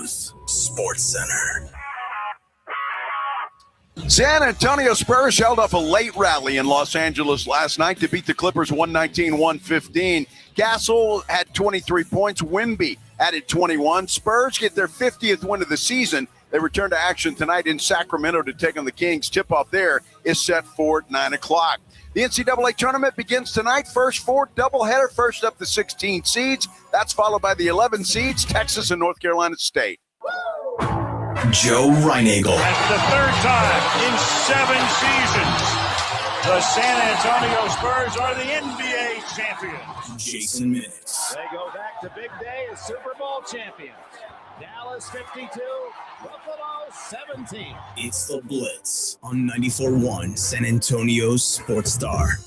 Antonio's Sports Center. San Antonio Spurs held up a late rally in Los Angeles last night to beat the Clippers 119-115. Castle had 23 points. Wemby added 21. Spurs get their 50th win of the season. They return to action tonight in Sacramento to take on the Kings. Tip-off there is set for 9 o'clock. The NCAA tournament begins tonight. First four doubleheader. First up the 16 seeds. That's followed by the 11 seeds, Texas and North Carolina State. Joe Reinagel. That's the third time in 7 seasons the San Antonio Spurs are the NBA champions. Jason Minutes. They go back to big day as Super Bowl champions. Dallas 52, Buffalo 17. It's the Blitz on 94.1 San Antonio's Sports Star.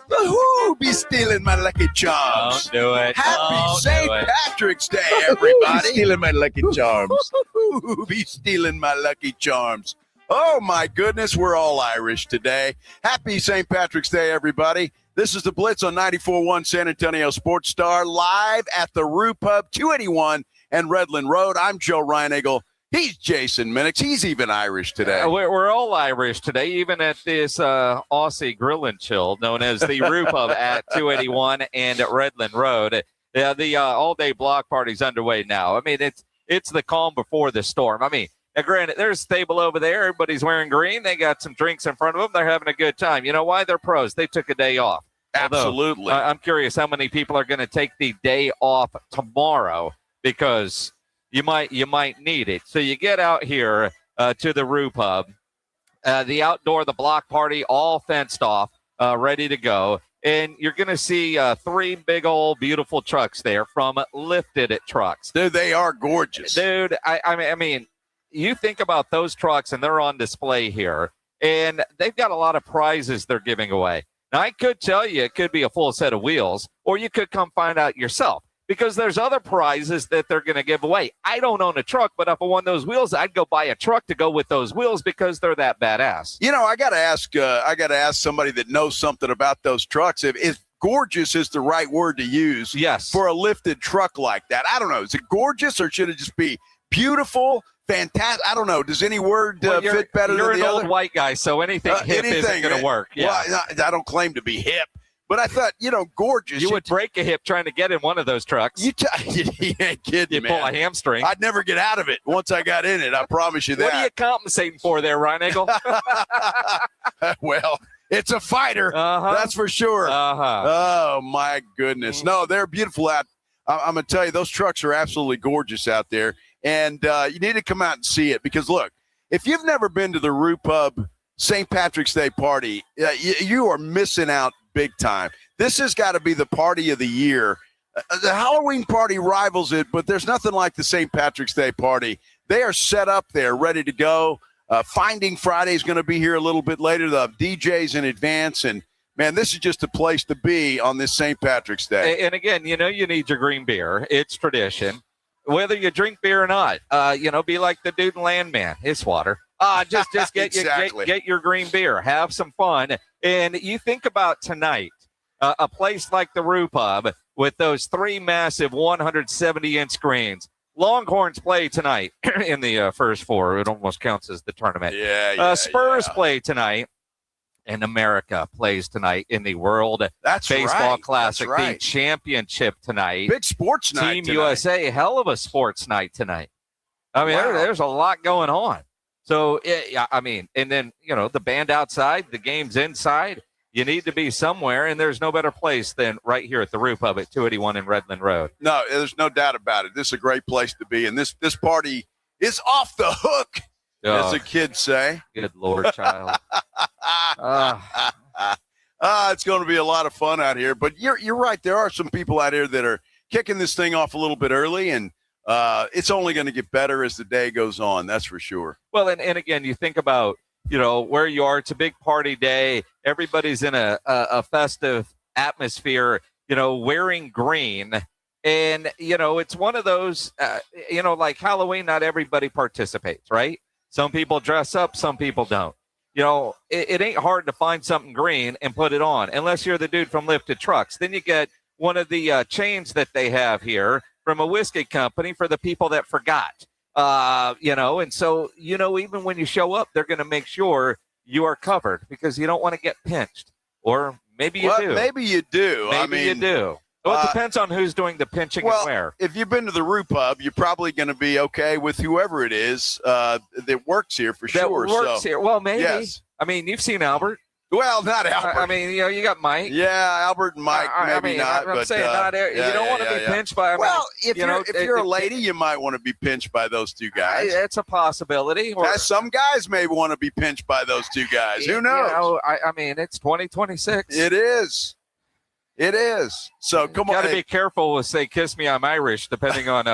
Who be stealing my Lucky Charms? Don't do it. Happy St. Patrick's Day, everybody. Stealing my Lucky Charms. Who be stealing my Lucky Charms? Oh, my goodness, we're all Irish today. Happy St. Patrick's Day, everybody. This is the Blitz on 94.1 San Antonio Sports Star, live at the Rue Pub, 281 and Redland Road. I'm Joe Reinagel. He's Jason Minix. He's even Irish today. We're all Irish today, even at this Aussie Grill and Chill, known as the Rue Pub at 281 and at Redland Road. The all-day block party's underway now. I mean, it's the calm before the storm. I mean, now, granted, there's a table over there. Everybody's wearing green. They got some drinks in front of them. They're having a good time. You know why? They're pros. They took a day off. Absolutely. Although, I'm curious how many people are going to take the day off tomorrow because you might need it. So you get out here to the Rue Pub, the outdoor, the block party, all fenced off, ready to go. And you're going to see 3 big old beautiful trucks there from Lifted Trucks. Dude, they are gorgeous. Dude, I mean, you think about those trucks and they're on display here, and they've got a lot of prizes they're giving away. Now, I could tell you it could be a full set of wheels, or you could come find out yourself, because there's other prizes that they're going to give away. I don't own a truck, but if I won those wheels, I'd go buy a truck to go with those wheels because they're that badass. You know, I got to ask somebody that knows something about those trucks. If gorgeous is the right word to use, yes, for a lifted truck like that. I don't know. Is it gorgeous or should it just be beautiful? Fantastic. I don't know. Does any word fit better than the other? You're an old white guy, so anything hip isn't going to work. Yeah. Well, I don't claim to be hip, but I thought, gorgeous. You would break a hip trying to get in one of those trucks. You ain't kidding, you man. Pull a hamstring. I'd never get out of it once I got in it. I promise you that. What are you compensating for there, Reinagel? Well, it's a fighter. That's for sure. Oh, my goodness. No, they're beautiful out. I'm going to tell you, those trucks are absolutely gorgeous out there. And you need to come out and see it because, look, if you've never been to the Rue Pub St. Patrick's Day party, you are missing out big time. This has got to be the party of the year. The Halloween party rivals it, but there's nothing like the St. Patrick's Day party. They are set up there, ready to go. Finding Friday is going to be here a little bit later. They'll have DJs in advance, and man, this is just a place to be on this St. Patrick's Day. And again, you need your green beer. It's tradition. Whether you drink beer or not, be like the dude in Landman. It's water. Just get exactly. get your green beer. Have some fun. And you think about tonight, a place like the Rue Pub with those 3 massive 170-inch screens. Longhorns play tonight in the first 4. It almost counts as the tournament. Spurs play tonight. And America plays tonight in the World Baseball Classic, the championship tonight. Big sports night Team tonight. USA, hell of a sports night tonight. I mean, there's a lot going on. So, and then, the band outside, the game's inside. You need to be somewhere, and there's no better place than right here at the Rue Pub at 281 in Redland Road. No, there's no doubt about it. This is a great place to be, and this party is off the hook, as the kids say. Good Lord, child. It's going to be a lot of fun out here. But you're right. There are some people out here that are kicking this thing off a little bit early, and it's only going to get better as the day goes on. That's for sure. Well, and again, you think about, where you are. It's a big party day. Everybody's in a festive atmosphere, wearing green. And, it's one of those, like Halloween, not everybody participates, right? Some people dress up, some people don't. It ain't hard to find something green and put it on, unless you're the dude from Lifted Trucks. Then you get one of the chains that they have here from a whiskey company for the people that forgot. And so, even when you show up, they're going to make sure you are covered because you don't want to get pinched. Or maybe you do. Maybe you do. Maybe you do. Well, it depends on who's doing the pinching and where. If you've been to the Roo Pub, you're probably going to be okay with whoever it is that works here for sure. That works here. Well, maybe. Yes. I mean, you've seen Albert. Well, not Albert. I mean, you got Mike. Yeah, Albert and Mike, maybe not. I'm but, saying not. You don't want to be pinched by. If you're a lady, you might want to be pinched by those two guys. It's a possibility. Some guys may want to be pinched by those two guys. Who knows? I mean, it's 2026. It is. It is. So come on. Got to be careful with say "Kiss Me, I'm Irish," depending on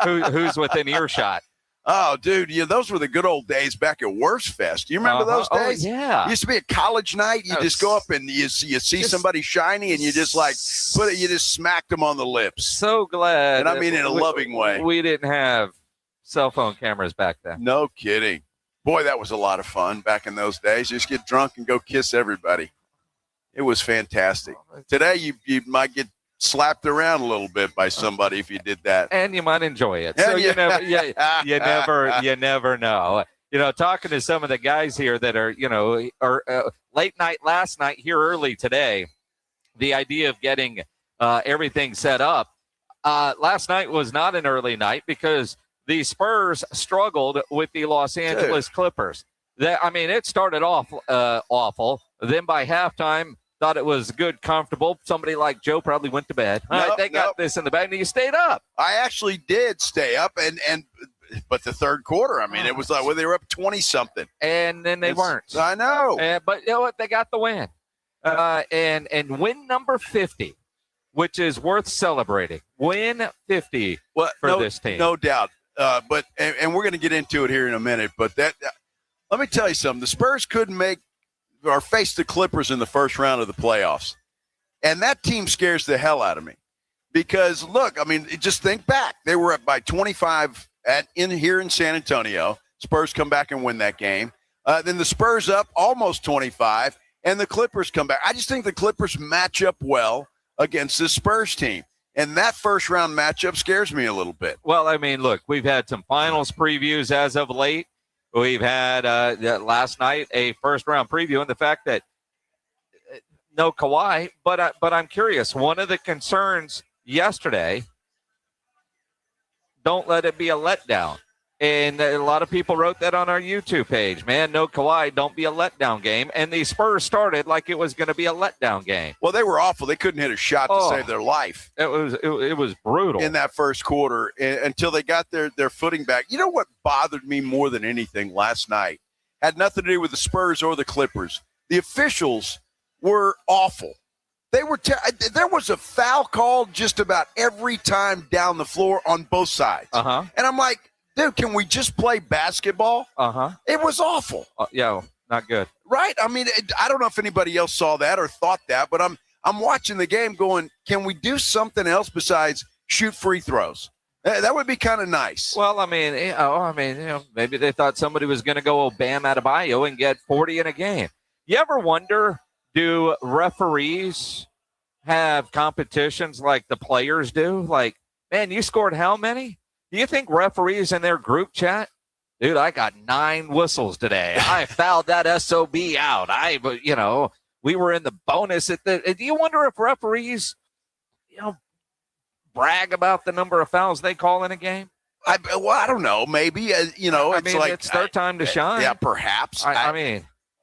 who's within earshot. Oh, dude, those were the good old days back at Worst Fest. You remember those days? Oh, yeah. It used to be a college night. You just go up and you see somebody shiny, and you just you just smacked them on the lips. So glad. And I mean in a loving way. We didn't have cell phone cameras back then. No kidding. Boy, that was a lot of fun back in those days. Just get drunk and go kiss everybody. It was fantastic. Today, you might get slapped around a little bit by somebody if you did that, and you might enjoy it. So you never know. Talking to some of the guys here that are late night last night, here early today. The idea of getting everything set up last night was not an early night because the Spurs struggled with the Los Angeles Clippers. It started off awful. Then by halftime, thought it was good, comfortable. Somebody like Joe probably went to bed. They got this in the bag, and you stayed up. I actually did stay up, but the third quarter, it was like they were up 20-something. And then they weren't. I know. But you know what? They got the win. And win number 50, which is worth celebrating. Win 50 for this team. No doubt. But we're going to get into it here in a minute. But let me tell you something. The Spurs couldn't face the Clippers in the first round of the playoffs. And that team scares the hell out of me. Because, look, just think back. They were up by 25 here in San Antonio. Spurs come back and win that game. Then the Spurs up almost 25, and the Clippers come back. I just think the Clippers match up well against this Spurs team. And that first-round matchup scares me a little bit. Well, look, we've had some finals previews as of late. We've had last night a first-round preview, and the fact that no Kawhi, but I'm curious. One of the concerns yesterday, don't let it be a letdown. And a lot of people wrote that on our YouTube page. Man, no Kawhi, don't be a letdown game. And the Spurs started like it was going to be a letdown game. Well, they were awful. They couldn't hit a shot to save their life. It was brutal. In that first quarter until they got their footing back. You know what bothered me more than anything last night? Had nothing to do with the Spurs or the Clippers. The officials were awful. They were there was a foul called just about every time down the floor on both sides. Uh-huh. And I'm like, dude, can we just play basketball? Uh-huh. It was awful. Not good. Right? I don't know if anybody else saw that or thought that, but I'm watching the game going, can we do something else besides shoot free throws? That would be kind of nice. Well, maybe they thought somebody was going to go Bam Adebayo and get 40 in a game. You ever wonder, do referees have competitions like the players do? Like, man, you scored how many? Do you think referees in their group chat, dude, I got 9 whistles today. I fouled that SOB out. We were in the bonus at do you wonder if referees, brag about the number of fouls they call in a game? I don't know. Maybe, it's their time to shine. Yeah, perhaps.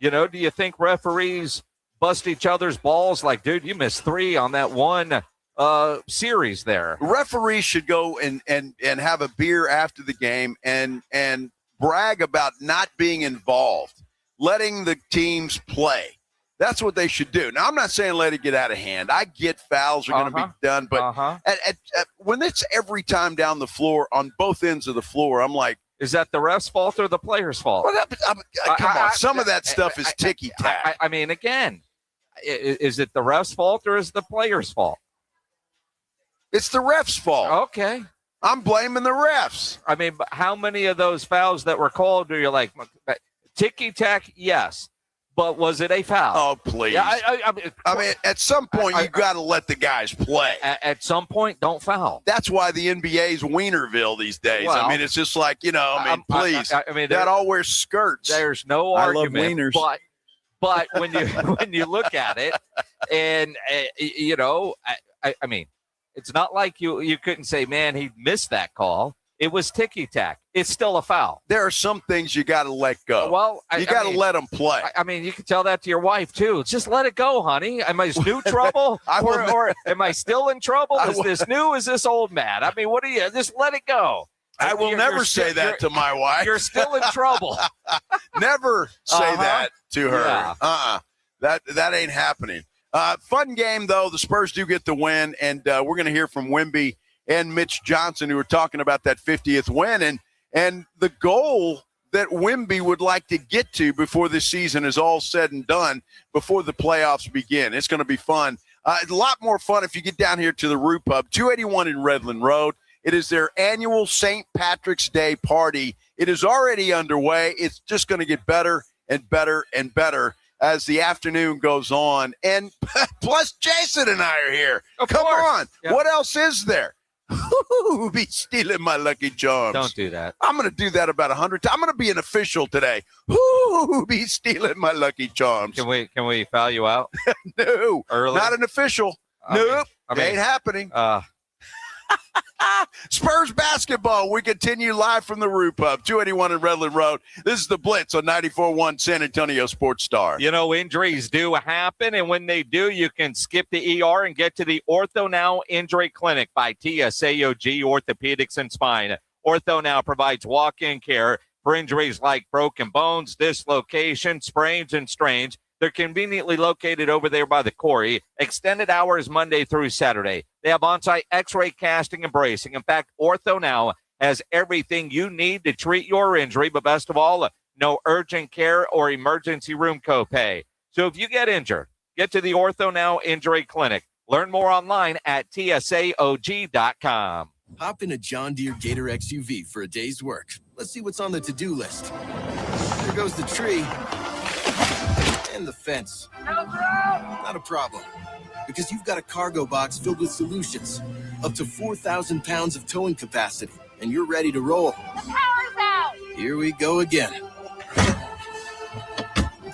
Do you think referees bust each other's balls like, dude, you missed 3 on that one series there? Referees should go and have a beer after the game and brag about not being involved, letting the teams play. That's what they should do. Now, I'm not saying let it get out of hand. I get fouls are going to be done, but when it's every time down the floor on both ends of the floor, I'm like, is that the ref's fault or the player's fault? Well, come on. Some of that stuff is ticky-tack. Again, is it the ref's fault or is it the player's fault? It's the ref's fault. Okay. I'm blaming the refs. But how many of those fouls that were called do you like? Ticky-tack, yes. but was it a foul? Oh, please. Yeah, I mean, at some point, you got to let the guys play. At some point, don't foul. That's why the NBA's Wienerville these days. Well, I mean, it's just like, please. I mean, that all wear skirts. There's no I argument. love wieners. But when you look at it, and I mean, it's not like you couldn't say, man, he missed that call. It was ticky-tack. It's still a foul. There are some things you got to let go. Well, you got to let them play. I mean, you can tell that to your wife, too. Just let it go, honey. Am I new trouble? or am I still in trouble? Is this new? Is this old, man? I mean, what are you? Just let it go. I will never say that to my wife. You're still in trouble. Never say that to her. Yeah. That ain't happening. Fun game, though. The Spurs do get the win, and we're going to hear from Wemby and Mitch Johnson, who are talking about that 50th win and the goal that Wemby would like to get to before the season is all said and done, before the playoffs begin. It's going to be fun. A lot more fun if you get down here to the Root Pub, 281 in Redland Road. It is their annual St. Patrick's Day party. It is already underway. It's just going to get better and better and better as the afternoon goes on. And plus, Jason and I are here. Come on. Yep. What else is there? Who be stealing my Lucky Charms? Don't do that. I'm going to do that about 100 times. I'm going to be an official today. Who be stealing my Lucky Charms? Can we foul you out? No. Early? Not an official. Nope. Ain't happening. Spurs basketball. We continue live from the Root Pub, 281 in Redland Road. This is the Blitz on 94.1 San Antonio Sports Star. You know, injuries do happen, and when they do, you can skip the ER and get to the Ortho Now Injury Clinic by TSAOG Orthopedics and Spine. Ortho Now provides walk-in care for injuries like broken bones, dislocation, sprains, and strains. They're conveniently located over there by the quarry. Extended hours Monday through Saturday. They have on-site x-ray casting and bracing. In fact, Ortho Now has everything you need to treat your injury, but best of all, no urgent care or emergency room copay. So if you get injured, get to the Ortho Now Injury Clinic. Learn more online at tsaog.com. Hop in a John Deere Gator XUV for a day's work. Let's see what's on the to-do list. There goes the tree. And the fence. Not a problem, because you've got a cargo box filled with solutions, up to 4,000 pounds of towing capacity, and you're ready to roll. The power's out! Here we go again.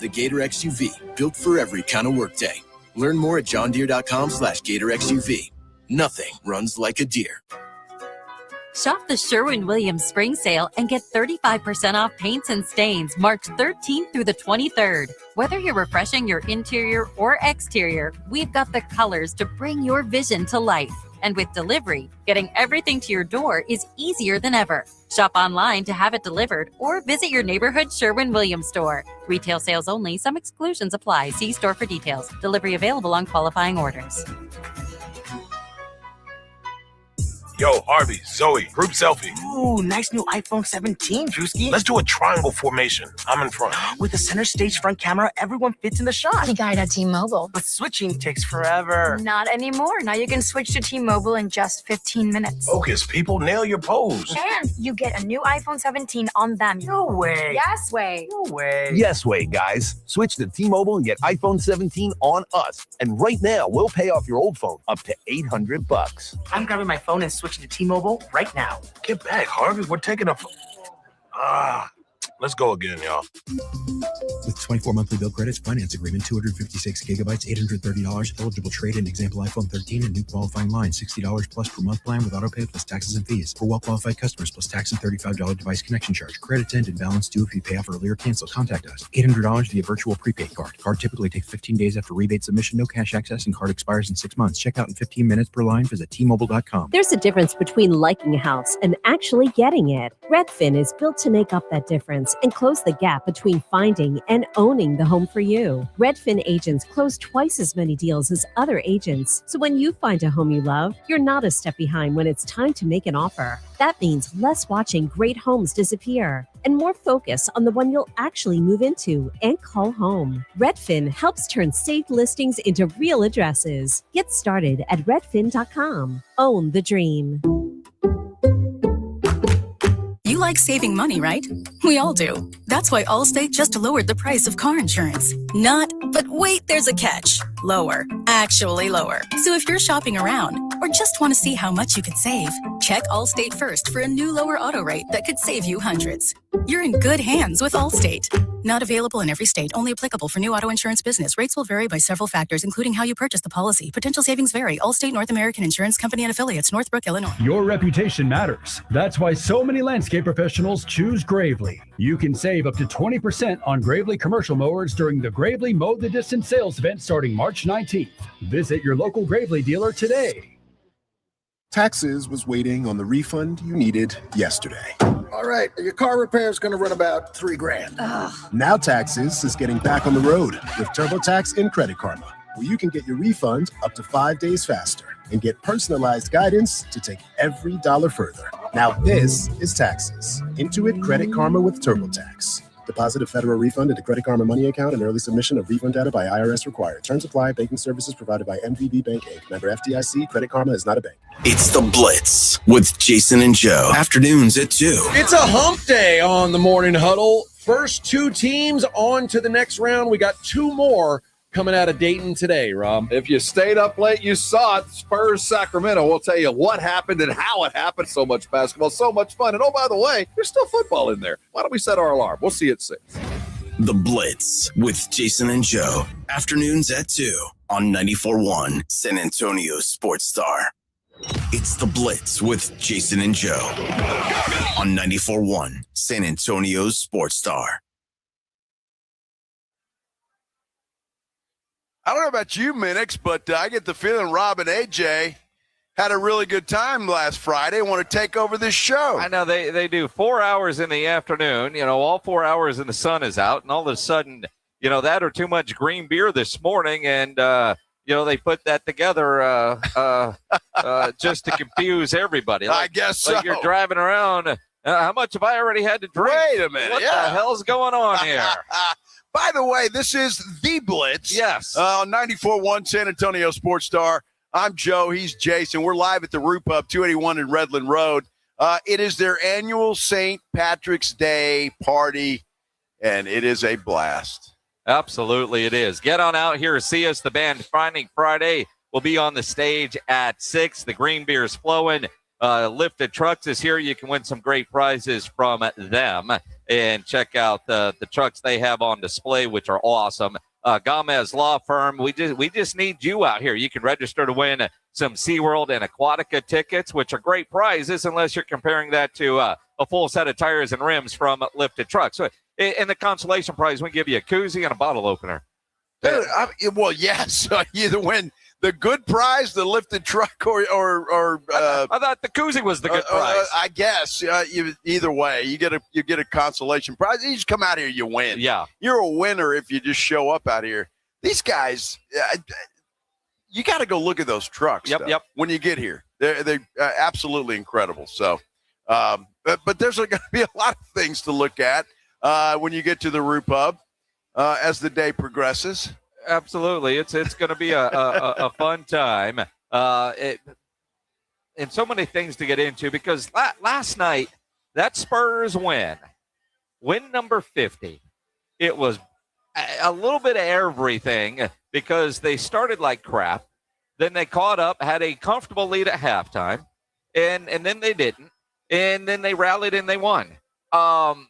The Gator XUV, built for every kind of workday. Learn more at johndeere.com/Gator XUV. Nothing runs like a deer. Shop the Sherwin-Williams Spring Sale and get 35% off paints and stains March 13th through the 23rd. Whether you're refreshing your interior or exterior, we've got the colors to bring your vision to life. And with delivery, getting everything to your door is easier than ever. Shop online to have it delivered or visit your neighborhood Sherwin-Williams store. Retail sales only. Some exclusions apply. See store for details. Delivery available on qualifying orders. Yo, Harvey, Zoe, group selfie. Ooh, nice new iPhone 17, Drewski. Let's do a triangle formation. I'm in front. With the center stage front camera, everyone fits in the shot. You got it at T-Mobile. But switching takes forever. Not anymore. Now you can switch to T-Mobile in just 15 minutes. Focus, people. Nail your pose. And you get a new iPhone 17 on them. No way. Yes way. No way. Yes way, guys. Switch to T-Mobile and get iPhone 17 on us. And right now, we'll pay off your old phone up to $800. I'm grabbing my phone and switching to T-Mobile right now. Get back, Harvey. We're taking a... Let's go again, y'all. With 24 monthly bill credits, finance agreement, 256 gigabytes, $830, eligible trade-in, example iPhone 13, and new qualifying line, $60 plus per month plan with autopay plus taxes and fees. For well-qualified customers, plus tax and $35 device connection charge. Credits end and balance due if you pay off early or cancel. Contact us. $800 via virtual prepaid card. Card typically takes 15 days after rebate submission, no cash access, and card expires in 6 months. Check out in 15 minutes per line. Visit T-Mobile.com. There's a difference between liking a house and actually getting it. Redfin is built to make up that difference and close the gap between finding and owning the home for you. Redfin agents close twice as many deals as other agents. So when you find a home you love, you're not a step behind when it's time to make an offer. That means less watching great homes disappear and more focus on the one you'll actually move into and call home. Redfin helps turn saved listings into real addresses. Get started at redfin.com. Own the dream. You like saving money, right? We all do. That's why Allstate just lowered the price of car insurance. But wait, there's a catch. Lower. Actually lower. So if you're shopping around or just want to see how much you could save, check Allstate first for a new lower auto rate that could save you hundreds. You're in good hands with Allstate. Not available in every state. Only applicable for new auto insurance business. Rates will vary by several factors, including how you purchase the policy. Potential savings vary. Allstate North American Insurance Company and affiliates, Northbrook, Illinois. Your reputation matters. That's why so many landscape professionals choose Gravely. You can save up to 20% on Gravely commercial mowers during the Gravely Mow the Distance sales event starting March 19th. Visit your local Gravely dealer today. Taxes was waiting on the refund you needed yesterday. All right, your car repair is going to run about $3,000. Now Taxes is getting back on the road with TurboTax and Credit Karma, where you can get your refund up to 5 days faster and get personalized guidance to take every dollar further. Now this is Taxes. Intuit Credit Karma with TurboTax. Deposit a federal refund into Credit Karma Money account and early submission of refund data by IRS required. Terms apply. Banking services provided by MVB Bank Inc. Member FDIC. Credit Karma is not a bank. It's the Blitz with Jason and Joe. Afternoons at 2. It's a hump day on the Morning Huddle. First 2 teams on to the next round. We got 2 more coming out of Dayton today, Rob. If you stayed up late, you saw it. Spurs Sacramento. We'll tell you what happened and how it happened. So much basketball, so much fun. And oh, by the way, there's still football in there. Why don't we set our alarm? We'll see you at 6. The Blitz with Jason and Joe. Afternoons at 2 on 94.1 San Antonio Sports Star. It's the Blitz with Jason and Joe on 94.1 San Antonio Sports Star. I don't know about you, Minix, but I get the feeling Rob and AJ had a really good time last Friday and want to take over this show. I know they do 4 hours in the afternoon, all 4 hours and the sun is out, and all of a sudden, that or too much green beer this morning, and, they put that together just to confuse everybody. I guess so. Like you're driving around. How much have I already had to drink? Wait a minute. What the hell's going on here? By the way, this is The Blitz. Yes. On 94.1 San Antonio Sports Star. I'm Joe. He's Jason. We're live at the Root Pub, 281 in Redland Road. It is their annual St. Patrick's Day party, and it is a blast. Absolutely, it is. Get on out here. See us. The band Finding Friday will be on the stage at 6. The green beer is flowing. Lifted Trucks is here. You can win some great prizes from them. And check out the trucks they have on display, which are awesome. Gomez Law Firm, we just need you out here. You can register to win some SeaWorld and Aquatica tickets, which are great prizes, unless you're comparing that to a full set of tires and rims from Lifted Trucks. So, in the consolation prize, we give you a koozie and a bottle opener. Well, yes. You win the good prize, the lifted truck, or I thought the koozie was the good prize. I guess either way, you get a consolation prize. You just come out here, you win. Yeah, you're a winner if you just show up out here. These guys, you got to go look at those trucks. Yep. When you get here, they're absolutely incredible. So, but there's going to be a lot of things to look at when you get to the Root Pub as the day progresses. Absolutely. It's going to be a fun time. And so many things to get into because last night, that Spurs win number 50, it was a little bit of everything because they started like crap. Then they caught up, had a comfortable lead at halftime, and then they didn't. And then they rallied and they won. An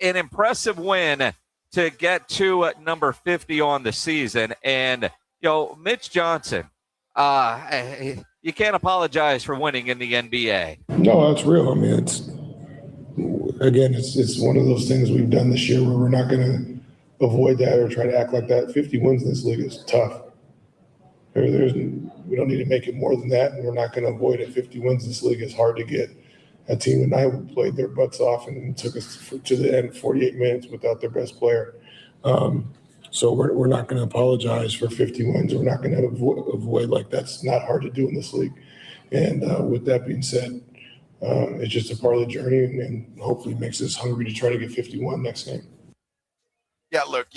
impressive win to get to number 50 on the season. And, Mitch Johnson, you can't apologize for winning in the NBA. No, that's real. I mean, it's one of those things we've done this year where we're not going to avoid that or try to act like that. 50 wins in this league is tough. We don't need to make it more than that, and we're not going to avoid it. 50 wins in this league is hard to get. A team tonight played their butts off and took us to the end 48 minutes without their best player. So we're not going to apologize for 50 wins. We're not going to avoid like that's not hard to do in this league. And with that being said, it's just a part of the journey and hopefully makes us hungry to try to get 51 next game. Yeah, look,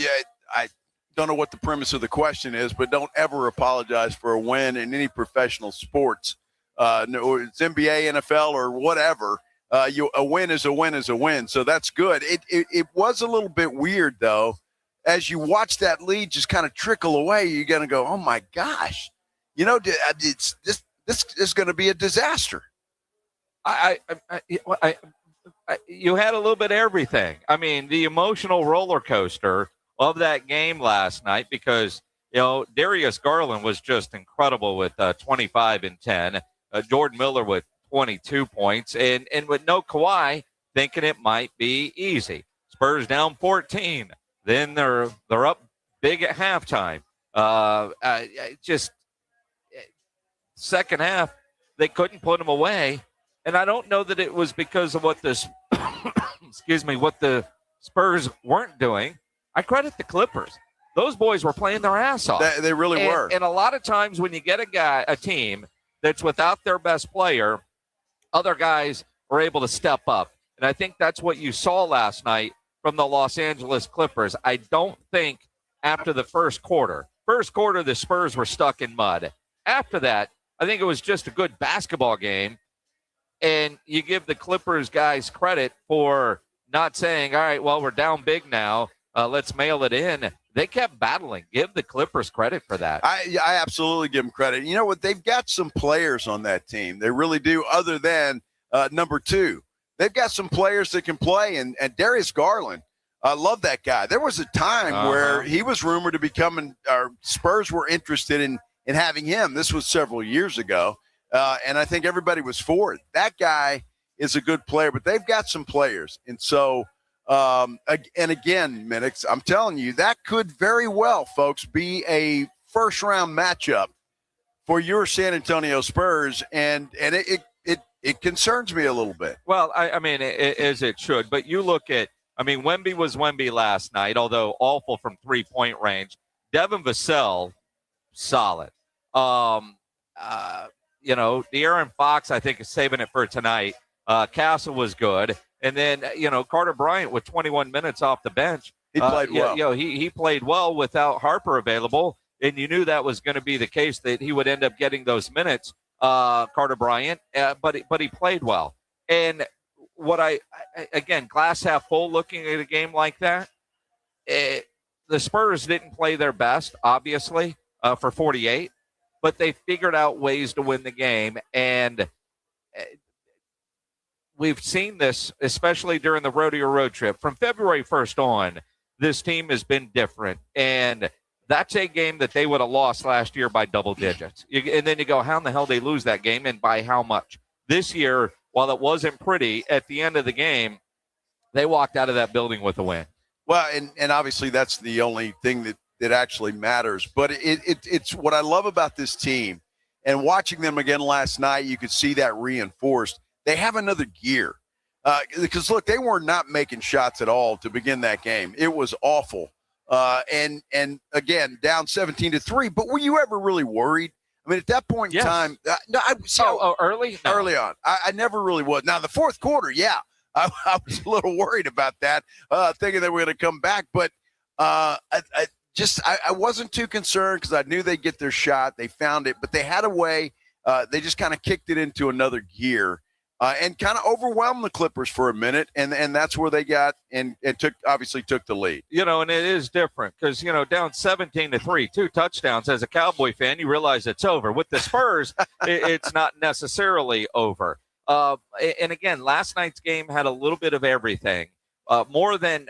I don't know what the premise of the question is, but don't ever apologize for a win in any professional sports. No, it's NBA, NFL, or whatever. A win is a win is a win. So that's good. It was a little bit weird, though. As you watch that lead just kind of trickle away, you're going to go, oh, my gosh. This is going to be a disaster. You had a little bit of everything. I mean, the emotional roller coaster of that game last night because, Darius Garland was just incredible with 25 and 10. Jordan Miller with 22 points. And with no Kawhi, thinking it might be easy. Spurs down 14. Then they're up big at halftime. Just second half, they couldn't put them away. And I don't know that it was because of what the Spurs weren't doing. I credit the Clippers. Those boys were playing their ass off. They really were. And a lot of times when you get a team that's without their best player, other guys are able to step up. And I think that's what you saw last night from the Los Angeles Clippers. I don't think after the first quarter, the Spurs were stuck in mud. After that, I think it was just a good basketball game. And you give the Clippers guys credit for not saying, all right, well, we're down big now. Let's mail it in. They kept battling. Give the Clippers credit for that. I absolutely give them credit. You know what? They've got some players on that team. They really do, other than number 2. They've got some players that can play. And Darius Garland, I love that guy. There was a time where he was rumored to be coming, or Spurs were interested in having him. This was several years ago. And I think everybody was for it. That guy is a good player, but they've got some players. And so, and again, Minix, I'm telling you, that could very well, folks, be a first-round matchup for your San Antonio Spurs, and it concerns me a little bit. Well, I mean, as it should. But you look at, Wemby was Wemby last night, although awful from three-point range. Devin Vassell, solid. De'Aaron Fox, I think, is saving it for tonight. Castle was good. And then, Carter Bryant with 21 minutes off the bench. He played well. He played well without Harper available, and you knew that was going to be the case, that he would end up getting those minutes, Carter Bryant, but he played well. And what again, glass half full looking at a game like that, the Spurs didn't play their best, obviously, for 48. But they figured out ways to win the game, and we've seen this, especially during the rodeo road trip. From February 1st on, this team has been different, and that's a game that they would have lost last year by double digits. And then you go, how in the hell did they lose that game, and by how much? This year, while it wasn't pretty, at the end of the game, they walked out of that building with a win. Well, and obviously that's the only thing that actually matters. But it's what I love about this team, and watching them again last night, you could see that reinforced. They have another gear. Because, look, they were not making shots at all to begin that game. It was awful. And again, down 17-3. But were you ever really worried? I mean, at that point in time, early? No. Early on. I never really was. Now, the fourth quarter, yeah, I was a little worried about that, thinking that we're going to come back. But I wasn't too concerned because I knew they'd get their shot. They found it, but they had a way. They just kind of kicked it into another gear and kind of overwhelmed the Clippers for a minute, and that's where they got and took the lead. And it is different because, down 17-3, 2 touchdowns. As a Cowboy fan, you realize it's over. With the Spurs, it's not necessarily over. And again, last night's game had a little bit of everything, more than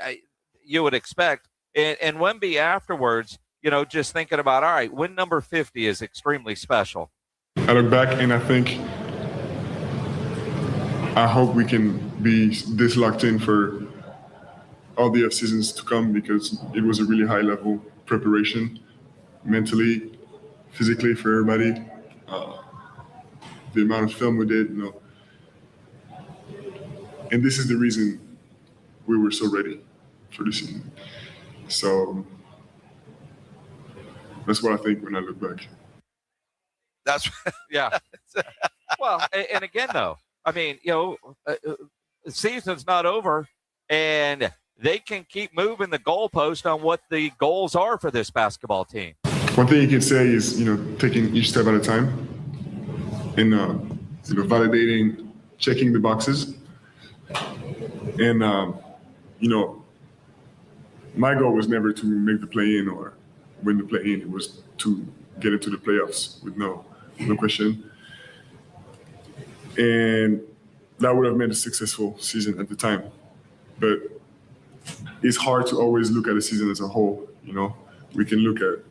you would expect. And Wemby afterwards, just thinking about, all right, win number 50 is extremely special. I look back and I hope we can be this locked in for all the off seasons to come, because it was a really high level preparation, mentally, physically, for everybody. The amount of film we did, and this is the reason we were so ready for the season. So that's what I think when I look back. That's yeah. Well, and again, though, I mean, the season's not over, and they can keep moving the goalpost on what the goals are for this basketball team. One thing you can say is, taking each step at a time and, validating, checking the boxes, And, my goal was never to make the play-in or win the play-in. It was to get into the playoffs with no question. And that would have made a successful season at the time. But it's hard to always look at a season as a whole. We can look at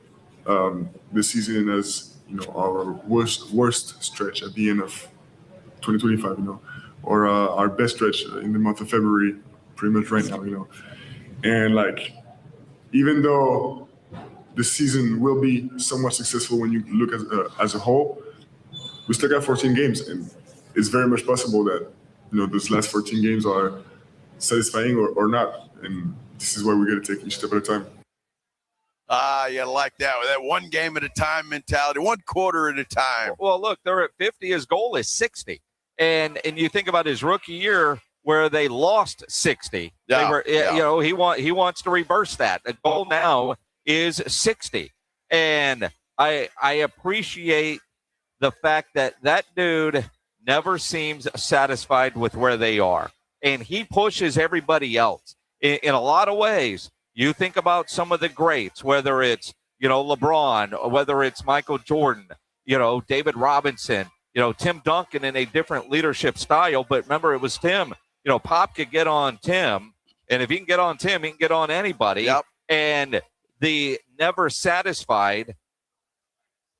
the season as our worst stretch at the end of 2025, or our best stretch in the month of February, pretty much right now, and even though the season will be somewhat successful when you look as a whole, we still got 14 games, and it's very much possible that those last 14 games are satisfying or not, and this is why we got to take each step at a time. Yeah, like that. With that one game at a time mentality, one quarter at a time. Well, look, they're at 50. His goal is 60. And you think about his rookie year where they lost 60. He wants to reverse that. The goal now is 60. And I appreciate the fact that dude never seems satisfied with where they are. And he pushes everybody else in a lot of ways. You think about some of the greats, whether it's, LeBron, or whether it's Michael Jordan, David Robinson, Tim Duncan in a different leadership style. But remember, it was Tim. Pop could get on Tim. And if he can get on Tim, he can get on anybody. Yep. And the never satisfied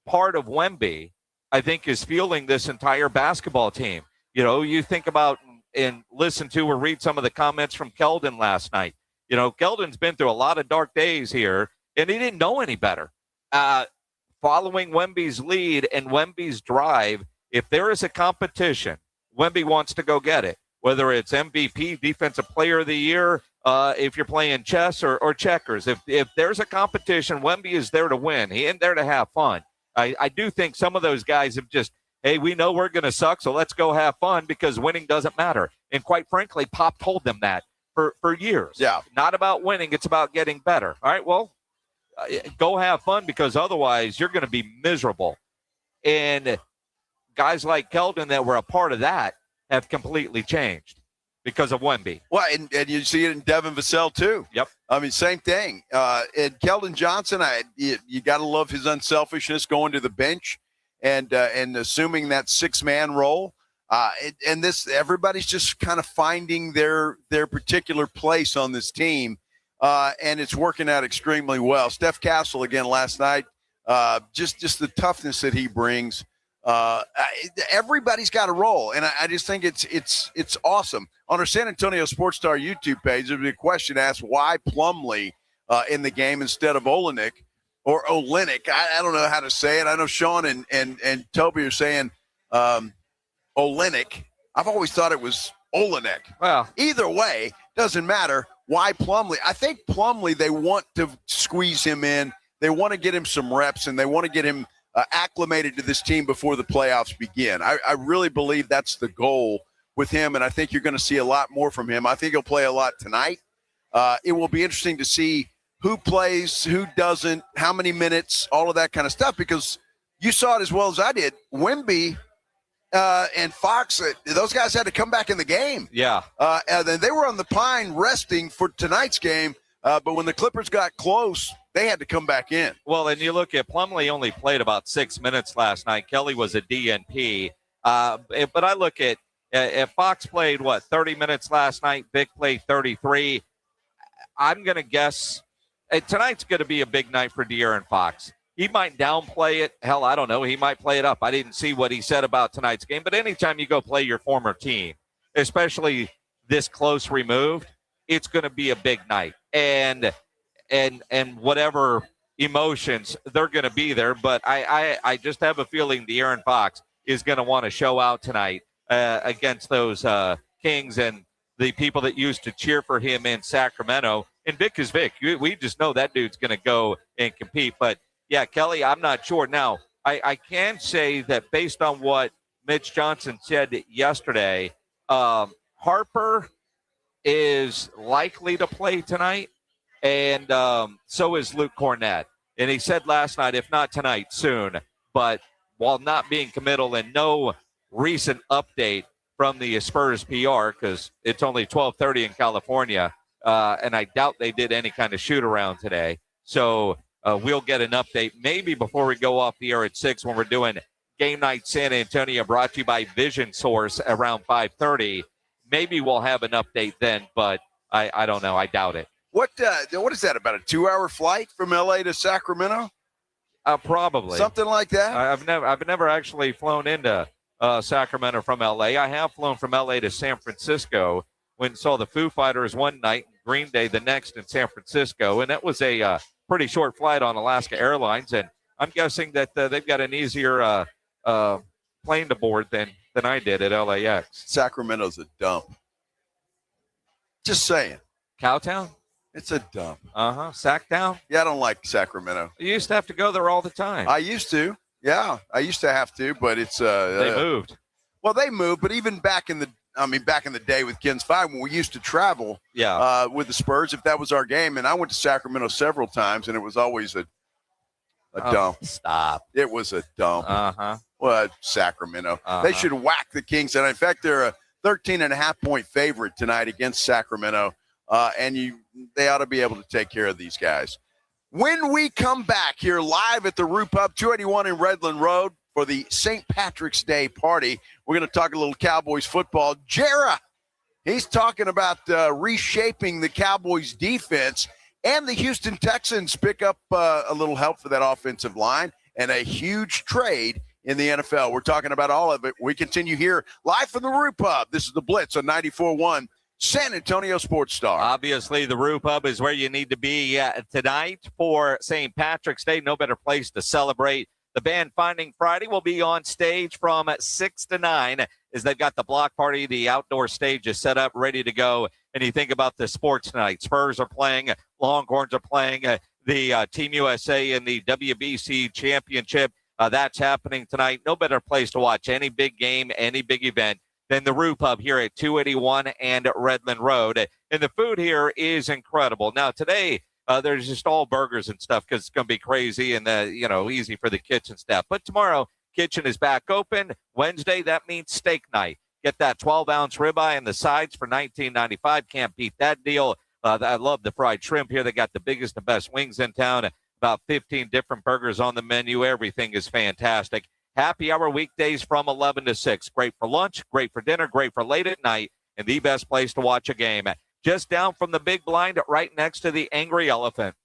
part of Wemby, I think, is fueling this entire basketball team. You think about and listen to or read some of the comments from Keldon last night. Keldon's been through a lot of dark days here, and he didn't know any better. Following Wemby's lead and Wemby's drive, if there is a competition, Wemby wants to go get it, whether it's MVP, Defensive Player of the Year, if you're playing chess or checkers. If there's a competition, Wemby is there to win. He ain't there to have fun. I do think some of those guys have just, hey, we know we're going to suck, so let's go have fun because winning doesn't matter. And quite frankly, Pop told them that for years. Yeah. Not about winning. It's about getting better. All right, well, go have fun because otherwise you're going to be miserable. And guys like Keldon that were a part of that have completely changed because of Wemby. Well, and you see it in Devin Vassell, too. Yep. I mean, same thing. And Keldon Johnson, you got to love his unselfishness going to the bench and assuming that six-man role. And everybody's just kind of finding their particular place on this team, and it's working out extremely well. Steph Castle again last night, just the toughness that he brings. Everybody's got a role, and I just think it's awesome. On our San Antonio Sports Star YouTube page, there's a question asked why Plumlee in the game instead of Olenek or Olenek. I don't know how to say it. I know Sean and Toby are saying Olenek. I've always thought it was Olenek. Well, either way, doesn't matter. Why Plumlee? I think Plumlee, they want to squeeze him in. They want to get him some reps, and they want to get him acclimated to this team before the playoffs begin. I really believe that's the goal with him, and I think you're going to see a lot more from him. I think he'll play a lot tonight. It will be interesting to see who plays, who doesn't, how many minutes, all of that kind of stuff, because you saw it as well as I did. Wemby and Fox, those guys had to come back in the game. Yeah. And then they were on the pine resting for tonight's game, but when the Clippers got close, they had to come back in. Well, and you look at Plumlee only played about 6 minutes last night. Kelly was a DNP. But I look at if Fox played, 30 minutes last night, Vic played 33. I'm going to guess tonight's going to be a big night for De'Aaron Fox. He might downplay it. Hell, I don't know. He might play it up. I didn't see what he said about tonight's game. But anytime you go play your former team, especially this close removed, it's going to be a big night. And whatever emotions, they're going to be there. But I just have a feeling De'Aaron Fox is going to want to show out tonight against those Kings and the people that used to cheer for him in Sacramento. And Vic is Vic. We just know that dude's going to go and compete. But, yeah, Kelly, I'm not sure. Now, I can say that based on what Mitch Johnson said yesterday, Harper is likely to play tonight, and so is Luke Cornett. And he said last night, if not tonight, soon. But while not being committal and no recent update, from the Spurs PR because it's only 12:30 in California, and I doubt they did any kind of shoot-around today. So we'll get an update maybe before we go off the air at 6 when we're doing Game Night San Antonio, brought to you by Vision Source around 5:30. Maybe we'll have an update then, but I don't know. I doubt it. What is that, about a 2-hour flight from L.A. to Sacramento? Probably. Something like that? I've never actually flown into Sacramento from L.A. I have flown from L.A. to San Francisco. Went and saw the Foo Fighters one night, Green Day the next in San Francisco, and that was a pretty short flight on Alaska Airlines, and I'm guessing that they've got an easier plane to board than I did at LAX. Sacramento's a dump. Just saying. Cowtown? It's a dump. Sacktown? Yeah, I don't like Sacramento. You used to have to go there all the time. I used to. Yeah, I used to have to, but it's they moved. Well, they moved, but even back in the day with Ken's 5 when we used to travel with the Spurs, if that was our game, and I went to Sacramento several times, and it was always a dump. Stop. It was a dump. Well, Sacramento. They should whack the Kings. And in fact, they're a 13.5-point favorite tonight against Sacramento. And they ought to be able to take care of these guys. When we come back here live at the Root Pub, 281 in Redland Road for the St. Patrick's Day party, we're going to talk a little Cowboys football. Jara, he's talking about reshaping the Cowboys defense, and the Houston Texans pick up a little help for that offensive line and a huge trade in the NFL. We're talking about all of it. We continue here live from the Root Pub. This is the Blitz on 94.1 San Antonio Sports Star. Obviously, the Root Pub is where you need to be tonight for St. Patrick's Day. No better place to celebrate. The band Finding Friday will be on stage from 6 to 9 as they've got the block party. The outdoor stage is set up, ready to go. And you think about the sports tonight. Spurs are playing. Longhorns are playing. The Team USA in the WBC Championship. That's happening tonight. No better place to watch any big game, any big event than the Root Pub here at 281 and Redland Road. And the food here is incredible. Now, today, there's just all burgers and stuff because it's going to be crazy and, easy for the kitchen staff. But tomorrow, kitchen is back open. Wednesday, that means steak night. Get that 12-ounce ribeye and the sides for $19.95. Can't beat that deal. I love the fried shrimp here. They got the biggest and best wings in town. About 15 different burgers on the menu. Everything is fantastic. Happy hour weekdays from 11 to 6. Great for lunch, great for dinner, great for late at night, and the best place to watch a game. Just down from the big blind, right next to the Angry Elephant.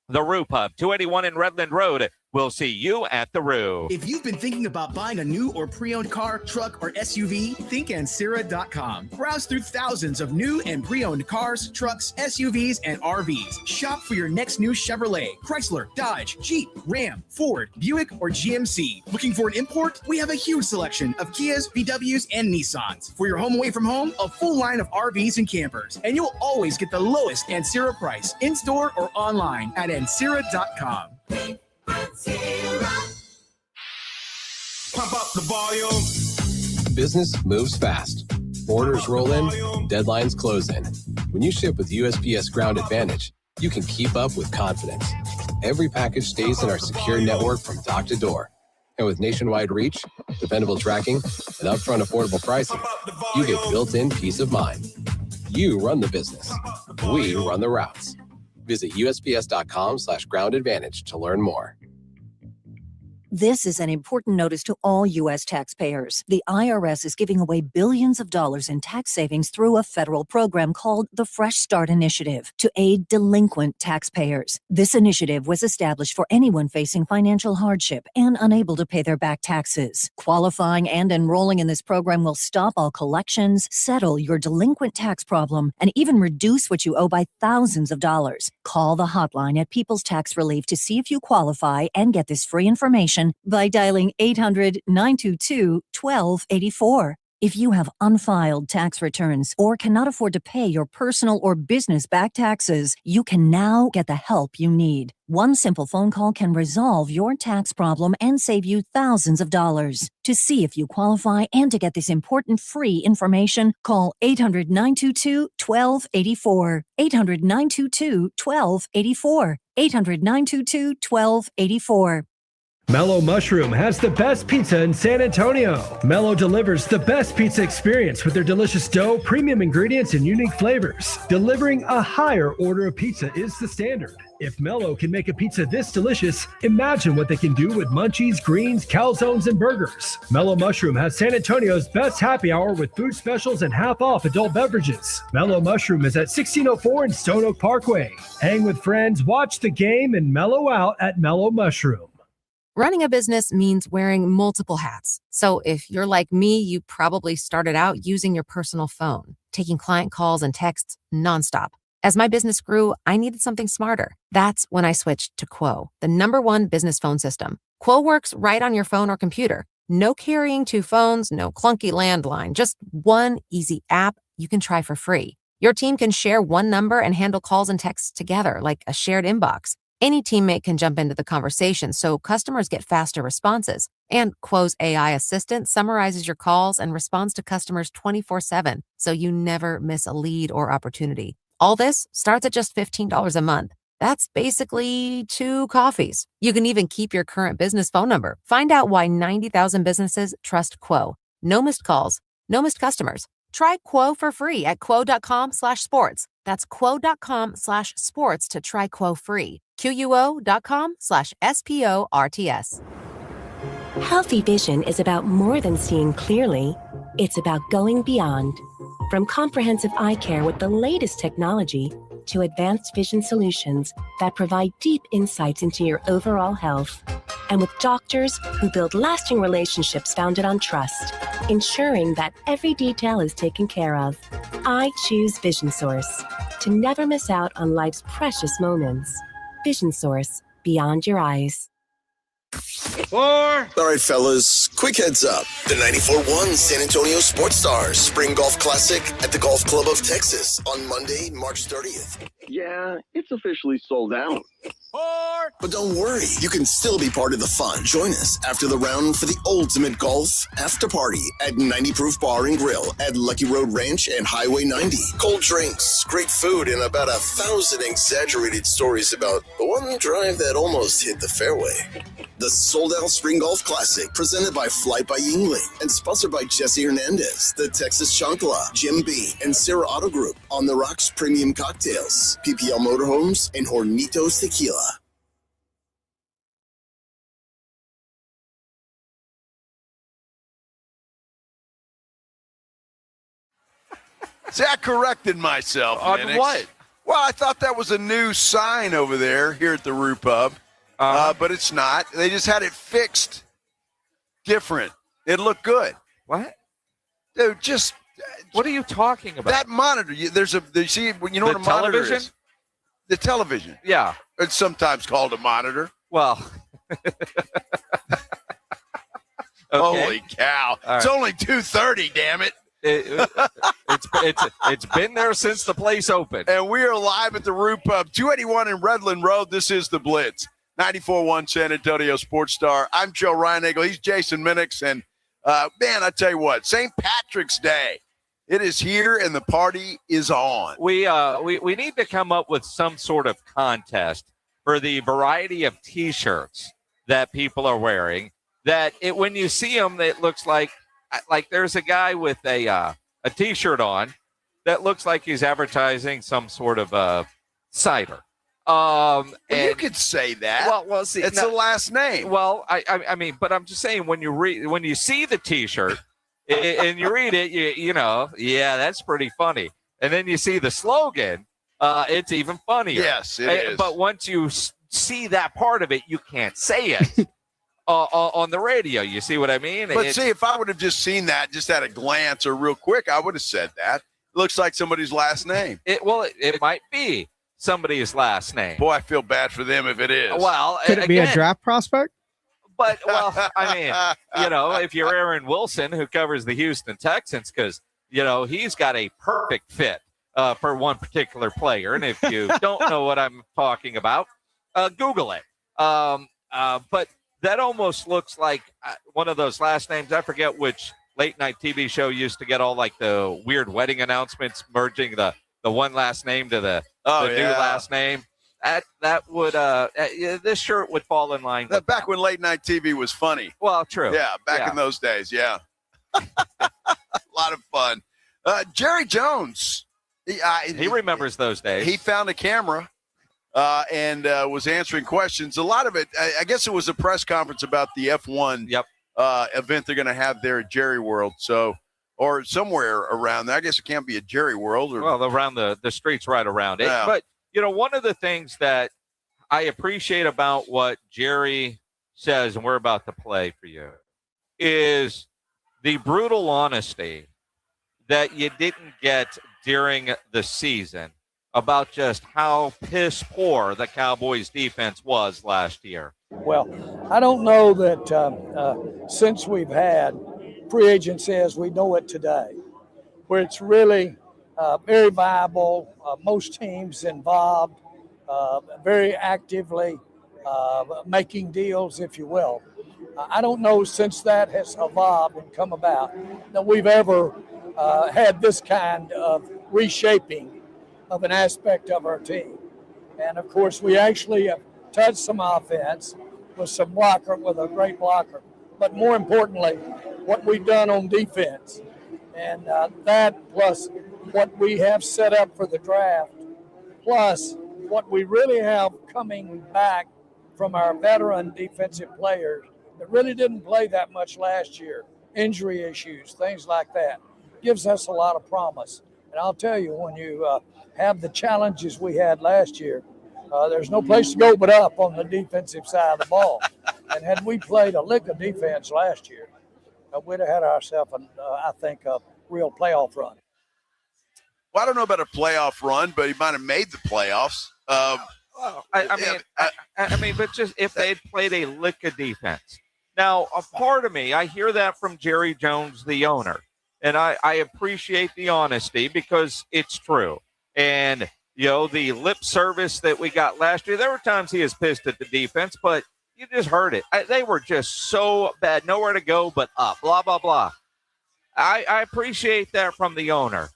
The Root Pub, 281 in Redland Road. We'll see you at the Roo. If you've been thinking about buying a new or pre-owned car, truck, or SUV, think Ancira.com. Browse through thousands of new and pre-owned cars, trucks, SUVs, and RVs. Shop for your next new Chevrolet, Chrysler, Dodge, Jeep, Ram, Ford, Buick, or GMC. Looking for an import? We have a huge selection of Kias, VWs, and Nissans. For your home away from home, a full line of RVs and campers. And you'll always get the lowest Ancira price, in-store or online at Ancira.com. Pump up the volume. Business moves fast. Orders roll in, deadlines close in. When you ship with USPS Ground Advantage, you can keep up with confidence. Every package stays in our secure network from dock to door. And with nationwide reach, dependable tracking, and upfront affordable pricing, you get built-in peace of mind. You run the business. We run the routes. Visit USPS.com/Ground Advantage to learn more. This is an important notice to all U.S. taxpayers. The IRS is giving away billions of dollars in tax savings through a federal program called the Fresh Start Initiative to aid delinquent taxpayers. This initiative was established for anyone facing financial hardship and unable to pay their back taxes. Qualifying and enrolling in this program will stop all collections, settle your delinquent tax problem, and even reduce what you owe by thousands of dollars. Call the hotline at People's Tax Relief to see if you qualify and get this free information by dialing 800-922-1284. If you have unfiled tax returns or cannot afford to pay your personal or business back taxes, you can now get the help you need. One simple phone call can resolve your tax problem and save you thousands of dollars. To see if you qualify and to get this important free information, call 800-922-1284. 800-922-1284. 800-922-1284. Mellow Mushroom has the best pizza in San Antonio. Mellow delivers the best pizza experience with their delicious dough, premium ingredients, and unique flavors. Delivering a higher order of pizza is the standard. If Mellow can make a pizza this delicious, imagine what they can do with munchies, greens, calzones, and burgers. Mellow Mushroom has San Antonio's best happy hour with food specials and half-off adult beverages. Mellow Mushroom is at 1604 in Stone Oak Parkway. Hang with friends, watch the game, and mellow out at Mellow Mushroom. Running a business means wearing multiple hats. So if you're like me, you probably started out using your personal phone, taking client calls and texts nonstop. As my business grew, I needed something smarter. That's when I switched to Quo, the #1 business phone system. Quo works right on your phone or computer. No carrying 2 phones, no clunky landline, just one easy app you can try for free. Your team can share one number and handle calls and texts together like a shared inbox. Any teammate can jump into the conversation, so customers get faster responses. And Quo's AI assistant summarizes your calls and responds to customers 24/7, so you never miss a lead or opportunity. All this starts at just $15 a month. That's basically 2 coffees. You can even keep your current business phone number. Find out why 90,000 businesses trust Quo. No missed calls, no missed customers. Try Quo for free at quo.com/sports. That's quo.com/sports to try Quo free. QUO.com/SPORTS. Healthy vision is about more than seeing clearly. It's about going beyond. From comprehensive eye care with the latest technology to advanced vision solutions that provide deep insights into your overall health. And with doctors who build lasting relationships founded on trust, ensuring that every detail is taken care of. I choose Vision Source to never miss out on life's precious moments. Vision Source, beyond your eyes. 4. All right, fellas, quick heads up. The 94.1 San Antonio Sports Stars Spring Golf Classic at the Golf Club of Texas on Monday, March 30th. Yeah, it's officially sold out. 4. But don't worry, you can still be part of the fun. Join us after the round for the ultimate golf after party at 90 Proof Bar and Grill at Lucky Road Ranch and Highway 90. Cold drinks, great food, and about 1,000 exaggerated stories about the one drive that almost hit the fairway. The sold-out Spring Golf Classic, presented by Flight by Yingling and sponsored by Jesse Hernandez, the Texas Chancla, Jim B, and Sarah Auto Group, On the Rocks Premium Cocktails, PPL Motorhomes, and Hornitos Tequila. See, I corrected myself. On Minix. what? Well, I thought that was a new sign over there here at the Roo Pub, but it's not. They just had it fixed different. It looked good. What? Dude, just what are you talking about? That monitor. You know what a monitor is? The television. Yeah. It's sometimes called a monitor. Well. Holy cow. All It's right. only 2:30, damn it. It's been there since the place opened. And we are live at the Roo Pub, 281 in Redland Road. This is the Blitz, 94.1 San Antonio Sports Star. I'm Joe Reinagel. He's Jason Minix. And, man, I tell you what, St. Patrick's Day, it is here and the party is on. We need to come up with some sort of contest for the variety of T-shirts that people are wearing. That when you see them, it looks like there's a guy with a T-shirt on that looks like he's advertising some sort of cider. You could say that. Well, see, it's a last name. Well, I mean, but I'm just saying when you see the T-shirt and you read it, you know, yeah, that's pretty funny. And then you see the slogan, it's even funnier. Yes, it is. But once you see that part of it, you can't say it. On the radio, you see what I mean? But see, if I would have just seen that just at a glance or real quick, I would have said that. It looks like somebody's last name. It might be somebody's last name. Boy, I feel bad for them if it is. Well, could it be a draft prospect? But, well, I mean, you know, if you're Aaron Wilson, who covers the Houston Texans, because, you know, he's got a perfect fit for one particular player. And if you don't know what I'm talking about, Google it. But that almost looks like one of those last names. I forget which late night TV show used to get all like the weird wedding announcements, merging the one last name to the new last name. that would this shirt would fall in line. That back when late night TV was funny. Well, true. Yeah, back in those days. Yeah, a lot of fun. Jerry Jones. He remembers those days. He found a camera and was answering questions. A lot of it, I guess, it was a press conference about the F1 event they're going to have there at Jerry World. So. Or somewhere around there. I guess it can't be a Jerry World. Around the streets right around it. Yeah. But, one of the things that I appreciate about what Jerry says, and we're about to play for you, is the brutal honesty that you didn't get during the season about just how piss poor the Cowboys defense was last year. Well, I don't know that since we've had free agency as we know it today, where it's really very viable, most teams involved, very actively making deals, if you will. I don't know since that has evolved and come about that we've ever had this kind of reshaping of an aspect of our team. And of course, we actually have touched some offense with a great blocker. But more importantly, what we've done on defense, and that plus what we have set up for the draft, plus what we really have coming back from our veteran defensive players that really didn't play that much last year, injury issues, things like that, gives us a lot of promise. And I'll tell you, when you have the challenges we had last year, there's no place to go but up on the defensive side of the ball. And had we played a lick of defense last year, we'd have had ourselves, I think, a real playoff run. Well, I don't know about a playoff run, but he might have made the playoffs. I mean, but just if they'd played a lick of defense. Now, a part of me, I hear that from Jerry Jones, the owner, and I appreciate the honesty because it's true. And, the lip service that we got last year, there were times he was pissed at the defense, but you just heard it. They were just so bad, nowhere to go but up, blah, blah, blah. I appreciate that from the owner.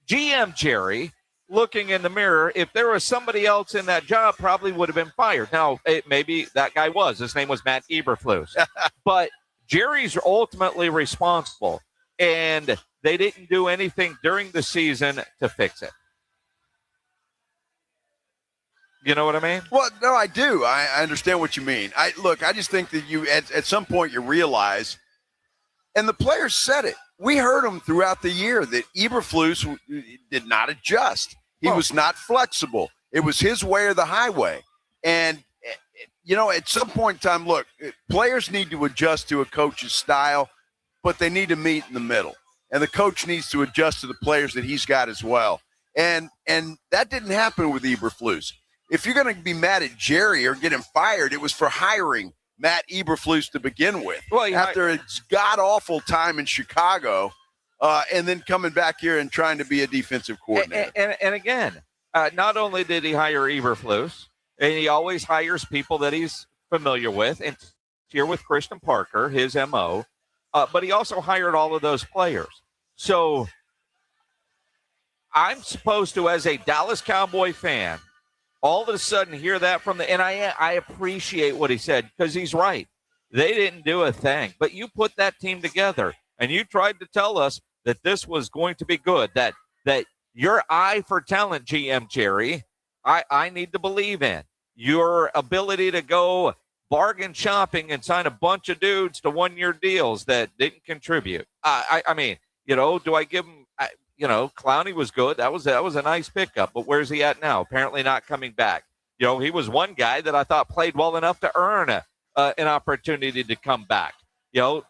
GM Jerry, looking in the mirror, if there was somebody else in that job, probably would have been fired. Now, maybe that guy was. His name was Matt Eberflus. But Jerry's ultimately responsible, and they didn't do anything during the season to fix it. You know what I mean? Well, no, I do. I understand what you mean. I just think that you at some point you realize, and the players said it. We heard them throughout the year that Eberflus did not adjust. He was not flexible. It was his way or the highway. And, at some point in time, look, players need to adjust to a coach's style, but they need to meet in the middle. And the coach needs to adjust to the players that he's got as well. And that didn't happen with Eberflus. If you're going to be mad at Jerry or get him fired, it was for hiring Matt Eberflus to begin with. Well, after a god-awful time in Chicago, and then coming back here and trying to be a defensive coordinator. And again, not only did he hire Eberflus, and he always hires people that he's familiar with, and here with Christian Parker, his MO, but he also hired all of those players. So I'm supposed to, as a Dallas Cowboy fan, all of a sudden hear that from and I appreciate what he said because he's right. They didn't do a thing, but you put that team together and you tried to tell us that this was going to be good, that your eye for talent, GM Jerry, I need to believe in. Your ability to go bargain shopping and sign a bunch of dudes to one-year deals that didn't contribute. I mean, do I give him Clowney was good. That was a nice pickup, but where's he at now? Apparently not coming back. He was one guy that I thought played well enough to earn an opportunity to come back.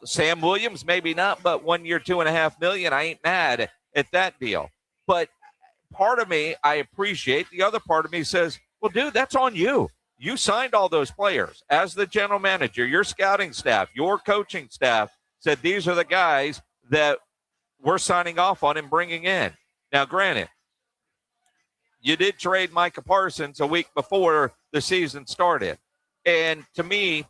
Sam Williams, maybe not, but 1 year, $2.5 million. I ain't mad at that deal. But part of me, I appreciate. The other part of me says, well, dude, that's on you. You signed all those players as the general manager. Your scouting staff, your coaching staff said these are the guys that we're signing off on and bringing in. Now, granted, you did trade Micah Parsons a week before the season started. And to me,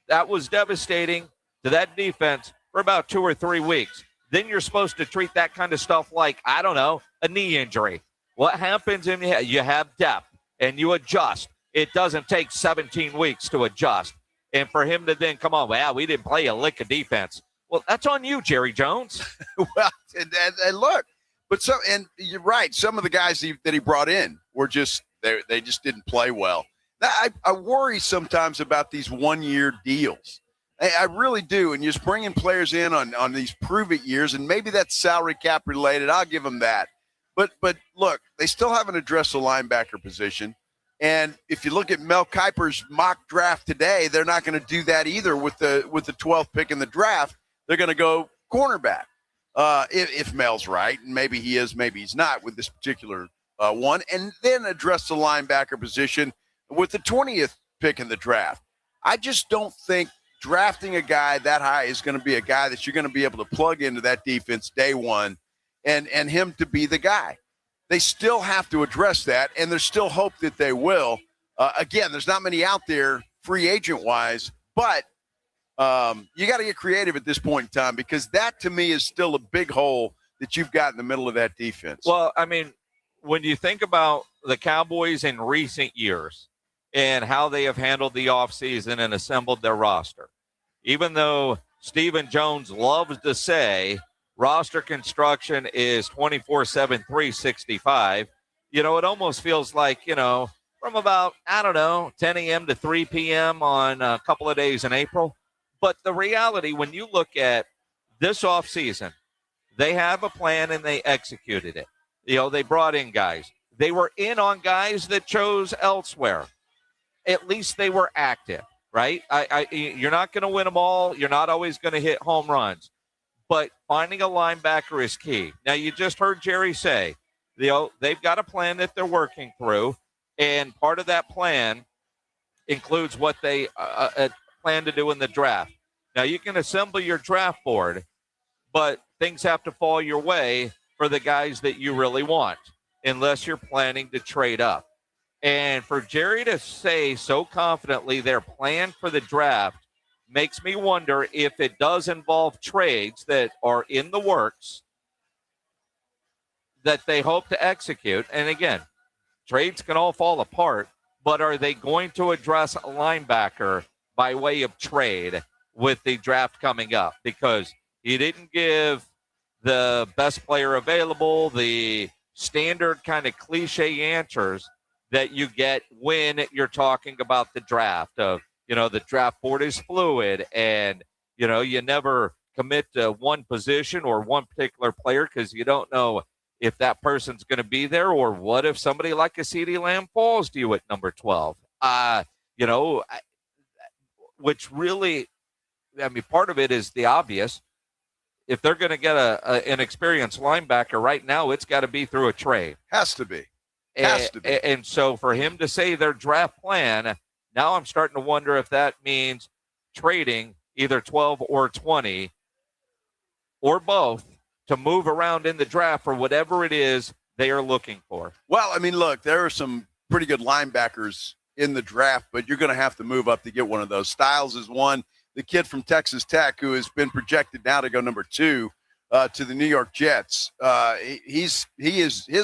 that was devastating to that defense for about 2 or 3 weeks. Then you're supposed to treat that kind of stuff like, I don't know, a knee injury. What happens if you have depth and you adjust? it doesn't take 17 weeks to adjust. And for him to then come on, well, we didn't play a lick of defense. Well, that's on you, Jerry Jones. Well, and look, but and you're right. Some of the guys that he brought in were just they just didn't play well. I worry sometimes about these 1-year deals. I really do. And just bringing players in on these prove-it years, and maybe that's salary cap related. I'll give them that. But look, they still haven't addressed the linebacker position. And if you look at Mel Kiper's mock draft today, they're not going to do that either with the 12th pick in the draft. They're going to go cornerback if Mel's right, and maybe he is, maybe he's not with this particular one, and then address the linebacker position with the 20th pick in the draft. I just don't think drafting a guy that high is going to be a guy that you're going to be able to plug into that defense day one and him to be the guy. They still have to address that, and there's still hope that they will. Again, there's not many out there free agent-wise, but you got to get creative at this point in time, because that, to me, is still a big hole that you've got in the middle of that defense. Well, I mean, when you think about the Cowboys in recent years and how they have handled the offseason and assembled their roster, even though Stephen Jones loves to say roster construction is 24/7, 365, it almost feels like, from about, 10 a.m. to 3 p.m. on a couple of days in April. But the reality, when you look at this offseason, they have a plan and they executed it. They brought in guys. They were in on guys that chose elsewhere. At least they were active, right? You're not going to win them all. You're not always going to hit home runs. But finding a linebacker is key. Now, you just heard Jerry say, they've got a plan that they're working through, and part of that plan includes what they plan to do in the draft. Now, you can assemble your draft board, but things have to fall your way for the guys that you really want, unless you're planning to trade up. And for Jerry to say so confidently their plan for the draft makes me wonder if it does involve trades that are in the works that they hope to execute. And again, trades can all fall apart, but are they going to address a linebacker by way of trade with the draft coming up? Because he didn't give the best player available, the standard kind of cliche answers that you get when you're talking about the draft of, the draft board is fluid and, you never commit to one position or one particular player because you don't know if that person's going to be there, or what if somebody like a CeeDee Lamb falls to you at number 12? Which really, part of it is the obvious. If they're going to get an experienced linebacker right now, it's got to be through a trade. Has to be. Has to be. And so for him to say their draft plan, now I'm starting to wonder if that means trading either 12 or 20 or both to move around in the draft for whatever it is they are looking for. Well, look, there are some pretty good linebackers in the draft, but you're going to have to move up to get one of those. Styles is one. The kid from Texas Tech, who has been projected now to go number 2 to the New York Jets. His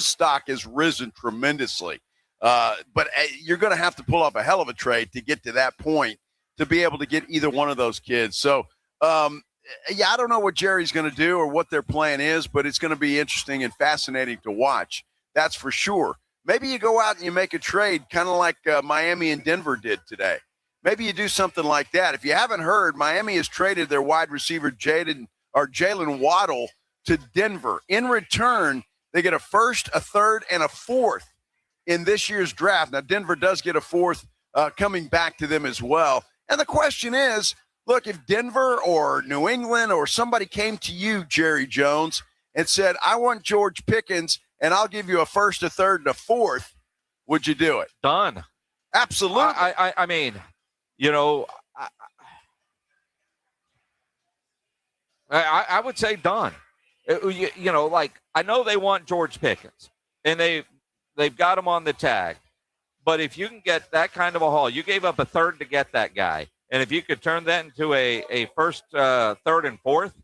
stock has risen tremendously. But you're going to have to pull off a hell of a trade to get to that point to be able to get either one of those kids. So, I don't know what Jerry's going to do or what their plan is, but it's going to be interesting and fascinating to watch. That's for sure. Maybe you go out and you make a trade kind of like Miami and Denver did today. Maybe you do something like that. If you haven't heard, Miami has traded their wide receiver Jalen Waddle to Denver. In return, they get a first, a third, and a fourth in this year's draft. Now, Denver does get a fourth coming back to them as well. And the question is, look, if Denver or New England or somebody came to you, Jerry Jones, and said, I want George Pickens, and I'll give you a first, a third, and a fourth, would you do it? Done. Absolutely. I would say done. I know they want George Pickens, and they've got him on the tag. But if you can get that kind of a haul, you gave up a third to get that guy. And if you could turn that into a first, third, and fourth,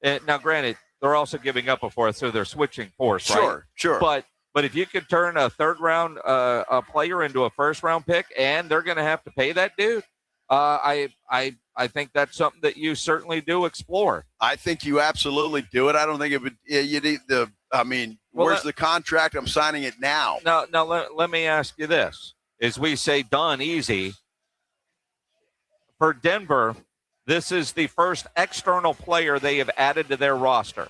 now granted, they're also giving up a fourth, so they're switching fourths, right? Sure. But But if you could turn a third-round a player into a first-round pick, and they're going to have to pay that dude, I think that's something that you certainly do explore. I think you absolutely do it. I don't think it would. You need the. I mean, where's the contract? I'm signing it now. Now, let me ask you this: as we say, done easy for Denver. This is the first external player they have added to their roster.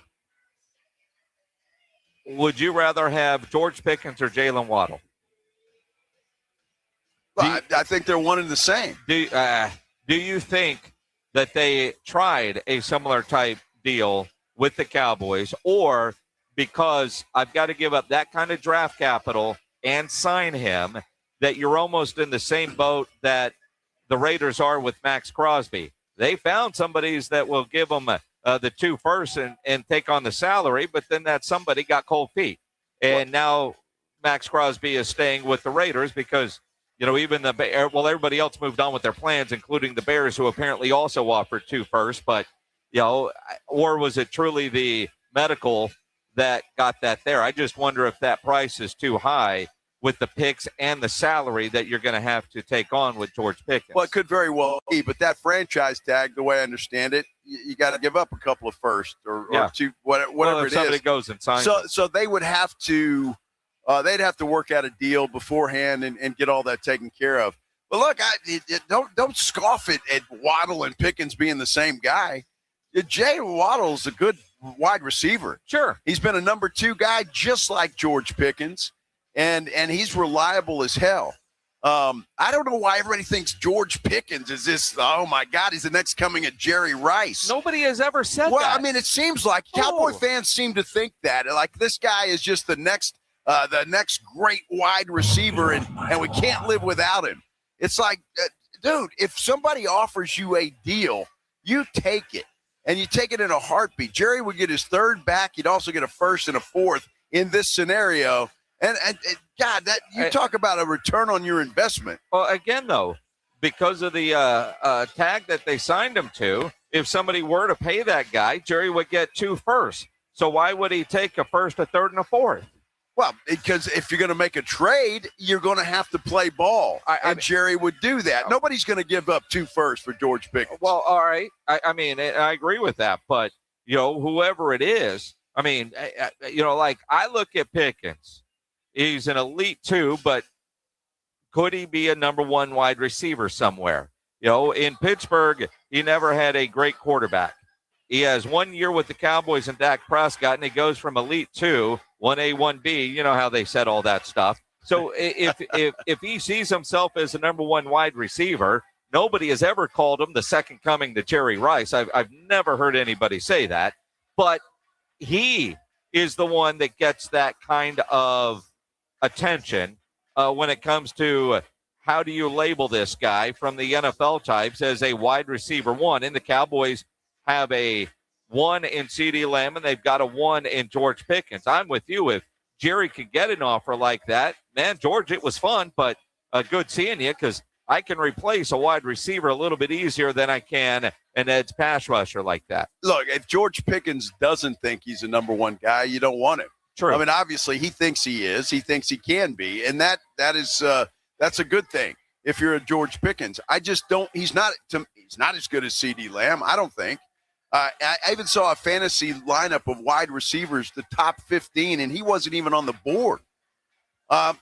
Would you rather have George Pickens or Jalen Waddle? Well, I think they're one and the same. Do you think that they tried a similar type deal with the Cowboys, or because I've got to give up that kind of draft capital and sign him, that you're almost in the same boat that the Raiders are with Max Crosby? They found somebody that will give them the 2 firsts and take on the salary, but then that somebody got cold feet. And now Max Crosby is staying with the Raiders because, even everybody else moved on with their plans, including the Bears, who apparently also offered 2 firsts. But, or was it truly the medical that got that there? I just wonder if that price is too high with the picks and the salary that you're going to have to take on with George Pickens. Well, it could very well be, but that franchise tag, the way I understand it, you got to give up a couple of firsts or 2, whatever it is. Somebody goes and signs so they would have to they'd have to work out a deal beforehand and get all that taken care of. But look, don't scoff at Waddle and Pickens being the same guy. Jay Waddle's a good wide receiver. Sure. He's been a number 2 guy just like George Pickens. And he's reliable as hell. I don't know why everybody thinks George Pickens is this, oh, my God, he's the next coming of Jerry Rice. Nobody has ever said that. Well, I mean, it seems like Cowboy fans seem to think that. Like, this guy is just the next great wide receiver, and we can't live without him. It's like, dude, if somebody offers you a deal, you take it, and you take it in a heartbeat. Jerry would get his 3rd back. He'd also get a 1st and a 4th in this scenario. And God, that you talk about a return on your investment. Well, again, though, because of the tag that they signed him to, if somebody were to pay that guy, Jerry would get 2 firsts. So why would he take a 1st, a 3rd, and a 4th? Well, because if you're going to make a trade, you're going to have to play ball. And Jerry would do that. Nobody's going to give up 2 firsts for George Pickens. Well, all right. I mean, I agree with that. But, whoever it is, I mean, like I look at Pickens. He's an elite 2, but could he be a number 1 wide receiver somewhere? In Pittsburgh, he never had a great quarterback. He has 1 year with the Cowboys and Dak Prescott, and he goes from elite 2, 1A, 1B. You know how they said all that stuff. So if he sees himself as a number 1 wide receiver, nobody has ever called him the second coming to Jerry Rice. I've never heard anybody say that, but he is the one that gets that kind of attention when it comes to how do you label this guy from the NFL types as a wide receiver 1. And the Cowboys have a 1 in CeeDee Lamb, and they've got a 1 in George Pickens. I'm with you. If Jerry could get an offer like that, man, George, it was fun, but good seeing you because I can replace a wide receiver a little bit easier than I can an edge pass rusher like that. Look, if George Pickens doesn't think he's a number 1 guy, you don't want him. True. I mean, obviously, he thinks he is. He thinks he can be, and that's a good thing. If you're a George Pickens, I just don't. He's not as good as CeeDee Lamb. I don't think. I even saw a fantasy lineup of wide receivers, the top 15, and he wasn't even on the board.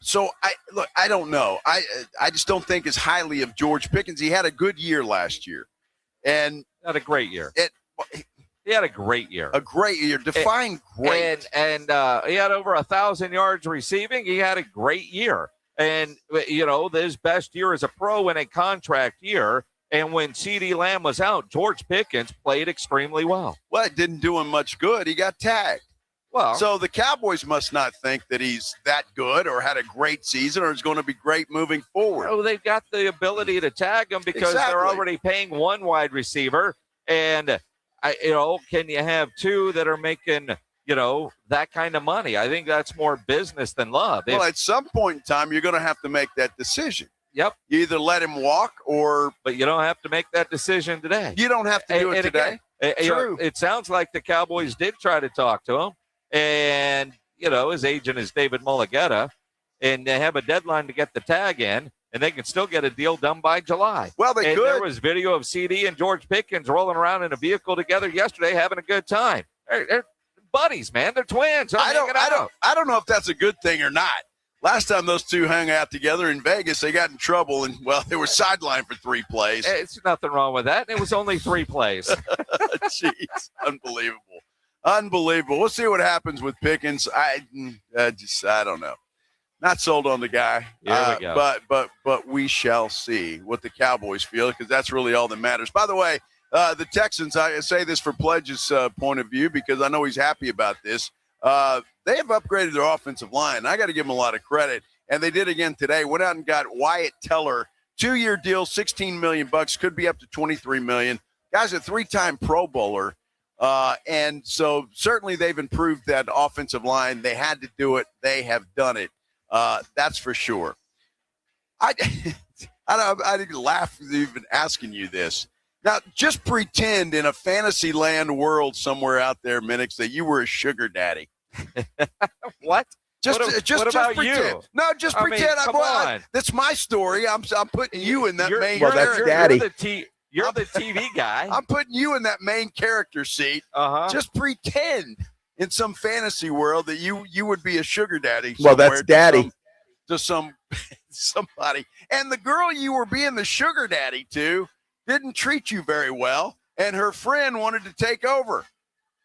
So I don't know. I just don't think as highly of George Pickens. He had a good year last year, and had a great year. He had a great year. A great year. Define great. And he had over 1,000 yards receiving. He had a great year. And, his best year as a pro in a contract year. And when CeeDee Lamb was out, George Pickens played extremely well. Well, it didn't do him much good. He got tagged. Well, so the Cowboys must not think that he's that good or had a great season or is going to be great moving forward. Oh, they've got the ability to tag him because they're already paying 1 wide receiver. And can you have 2 that are making, that kind of money? I think that's more business than love. Well, at some point in time, you're going to have to make that decision. Yep. You either let him walk or. But you don't have to make that decision today. You don't have to do it today. Again, True. It sounds like the Cowboys did try to talk to him. And, his agent is David Mulligetta, and they have a deadline to get the tag in, and they can still get a deal done by July. Well, they could. There was video of CD and George Pickens rolling around in a vehicle together yesterday having a good time. They're buddies, man. They're twins. I don't know if that's a good thing or not. Last time those two hung out together in Vegas, they got in trouble, and, well, they were sidelined for 3 plays. It's nothing wrong with that. It was only 3 plays. Jeez, unbelievable. We'll see what happens with Pickens. I don't know. Not sold on the guy. Here we go. But we shall see what the Cowboys feel, because that's really all that matters. By the way, the Texans, I say this for Pledge's point of view, because I know he's happy about this. They have upgraded their offensive line. I got to give them a lot of credit. And they did again today. Went out and got Wyatt Teller, 2-year deal, $16 million, could be up to $23 million. Guy's a 3-time Pro Bowler. And so certainly they've improved that offensive line. They had to do it. They have done it. That's for sure. I didn't laugh even asking you this. Now, just pretend in a fantasy land world somewhere out there, Minix, that you were a sugar daddy. What? Just about pretend. you? No, just pretend. Come on. That's my story. I'm putting you in that main Well, that's character. daddy. You're the TV guy. I'm putting you in that main character seat. Uh-huh. Just pretend in some fantasy world that you would be a sugar daddy. Well, that's daddy. To somebody. And the girl you were being the sugar daddy to didn't treat you very well, and her friend wanted to take over.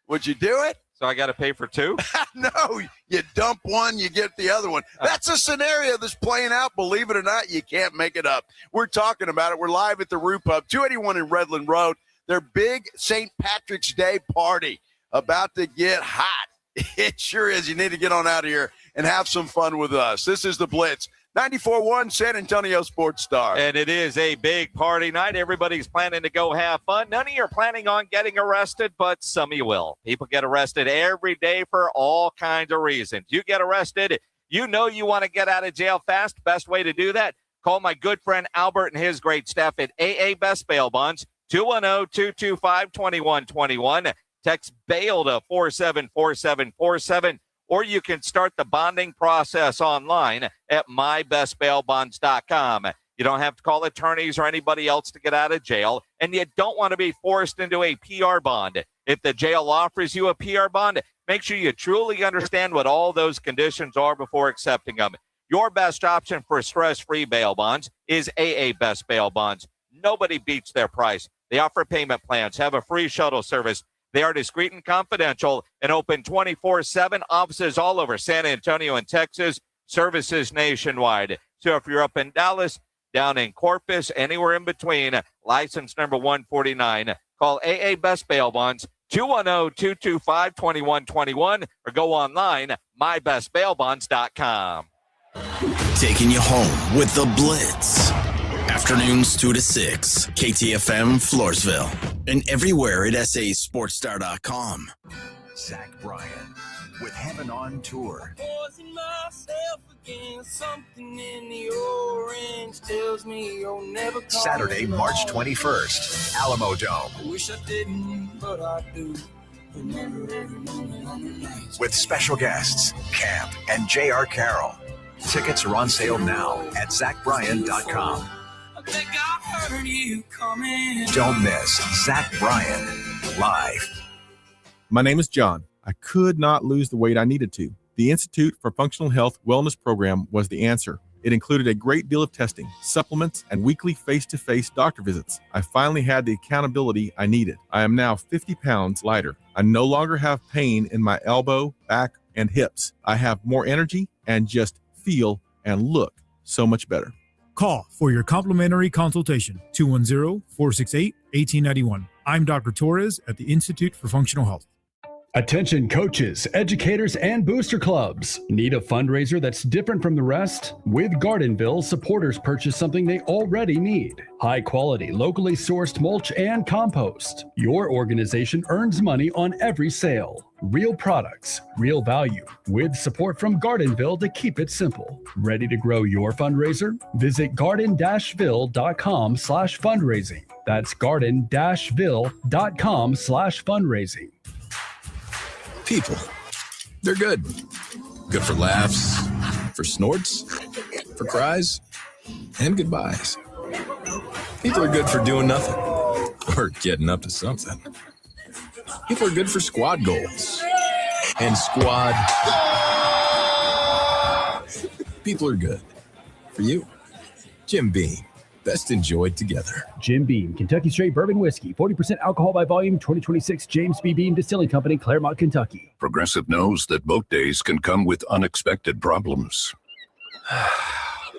Would you do it? So I got to pay for 2? No, you dump one, you get the other one. That's a scenario that's playing out. Believe it or not, you can't make it up. We're talking about it. We're live at the Roo Pub, 281 in Redland Road. Their big St. Patrick's Day party about to get hot. It sure is. You need to get on out here and have some fun with us. This is the Blitz. 94.1 San Antonio Sports Star. And it is a big party night. Everybody's planning to go have fun. None of you are planning on getting arrested, but some of you will. People get arrested every day for all kinds of reasons. You get arrested, you know you want to get out of jail fast. Best way to do that, call my good friend Albert and his great staff at AA Best Bail Bonds, 210-225-2121. Text bail to 474747. Or you can start the bonding process online at mybestbailbonds.com. You don't have to call attorneys or anybody else to get out of jail, and you don't want to be forced into a PR bond. If the jail offers you a PR bond, make sure you truly understand what all those conditions are before accepting them. Your best option for stress-free bail bonds is AA Best Bail Bonds. Nobody beats their price. They offer payment plans, have a free shuttle service. They are discreet and confidential and open 24/7. Offices all over San Antonio and Texas, services nationwide. So if you're up in Dallas, down in Corpus, anywhere in between, license number 149, call AA Best Bail Bonds, 210-225-2121, or go online, mybestbailbonds.com. Taking you home with the Blitz. Afternoons 2 to 6, KTFM Floresville, and everywhere at sasportstar.com. Zach Bryan with Heaven on Tour. Saturday, March 21st, Alamo Dome. Wish I didn't, but I do. With special guests, Camp and J.R. Carroll. Tickets are on sale now at ZachBryan.com. Don't miss Zach Bryan live. My name is John. I could not lose the weight I needed to. The Institute for Functional Health Wellness Program was the answer. It included a great deal of testing, supplements, and weekly face-to-face doctor visits. I finally had the accountability I needed. I am now 50 pounds lighter. I no longer have pain in my elbow, back, and hips. I have more energy and just feel and look so much better. Call for your complimentary consultation, 210-468-1891. I'm Dr. Torres at the Institute for Functional Health. Attention coaches, educators, and booster clubs. Need a fundraiser that's different from the rest? With Gardenville, supporters purchase something they already need. High quality, locally sourced mulch and compost. Your organization earns money on every sale. Real products, real value, with support from Gardenville to keep it simple. Ready to grow your fundraiser? Visit garden-ville.com/fundraising. That's garden-ville.com/fundraising. People, they're good. Good for laughs, for snorts, for cries, and goodbyes. People are good for doing nothing or getting up to something. People are good for squad goals and squad. People are good for you. Jim Beam, best enjoyed together. Jim Beam, Kentucky Straight Bourbon Whiskey, 40% alcohol by volume, 2026 James B. Beam Distilling Company, Claremont, Kentucky. Progressive knows that boat days can come with unexpected problems.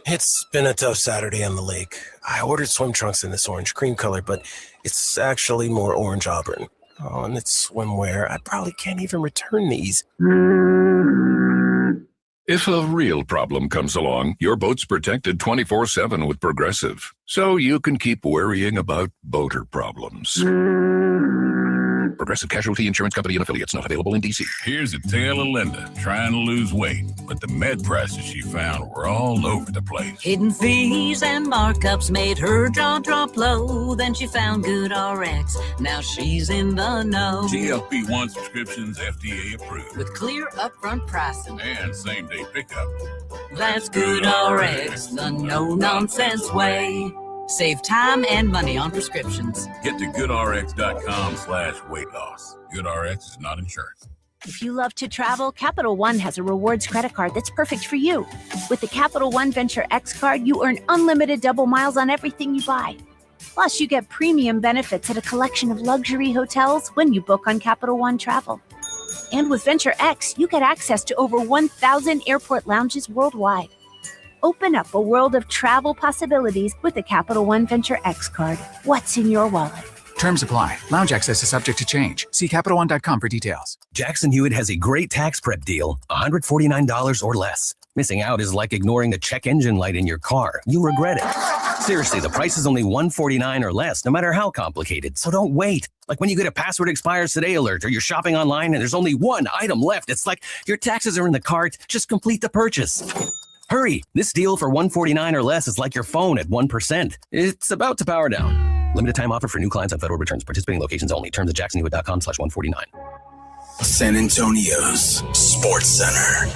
It's been a tough Saturday on the lake. I ordered swim trunks in this orange cream color, but it's actually more orange auburn. Oh, and it's swimwear. I probably can't even return these. If a real problem comes along, your boat's protected 24/7 with Progressive, so you can keep worrying about boater problems. Progressive Casualty Insurance Company and affiliates, not available in D.C. Here's a tale of Linda trying to lose weight, but the med prices she found were all over the place. Hidden fees and markups made her jaw drop low. Then she found Good RX. Now she's in the know. GLP-1 subscriptions FDA approved. With clear upfront pricing. And same-day pickup. That's Good RX, the no-nonsense way. Save time and money on prescriptions. Get to goodrx.com/weight loss. GoodRx is not insurance. If you love to travel, Capital One has a rewards credit card that's perfect for you. With the Capital One Venture X card, you earn unlimited double miles on everything you buy. Plus, you get premium benefits at a collection of luxury hotels when you book on Capital One Travel. And with Venture X, you get access to over 1,000 airport lounges worldwide. Open up a world of travel possibilities with the Capital One Venture X card. What's in your wallet? Terms apply. Lounge access is subject to change. See CapitalOne.com for details. Jackson Hewitt has a great tax prep deal, $149 or less. Missing out is like ignoring the check engine light in your car. You'll regret it. Seriously, the price is only $149 or less, no matter how complicated. So don't wait. Like when you get a password expires today alert, or you're shopping online and there's only one item left. It's like your taxes are in the cart. Just complete the purchase. Hurry! This deal for $149 or less is like your phone at 1%. It's about to power down. Limited time offer for new clients on federal returns. Participating locations only. Terms at jacksonhewitt.com/149. San Antonio's Sports Center.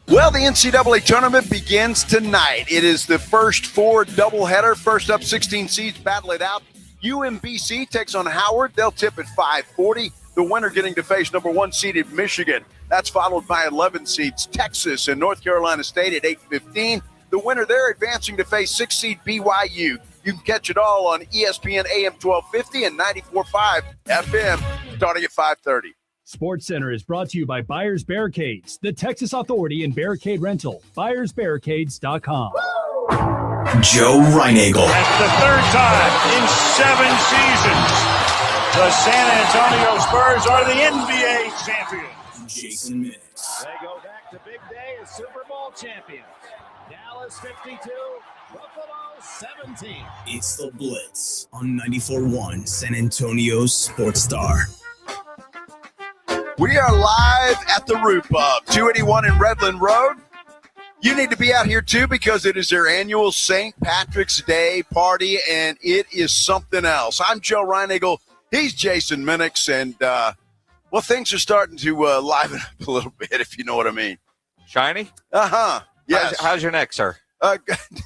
Well, the NCAA tournament begins tonight. It is the first four doubleheader. First up, 16 seeds battle it out. UMBC takes on Howard. They'll tip at 5:40. The winner getting to face number 1 seeded Michigan. That's followed by 11 seeds Texas and North Carolina State at 8:15. The winner there advancing to face 6 seed BYU. You can catch it all on ESPN AM 1250 and 94.5 FM starting at 5:30. Sports Center is brought to you by Buyers Barricades, the Texas Authority in Barricade Rental. BuyersBarricades.com. Joe Reinagel. That's the third time in 7 seasons. The San Antonio Spurs are the NBA champions. Jason Minix. They go back to big day as Super Bowl champions. Dallas 52, Buffalo 17. It's the Blitz on 94.1 San Antonio's Sports Star. We are live at the Root Pub, 281 in Redland Road. You need to be out here, too, because it is their annual St. Patrick's Day party, and it is something else. I'm Joe Reinagel. He's Jason Minix, and, well, things are starting to liven up a little bit, if you know what I mean. Shiny? Uh-huh. Yes. How's your neck, sir?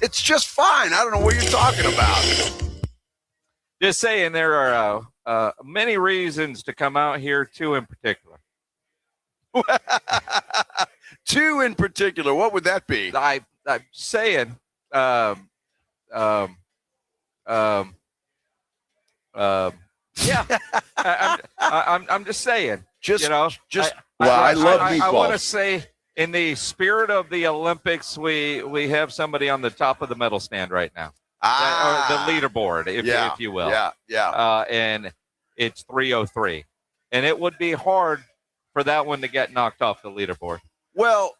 It's just fine. I don't know what you're talking about. Just saying there are many reasons to come out here, 2 in particular. 2 in particular. What would that be? I'm saying, yeah. I'm just saying. I love meatballs. I want to say, in the spirit of the Olympics, we have somebody on the top of the medal stand right now, or the leaderboard, if you will. Yeah. And it's 303, and it would be hard for that one to get knocked off the leaderboard. Well,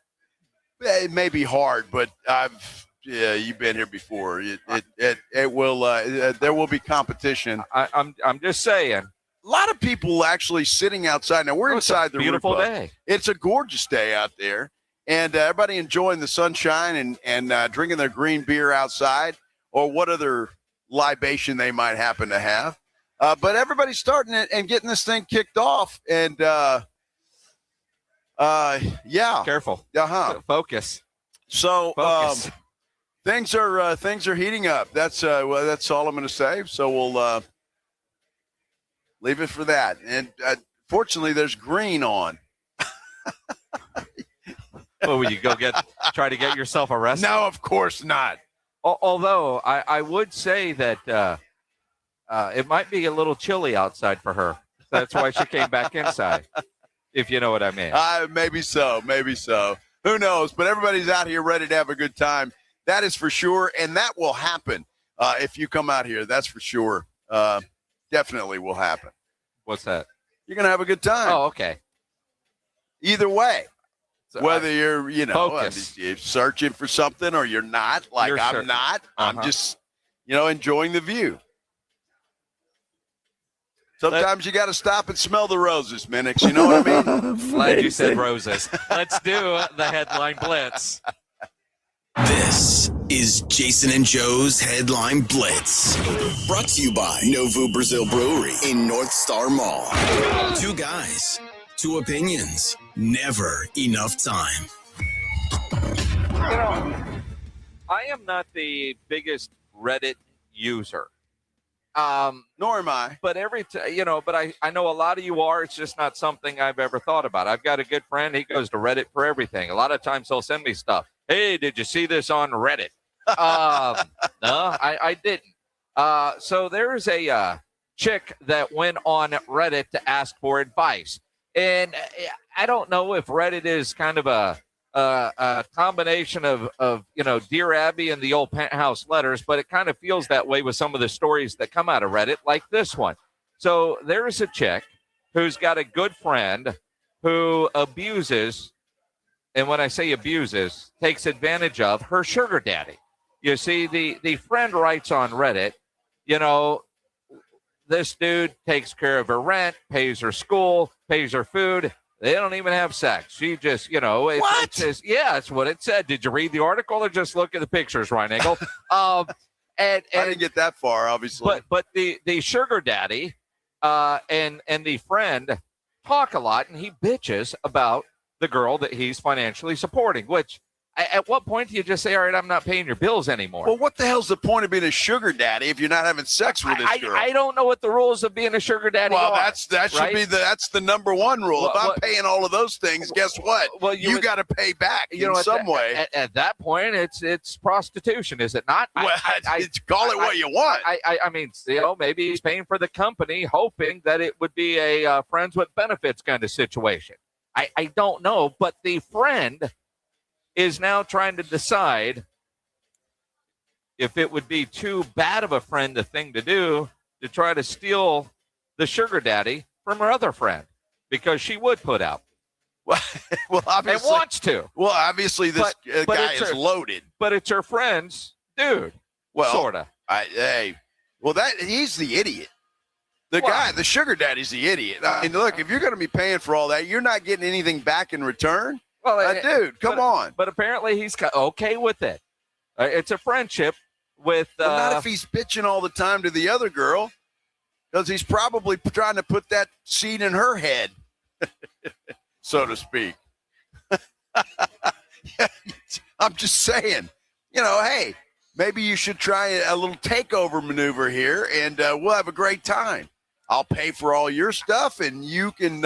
it may be hard, but you've been here before. It will. There will be competition. I'm just saying. A lot of people actually sitting outside. Now we're inside the beautiful Root Pub. Day. It's a gorgeous day out there, and everybody enjoying the sunshine and drinking their green beer outside, or what other libation they might happen to have. But everybody's starting it and getting this thing kicked off, and Yeah. Careful. Focus. So things are heating up. That's all I'm going to say. So we'll leave it for that. And fortunately, there's green on. Will you go try to get yourself arrested? No, of course not. Although I would say that it might be a little chilly outside for her. That's why she came back inside, if you know what I mean. Maybe so. Who knows? But everybody's out here ready to have a good time. That is for sure, and that will happen if you come out here. That's for sure. Definitely will happen. What's that? You're going to have a good time. Oh, okay. Either way. So whether you're, focus. you're searching for something or you're not, like I'm not. I'm just, enjoying the view. Sometimes you got to stop and smell the roses, Minix. You know what I mean? Glad you said roses. Let's do the headline blitz. This is Jason and Joe's Headline Blitz. Brought to you by Novo Brazil Brewery in North Star Mall. Two guys, two opinions, never enough time. I am not the biggest Reddit user. Nor am I. But but I know a lot of you are. It's just not something I've ever thought about. I've got a good friend. He goes to Reddit for everything. A lot of times he'll send me stuff. Hey, did you see this on Reddit? No, I didn't. So there's a chick that went on Reddit to ask for advice. And I don't know if Reddit is kind of a combination of Dear Abby and the old Penthouse letters, but it kind of feels that way with some of the stories that come out of Reddit, like this one. So there's a chick who's got a good friend who abuses, and when I say abuses, takes advantage of her sugar daddy. You see, the friend writes on Reddit, this dude takes care of her rent, pays her school, pays her food. They don't even have sex. She just, it says, yeah, it's what it said. Did you read the article or just look at the pictures, Ryan Engel? And I didn't get that far, obviously. But the sugar daddy and the friend talk a lot, and he bitches about the girl that he's financially supporting, which at what point do you just say, all right, I'm not paying your bills anymore? Well, what the hell's the point of being a sugar daddy if you're not having sex with this girl? I don't know what the rules of being a sugar daddy are. Well, that should be that's the number one rule. If I'm paying all of those things, guess what? Well, you got to pay back in some way. At that point, it's prostitution, is it not? Well, call it what you want. I mean, maybe he's paying for the company, hoping that it would be a friends with benefits kind of situation. I don't know, but the friend is now trying to decide if it would be too bad of a friend thing to do to try to steal the sugar daddy from her other friend, because she would put out. Well, obviously. And wants to. Well, obviously this guy is loaded. But it's her friend's dude. Well, sort of. He's the idiot. The sugar daddy's the idiot. I mean, look, if you're going to be paying for all that, you're not getting anything back in return. Well, dude, come on. But apparently he's okay with it. It's a friendship with. Not if he's bitching all the time to the other girl, because he's probably trying to put that seed in her head, so to speak. I'm just saying, hey, maybe you should try a little takeover maneuver here, and we'll have a great time. I'll pay for all your stuff, and you can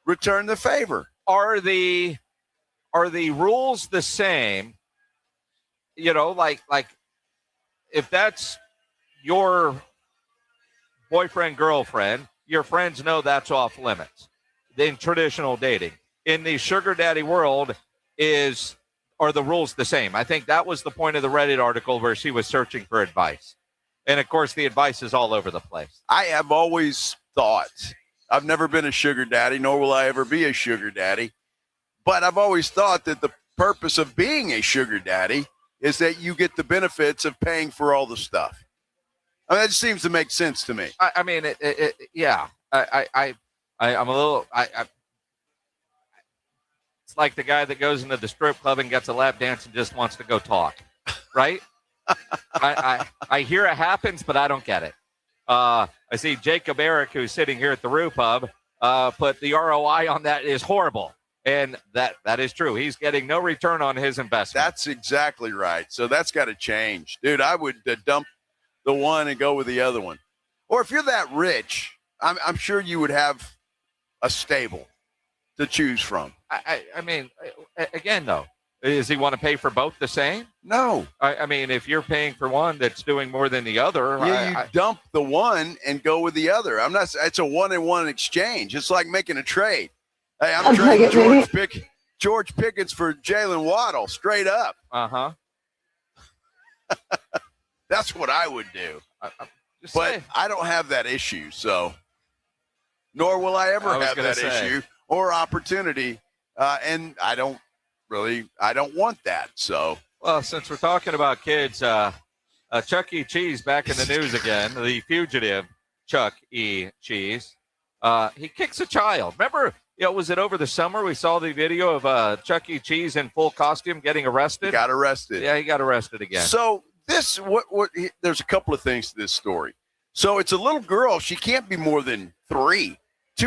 return the favor. Are the rules the same? Like if that's your boyfriend, girlfriend, your friends know that's off limits in traditional dating. In the sugar daddy world, are the rules the same? I think that was the point of the Reddit article where she was searching for advice. And of course, the advice is all over the place. I have always thought, I've never been a sugar daddy, nor will I ever be a sugar daddy. But I've always thought that the purpose of being a sugar daddy is that you get the benefits of paying for all the stuff. I mean, that seems to make sense to me. I mean, yeah. I'm a little. It's like the guy that goes into the strip club and gets a lap dance and just wants to go talk, right? I hear it happens, but I don't get it. I see Jacob Eric, who's sitting here at the Roo Pub, put the ROI on that is horrible. And that is true. He's getting no return on his investment. That's exactly right. So that's got to change. Dude, I would dump the one and go with the other one. Or if you're that rich, I'm sure you would have a stable to choose from. I mean, again, though, does he want to pay for both the same? No. I mean, if you're paying for one that's doing more than the other. Yeah, you dump the one and go with the other. It's a one-and-one exchange. It's like making a trade. Hey, I'm trading George Pickens for Jalen Waddle, straight up. Uh-huh. That's what I would do. But I don't have that issue, so nor will I ever have that issue or opportunity. And I don't want that. So, well, since we're talking about kids, Chuck E. Cheese back in the news again, the fugitive Chuck E. Cheese. He kicks a child. Remember, was it over the summer we saw the video of Chuck E. Cheese in full costume getting arrested? He got arrested. Yeah, he got arrested again. So there's a couple of things to this story. So it's a little girl. She can't be more than 2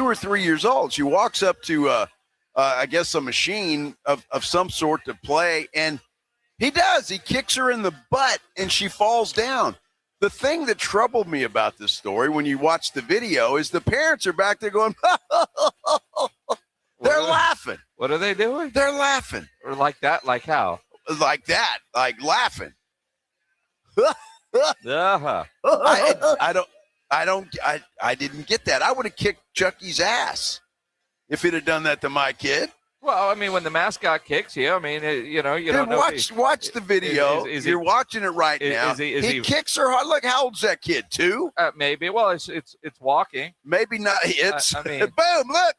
or 3 years old. She walks up to I guess a machine of some sort to play, and he kicks her in the butt and she falls down. The thing that troubled me about this story when you watch the video is the parents are back there going, they're laughing. What are they doing? They're laughing. Or like that? Like how? Like that. Like laughing. Uh-huh. I didn't get that. I would have kicked Chucky's ass if he'd have done that to my kid. Well, I mean, when the mascot kicks you, I mean, you don't know. Watch the video. You're watching it right now. He kicks her hard. Look, how old's that kid? 2? Maybe. Well, it's walking. Maybe not. Boom! Look.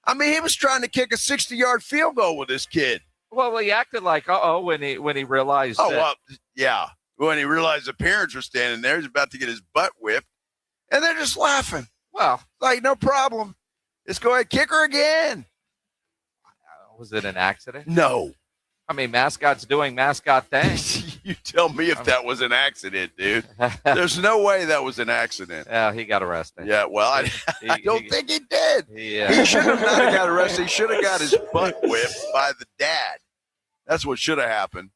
I mean, he was trying to kick a 60-yard field goal with this kid. Well, he acted like when he realized. Oh, well, yeah. When he realized the parents were standing there, he's about to get his butt whipped, and they're just laughing. Well, like, no problem. Just go ahead, kick her again. Was it an accident? No. I mean, mascot's doing mascot things. You tell me if that was an accident, dude. There's no way that was an accident. Yeah, he got arrested. Yeah, well, I don't think he did. He should have not got arrested. He should have got his butt whipped by the dad. That's what should have happened.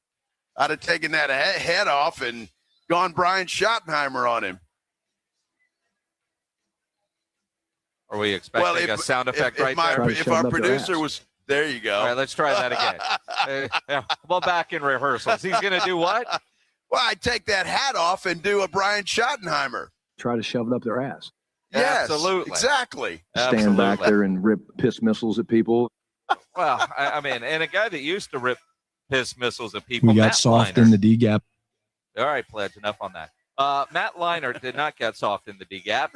I'd have taken that head off and gone Brian Schottenheimer on him. Are we expecting a sound effect there? If our producer was... There you go. All right, let's try that again. Well, back in rehearsals. He's going to do what? Well, I take that hat off and do a Brian Schottenheimer. Try to shove it up their ass. Yes, absolutely. Exactly. Stand back there and rip piss missiles at people. Well, I mean, and a guy that used to rip piss missiles at people. We got soft in the D gap. All right, Pledge, enough on that. Matt Leinart did not get soft in the D gap.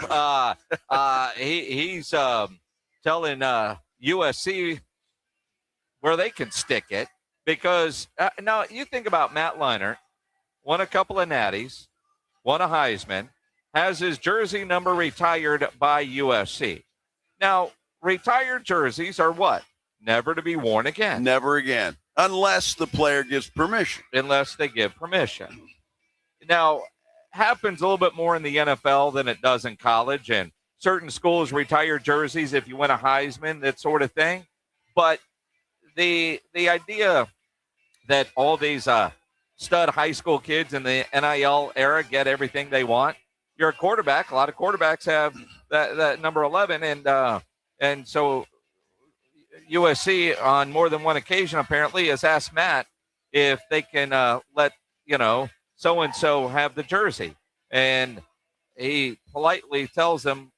He's telling USC where they can stick it, because now you think about Matt Leinart, won a couple of natties, won a Heisman, has his jersey number retired by USC. Now, retired jerseys are what? Never to be worn again. Never again, unless the player gives permission. Unless they give permission. Now, happens a little bit more in the NFL than it does in college, and certain schools retire jerseys if you win a Heisman, that sort of thing. But the idea that all these stud high school kids in the NIL era get everything they want. You're a quarterback. A lot of quarterbacks have that number 11, and so USC on more than one occasion apparently has asked Matt if they can let so and so have the jersey, and he politely tells them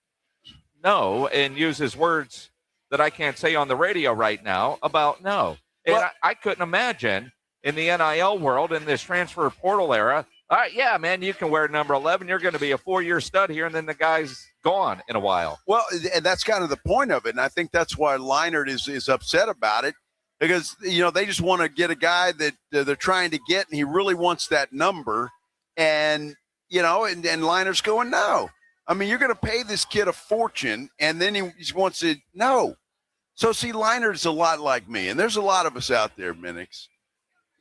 no and uses words that I can't say on the radio right now about no. And I couldn't imagine in the NIL world, in this transfer portal era, all right, yeah, man, you can wear number 11. You're going to be a 4-year stud here, and then the guy's gone in a while. Well, and that's kind of the point of it, and I think that's why Leinart is upset about it, because, they just want to get a guy that they're trying to get, and he really wants that number, and Leinart's going, no. I mean, you're going to pay this kid a fortune, and then he wants it. No. So, see, Leinart's a lot like me, and there's a lot of us out there, Minix.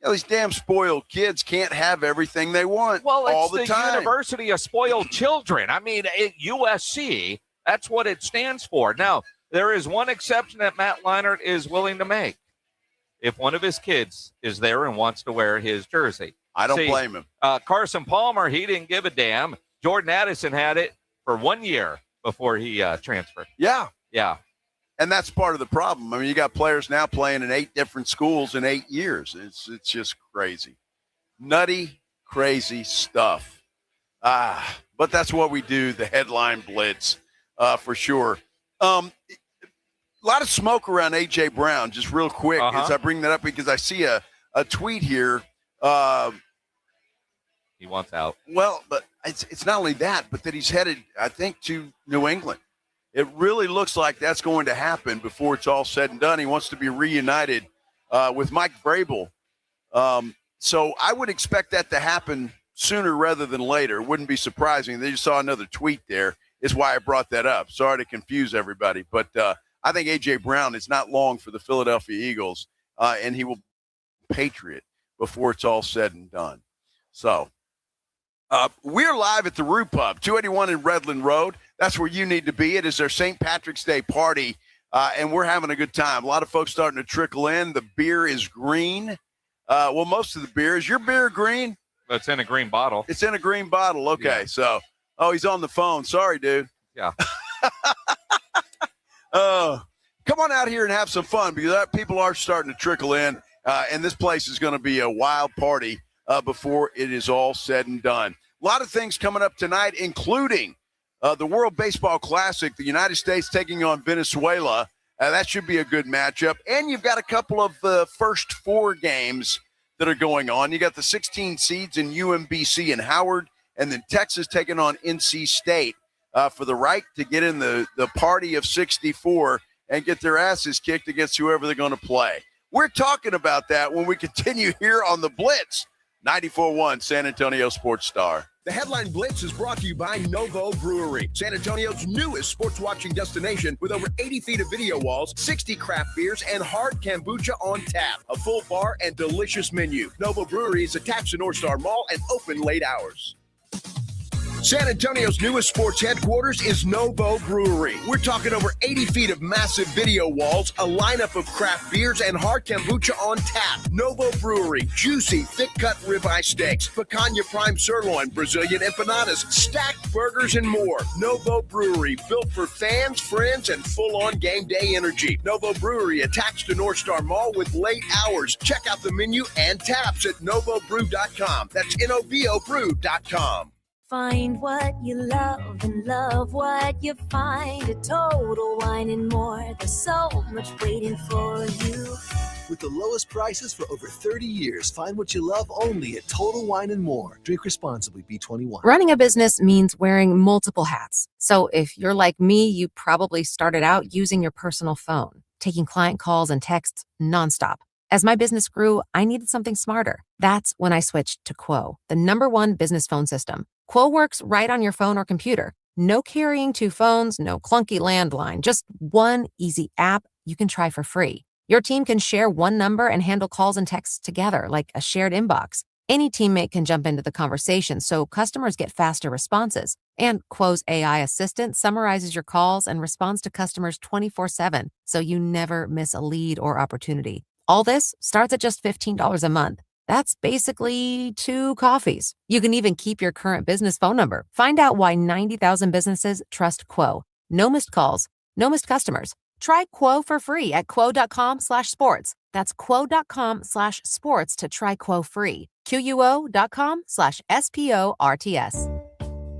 These damn spoiled kids can't have everything they want all the time. Well, it's the University of Spoiled Children. I mean, USC, that's what it stands for. Now, There is one exception that Matt Leinart is willing to make. If one of his kids is there and wants to wear his jersey. I don't blame him. Carson Palmer, he didn't give a damn. Jordan Addison had it for 1 year before he transferred. Yeah. Yeah. And that's part of the problem. I mean, you got players now playing in 8 different schools in 8 years. It's just crazy. Nutty, crazy stuff. But that's what we do, the headline blitz, for sure. A lot of smoke around A.J. Brown, just real quick, as I bring that up, because I see a tweet here. He wants out. Well, but it's not only that, but that he's headed, I think, to New England. It really looks like that's going to happen before it's all said and done. He wants to be reunited with Mike Vrabel. So I would expect that to happen sooner rather than later. It wouldn't be surprising. They just saw another tweet there. Is why I brought that up. Sorry to confuse everybody. But I think A.J. Brown is not long for the Philadelphia Eagles, and he will be a Patriot before it's all said and done. So we're live at the Roo Pub, 281 in Redland Road. That's where you need to be. It is their St. Patrick's Day party, and we're having a good time. A lot of folks starting to trickle in. The beer is green. Well, most of the beer. Is your beer green? It's in a green bottle. It's in a green bottle. Okay, so – oh, he's on the phone. Sorry, dude. Yeah. Come on out here and have some fun, because people are starting to trickle in, and this place is going to be a wild party before it is all said and done. A lot of things coming up tonight, including the World Baseball Classic, the United States taking on Venezuela. That should be a good matchup. And you've got a couple of the first 4 games that are going on. You got the 16 seeds in UMBC and Howard, and then Texas taking on NC State for the right to get in the party of 64 and get their asses kicked against whoever they're going to play. We're talking about that when we continue here on the Blitz, 94.1 San Antonio Sports Star. The Headline Blitz is brought to you by Novo Brewery, San Antonio's newest sports watching destination with over 80 feet of video walls, 60 craft beers, and hard kombucha on tap. A full bar and delicious menu. Novo Brewery is attached to North Star Mall and open late hours. San Antonio's newest sports headquarters is Novo Brewery. We're talking over 80 feet of massive video walls, a lineup of craft beers, and hard kombucha on tap. Novo Brewery, juicy, thick-cut ribeye steaks, picanha prime sirloin, Brazilian empanadas, stacked burgers, and more. Novo Brewery, built for fans, friends, and full-on game day energy. Novo Brewery, attached to North Star Mall with late hours. Check out the menu and taps at novobrew.com. That's novobrew.com. Find what you love and love what you find at Total Wine and More. There's so much waiting for you. With the lowest prices for over 30 years, find what you love only at Total Wine and More. Drink responsibly, B21. Running a business means wearing multiple hats. So if you're like me, you probably started out using your personal phone, taking client calls and texts nonstop. As my business grew, I needed something smarter. That's when I switched to Quo, the #1 business phone system. Quo works right on your phone or computer. No carrying 2 phones, no clunky landline, just one easy app you can try for free. Your team can share one number and handle calls and texts together like a shared inbox. Any teammate can jump into the conversation, so customers get faster responses. And Quo's AI assistant summarizes your calls and responds to customers 24/7, so you never miss a lead or opportunity. All this starts at just $15 a month. That's basically 2 coffees. You can even keep your current business phone number. Find out why 90,000 businesses trust Quo. No missed calls, no missed customers. Try Quo for free at quo.com/sports. That's quo.com/sports to try Quo free. QUO.com/SPORTS.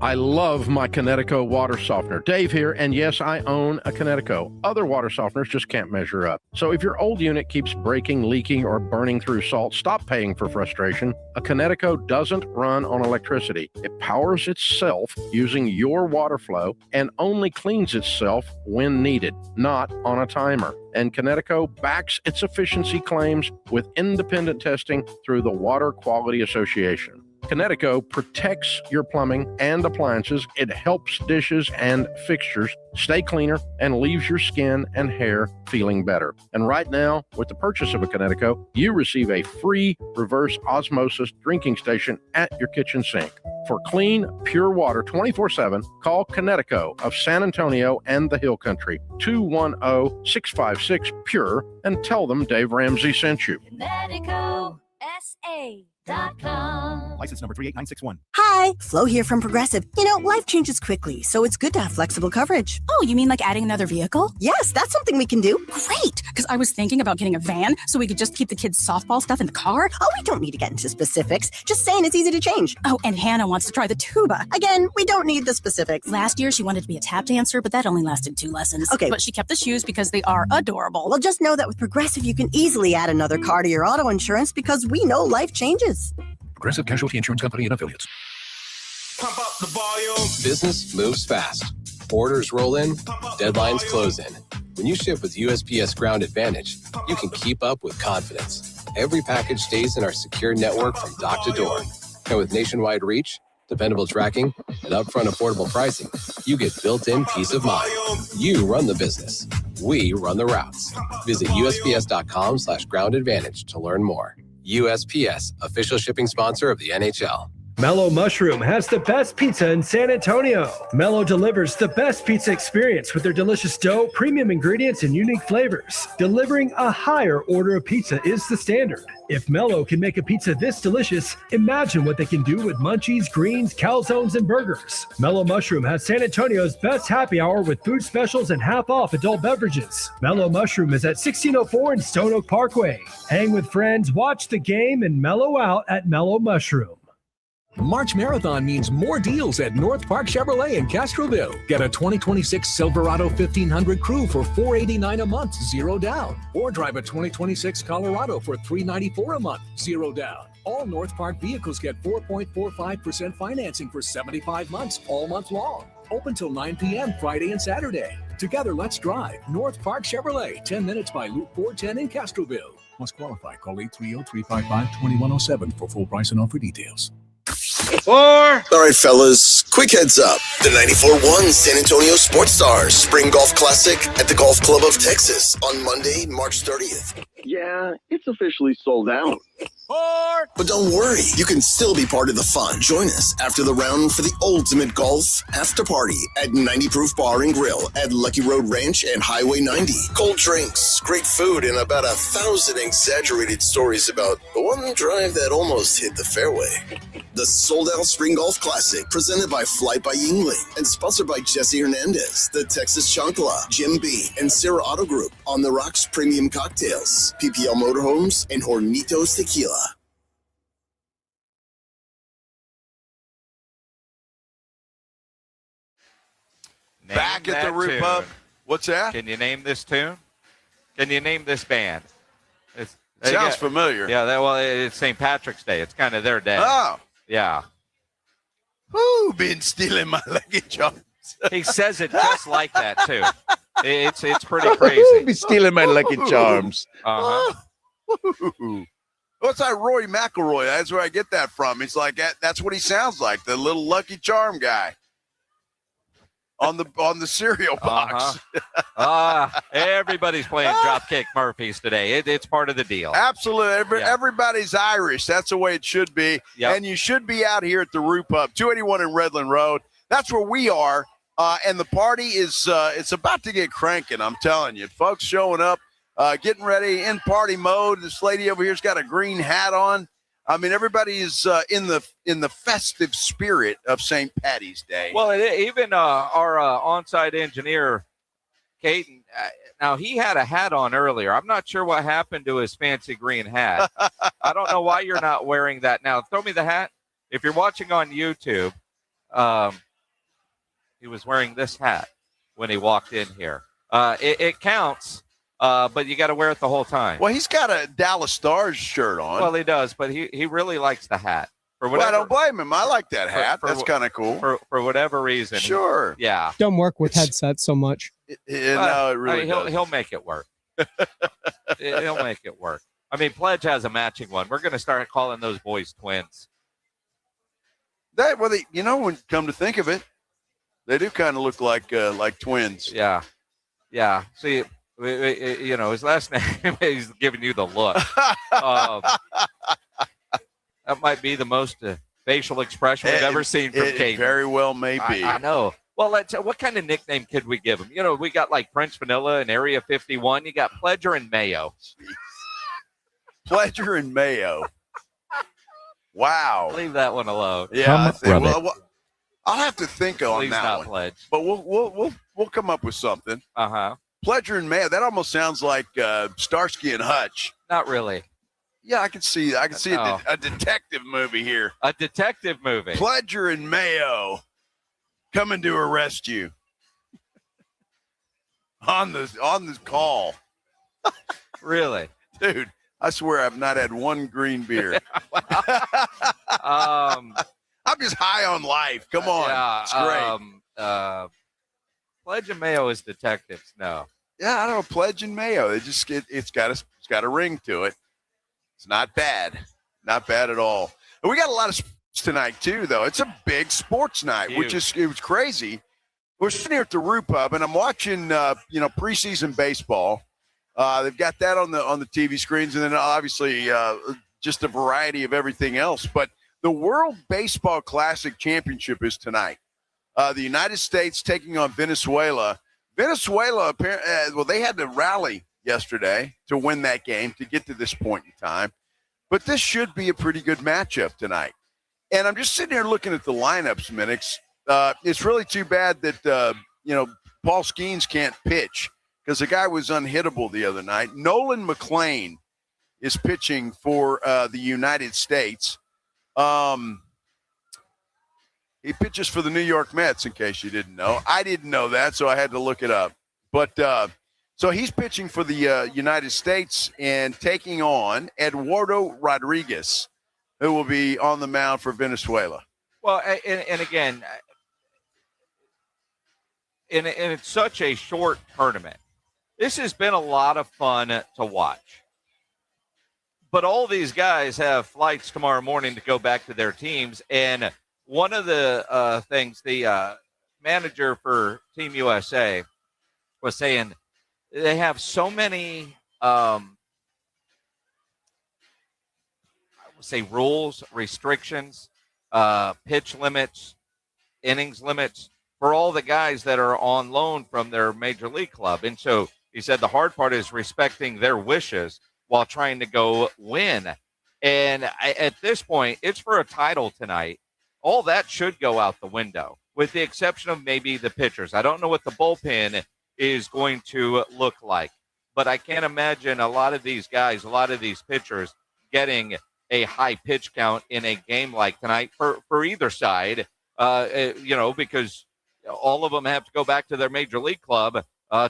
I love my Connecticut water softener. Dave here, and yes, I own a Connecticut. Other water softeners just can't measure up. So if your old unit keeps breaking, leaking, or burning through salt, stop paying for frustration. A Connecticut doesn't run on electricity. It powers itself using your water flow and only cleans itself when needed, not on a timer. And Connecticut backs its efficiency claims with independent testing through the Water Quality Association. Connecticut protects your plumbing and appliances. It helps dishes and fixtures stay cleaner and leaves your skin and hair feeling better. And right now, with the purchase of a Connecticut, you receive a free reverse osmosis drinking station at your kitchen sink. For clean, pure water 24/7, call Connecticut of San Antonio and the Hill Country, 210-656-PURE, and tell them Dave Ramsey sent you. MedicoSA.com. License number 38961. Hi, Flo here from Progressive. You know, life changes quickly, so it's good to have flexible coverage. Oh, you mean like adding another vehicle? Yes, that's something we can do. Great, because I was thinking about getting a van so we could just keep the kids' softball stuff in the car. Oh, we don't need to get into specifics. Just saying it's easy to change. Oh, and Hannah wants to try the tuba. Again, we don't need the specifics. Last year, she wanted to be a tap dancer, but that only lasted 2 lessons. Okay. But she kept the shoes because they are adorable. Well, just know that with Progressive, you can easily add another car to your auto insurance because we know life changes. Progressive Casualty Insurance Company and affiliates. Pump up the volume. Business moves fast. Orders roll in, deadlines close in. When you ship with USPS Ground Advantage, you can keep up with confidence. Every package stays in our secure network from dock to door. And with nationwide reach, dependable tracking, and upfront affordable pricing, you get built-in peace of mind. You run the business. We run the routes. Visit USPS.com/Ground Advantage to learn more. USPS, official shipping sponsor of the NHL. Mellow Mushroom has the best pizza in San Antonio. Mellow delivers the best pizza experience with their delicious dough, premium ingredients, and unique flavors. Delivering a higher order of pizza is the standard. If Mellow can make a pizza this delicious, imagine what they can do with munchies, greens, calzones, and burgers. Mellow Mushroom has San Antonio's best happy hour with food specials and half off adult beverages. Mellow Mushroom is at 1604 in Stone Oak Parkway. Hang with friends, watch the game, and mellow out at Mellow Mushroom. March Marathon means more deals at North Park Chevrolet in Castroville. Get a 2026 Silverado 1500 Crew for $489 a month, 0 down. Or drive a 2026 Colorado for $394 a month, 0 down. All North Park vehicles get 4.45% financing for 75 months, all month long. Open till 9 p.m. Friday and Saturday. Together, let's drive. North Park Chevrolet, 10 minutes by Loop 410 in Castroville. Must qualify. Call 830-355-2107 for full price and offer details. 4. All right, fellas, quick heads up. The 94-1 San Antonio Sports Stars Spring Golf Classic at the Golf Club of Texas on Monday, March 30th. Yeah, it's officially sold out. 4. But don't worry, you can still be part of the fun. Join us after the round for the ultimate golf after party at 90 Proof Bar and Grill at Lucky Road Ranch and Highway 90. Cold drinks, great food, and about 1,000 exaggerated stories about the one drive that almost hit the fairway. The sold-out Spring Golf Classic, presented by Flight by Yingling and sponsored by Jesse Hernandez, the Texas Chancla, Jim B, and Sarah Auto Group, On the Rocks Premium Cocktails, PPL Motorhomes, and Hornitos Tequila. Back at the Root Pub. What's that? Can you name this tune? Can you name this band? Sounds familiar. Yeah, it's St. Patrick's Day. It's kind of their day. Oh. Yeah. Who been stealing my lucky charms? He says it just like that, too. It's pretty crazy. Be stealing my lucky charms. Uh-huh. What's that Roy McIlroy? That's where I get that from. It's like that's what he sounds like, the little Lucky Charm guy on the cereal box. Everybody's playing Dropkick Murphys today. It's part of the deal. Absolutely. Everybody's Irish. That's the way it should be. Yep. And you should be out here at the Root Pub, 281 in Redland Road. That's where we are. And the party is it's about to get cranking, I'm telling you. Folks showing up, getting ready in party mode. This lady over here's got a green hat on. I mean, everybody is in the festive spirit of St. Patty's Day. Well, even our on-site engineer, Caden, now he had a hat on earlier. I'm not sure what happened to his fancy green hat. I don't know why you're not wearing that now. Throw me the hat. If you're watching on YouTube, he was wearing this hat when he walked in here. It counts. But you got to wear it the whole time. Well, he's got a Dallas Stars shirt on. Well, he does, but he really likes the hat. Well, I don't blame him. I like that hat. That's kind of cool. For whatever reason. Sure. Yeah. Don't work with headsets so much. No, it really does. He'll make it work. He'll make it work. I mean, Pledge has a matching one. We're going to start calling those boys twins. When come to think of it, they do kind of look like twins. Yeah. Yeah. See, his last name, he's giving you the look. That might be the most facial expression we've ever seen from Kate. Very well may be. I know. Well, what kind of nickname could we give him? We got like French Vanilla and Area 51. You got Pledger and Mayo. Pledger and Mayo. Wow. Leave that one alone. Yeah. I'll have to think on Please that not one. Pledge. But we'll come up with something. Uh-huh. Pledger and Mayo. That almost sounds like Starsky and Hutch. Not really. Yeah, I can see a detective movie here. A detective movie. Pledger and Mayo coming to arrest you on the call. Really, dude? I swear I've not had one green beer. I'm just high on life. Come on, yeah, it's great. Pledge and Mayo is detectives. No. Yeah, I don't know. Pledge and Mayo. It's got a ring to it. It's not bad. Not bad at all. And we got a lot of sports tonight, too, though. It's a big sports night, Huge. it was crazy. We're sitting here at the Root Pub, and I'm watching, preseason baseball. They've got that on the TV screens, and then obviously just a variety of everything else. But the World Baseball Classic Championship is tonight. The United States taking on Venezuela. Venezuela, they had to rally yesterday to win that game to get to this point in time. But this should be a pretty good matchup tonight. And I'm just sitting here looking at the lineups, Minix. It's really too bad that, Paul Skeens can't pitch because the guy was unhittable the other night. Nolan McLean is pitching for the United States. He pitches for the New York Mets, in case you didn't know. I didn't know that, so I had to look it up. But so he's pitching for the United States and taking on Eduardo Rodriguez, who will be on the mound for Venezuela. Well, and again, and it's such a short tournament. This has been a lot of fun to watch. But all these guys have flights tomorrow morning to go back to their teams. And one of the things the manager for Team USA was saying, they have so many, I would say, rules, restrictions, pitch limits, innings limits for all the guys that are on loan from their major league club. And so he said the hard part is respecting their wishes while trying to go win. And at this point, it's for a title tonight. All that should go out the window, with the exception of maybe the pitchers. I don't know what the bullpen is going to look like, but I can't imagine a lot of these guys, a lot of these pitchers getting a high pitch count in a game like tonight for either side, because all of them have to go back to their major league club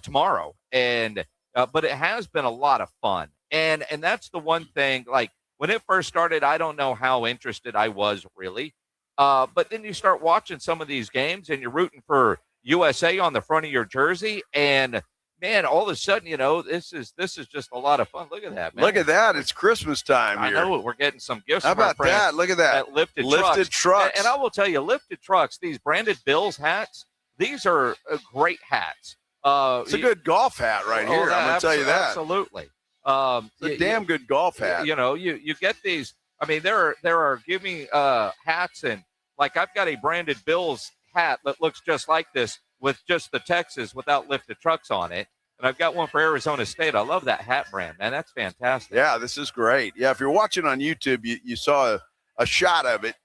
tomorrow. And but it has been a lot of fun. And that's the one thing, like when it first started, I don't know how interested I was really. But then you start watching some of these games and you're rooting for USA on the front of your jersey. And man, all of a sudden, this is just a lot of fun. Look at that, man. Look at that. It's Christmas time here. I know we're getting some gifts. How from our about that? Look at that. At Lifted Trucks. And I will tell you, Lifted Trucks, these branded Bills hats, these are great hats. It's a good golf hat right here. I'm going to tell you that. Absolutely. It's a damn good golf hat. You get these. I mean, there are giving hats, and like I've got a branded Bills hat that looks just like this with just the Texas without Lifted Trucks on it. And I've got one for Arizona State. I love that hat brand, man. That's fantastic. Yeah, this is great. Yeah, if you're watching on YouTube, you saw a shot of it.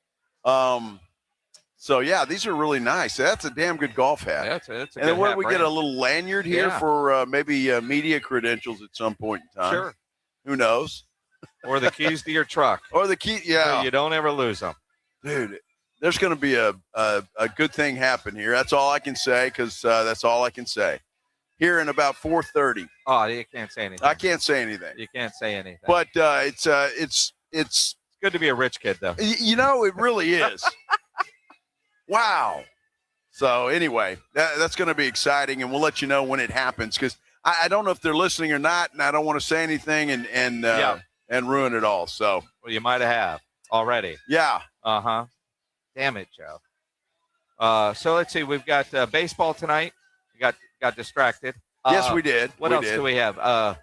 So, yeah, these are really nice. That's a damn good golf hat. Yeah, it's a and good then hat we brand. get a little lanyard here for maybe media credentials at some point in time. Sure. Who knows? Or the keys to your truck. Or the key, yeah. So you don't ever lose them. Dude, there's going to be a good thing happen here. That's all I can say, because that's all I can say. Here in about 4:30. Oh, you can't say anything. I can't say anything. You can't say anything. But it's good to be a rich kid, though. It really is. Wow. So anyway, that's going to be exciting, and we'll let you know when it happens, because I don't know if they're listening or not, and I don't want to say anything and ruin it all. So well, you might have already. Yeah. Uh-huh. Damn it, Joe. So let's see. We've got baseball tonight. We got distracted. Yes, we did. What else do we have?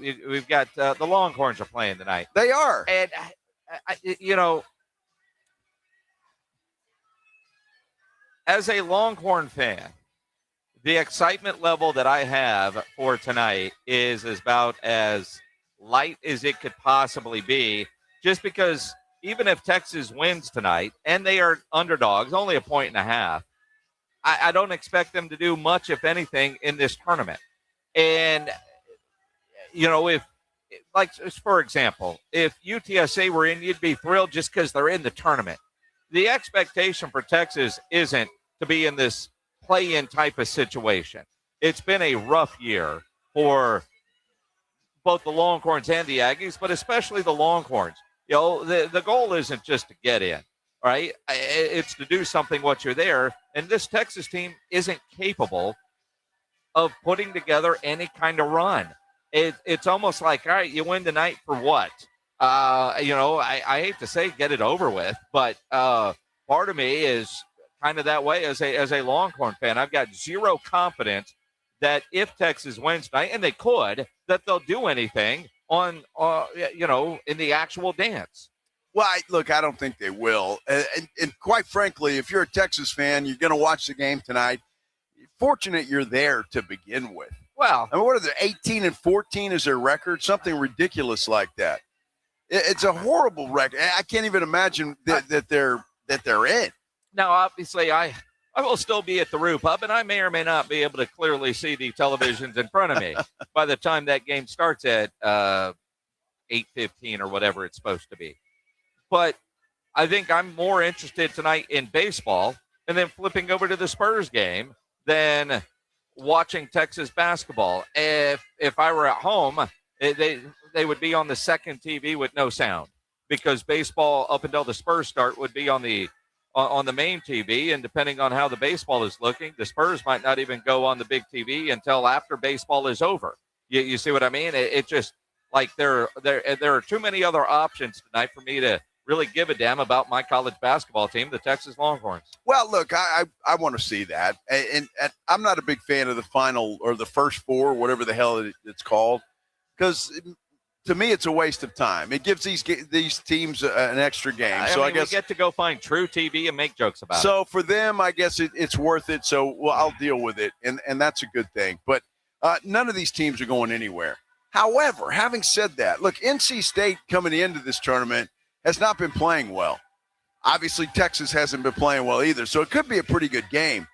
We've got the Longhorns are playing tonight. They are. And as a Longhorn fan, the excitement level that I have for tonight is about as light as it could possibly be, just because even if Texas wins tonight, and they are underdogs, only 1.5 points, I don't expect them to do much, if anything, in this tournament. And, if, like, for example, if UTSA were in, you'd be thrilled just because they're in the tournament. The expectation for Texas isn't to be in this play-in type of situation. It's been a rough year for both the Longhorns and the Aggies, but especially the Longhorns. The goal isn't just to get in, right? It's to do something once you're there. And this Texas team isn't capable of putting together any kind of run. It's almost like, all right, you win tonight for what? I hate to say get it over with, but part of me is kind of that way as a Longhorn fan. I've got zero confidence that if Texas wins tonight, and they could, that they'll do anything on, in the actual dance. Well, I don't think they will. And quite frankly, if you're a Texas fan, you're going to watch the game tonight. Fortunate you're there to begin with. Well, I mean, what are they, 18-14 is their record? Something ridiculous like that. It's a horrible record. I can't even imagine that they're in. Now, obviously, I will still be at the Roo Pub, and I may or may not be able to clearly see the televisions in front of me by the time that game starts at 8:15 or whatever it's supposed to be. But I think I'm more interested tonight in baseball and then flipping over to the Spurs game than watching Texas basketball. If I were at home, they would be on the second TV with no sound, because baseball up until the Spurs start would be on the main TV, and depending on how the baseball is looking, the Spurs might not even go on the big TV until after baseball is over. You see what I mean? It just like there are too many other options tonight for me to really give a damn about my college basketball team, the Texas Longhorns. Well, look, I want to see that, and I'm not a big fan of the final or the first four, whatever the hell it's called, because to me it's a waste of time. It gives these teams an extra game. I guess we get to go find True TV and make jokes about it. So for them, I guess it's worth it. So I'll deal with it, and that's a good thing. But none of these teams are going anywhere. However, having said that, look, NC State coming into this tournament has not been playing well. Obviously, Texas hasn't been playing well either, so it could be a pretty good game.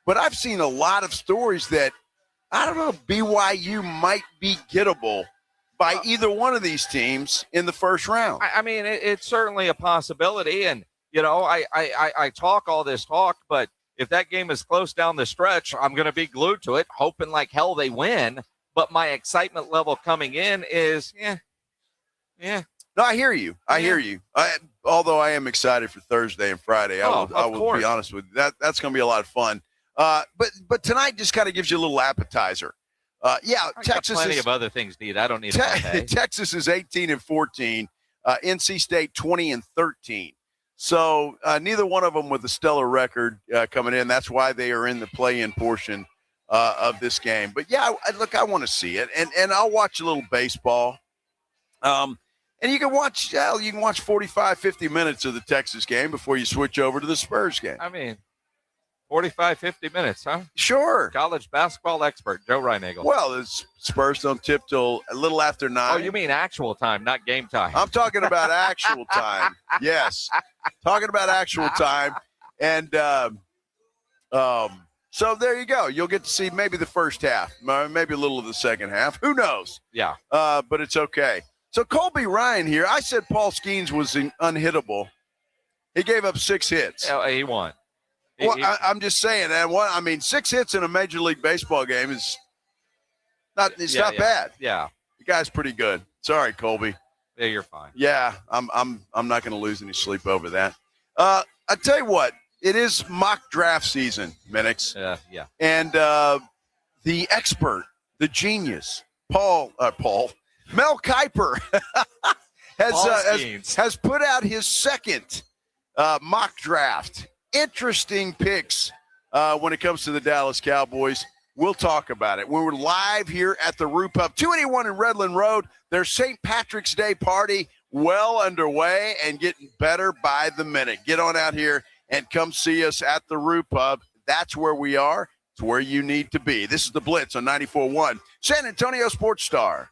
But I've seen a lot of stories that, I don't know, BYU might be gettable by either one of these teams in the first round. I mean, it's certainly a possibility. And, I talk all this talk, but if that game is close down the stretch, I'm going to be glued to it, hoping like hell they win. But my excitement level coming in is, yeah. No, I hear you. I hear you. Although I am excited for Thursday and Friday. I will be honest with you. That's going to be a lot of fun. But tonight just kind of gives you a little appetizer. Texas got plenty of other things to eat. I don't need a Texas is 18-14. NC State 20-13. So neither one of them with a stellar record coming in. That's why they are in the play-in portion of this game. But I want to see it, and I'll watch a little baseball. And you can watch 45, 50 minutes of the Texas game before you switch over to the Spurs game. I mean, 45, 50 minutes, huh? Sure. College basketball expert, Joe Reinagle. Well, the Spurs don't tip till a little after 9. Oh, you mean actual time, not game time. I'm talking about actual time. Yes. Talking about actual time. And so there you go. You'll get to see maybe the first half, maybe a little of the second half. Who knows? Yeah. But it's okay. So Colby Ryan here, I said Paul Skeens was unhittable. He gave up 6 hits. He won. I'm just saying, and 6 hits in a Major League Baseball game is not bad. Yeah. The guy's pretty good. Sorry, Colby. Yeah, you're fine. Yeah, I'm not going to lose any sleep over that. I tell you what, it is mock draft season, Minix. Yeah. And the expert, the genius, Mel Kiper has put out his second mock draft. Interesting picks when it comes to the Dallas Cowboys. We'll talk about it. We're live here at the Roo Pub, 281 in Redland Road. Their St. Patrick's Day party well underway and getting better by the minute. Get on out here and come see us at the Root Pub. That's where we are. It's where you need to be. This is the Blitz on 94.1 San Antonio Sports Star.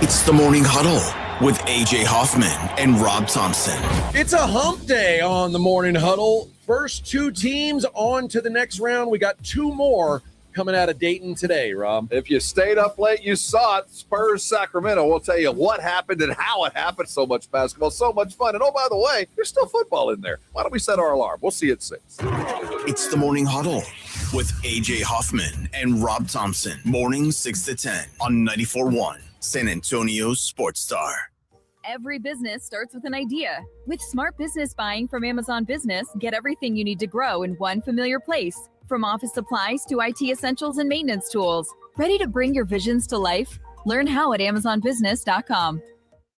It's the Morning Huddle with AJ Hoffman and Rob Thompson. It's a hump day on the Morning Huddle. First two teams on to the next round. We got two more coming out of Dayton today, Rob. If you stayed up late, you saw it. Spurs Sacramento. We'll tell you what happened and how it happened. So much basketball, so much fun. And oh, by the way, there's still football in there. Why don't we set our alarm? We'll see you at 6. It's the Morning Huddle with AJ Hoffman and Rob Thompson. Mornings 6 to 10 on 94.1 San Antonio Sports Star. Every business starts with an idea. With smart business buying from Amazon Business, get everything you need to grow in one familiar place. From office supplies to IT essentials and maintenance tools. Ready to bring your visions to life? Learn how at AmazonBusiness.com.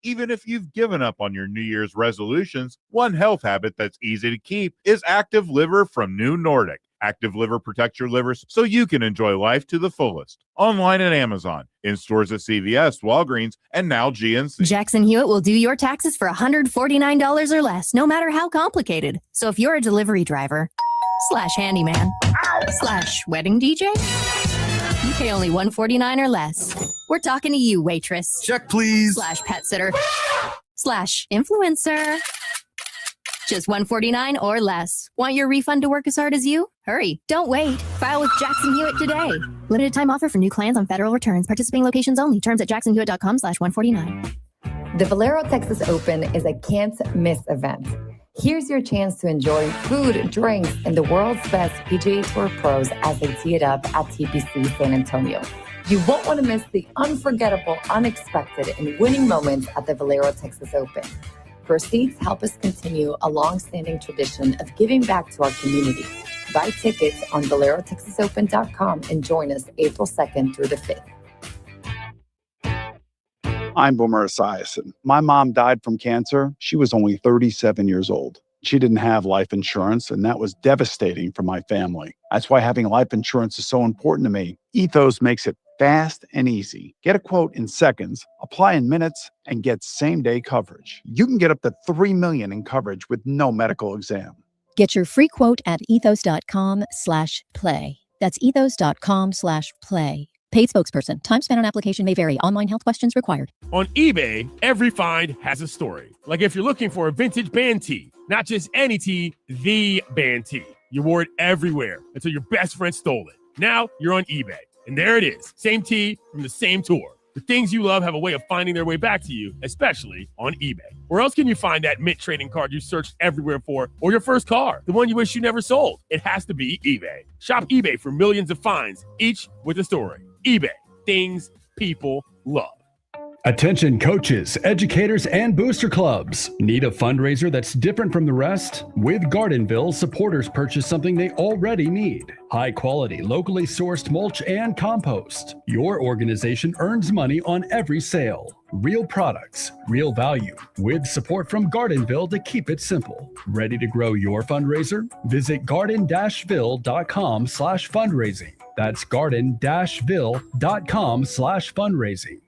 Even if you've given up on your New Year's resolutions, one health habit that's easy to keep is Active Liver from New Nordic. Active Liver protects your livers so you can enjoy life to the fullest. Online at Amazon, in stores at CVS, Walgreens, and now GNC. Jackson Hewitt will do your taxes for $149 or less, no matter how complicated. So if you're a delivery driver / handyman / wedding DJ, you pay only $149 or less. We're talking to you, waitress. Check, please. / pet sitter / influencer. Just $149 or less. Want your refund to work as hard as you? Hurry. Don't wait. File with Jackson Hewitt today. Limited time offer for new clients on federal returns. Participating locations only. Terms at jacksonhewitt.com /149. The Valero Texas Open is a can't-miss event. Here's your chance to enjoy food, drinks, and the world's best PGA Tour pros as they tee it up at TPC San Antonio. You won't want to miss the unforgettable, unexpected, and winning moments at the Valero Texas Open. Proceeds help us continue a long-standing tradition of giving back to our community. Buy tickets on ValeroTexasOpen.com and join us April 2nd through the 5th. I'm Boomer Esiason. My mom died from cancer. She was only 37 years old. She didn't have life insurance, and that was devastating for my family. That's why having life insurance is so important to me. Ethos makes it fast and easy. Get a quote in seconds, apply in minutes, and get same-day coverage. You can get up to $3 million in coverage with no medical exam. Get your free quote at ethos.com/play. That's ethos.com/play. Paid spokesperson. Time spent on application may vary. Online health questions required. On eBay, every find has a story. Like if you're looking for a vintage band tee, not just any tee, the band tee. You wore it everywhere until your best friend stole it. Now you're on eBay. And there it is. Same tee from the same tour. The things you love have a way of finding their way back to you, especially on eBay. Where else can you find that mint trading card you searched everywhere for, or your first car, the one you wish you never sold? It has to be eBay. Shop eBay for millions of finds, each with a story. eBay. Things people love. Attention coaches, educators, and booster clubs. Need a fundraiser that's different from the rest? With Gardenville, supporters purchase something they already need. High quality, locally sourced mulch and compost. Your organization earns money on every sale. Real products, real value, with support from Gardenville to keep it simple. Ready to grow your fundraiser? Visit garden-ville.com/fundraising. That's garden-ville.com/fundraising.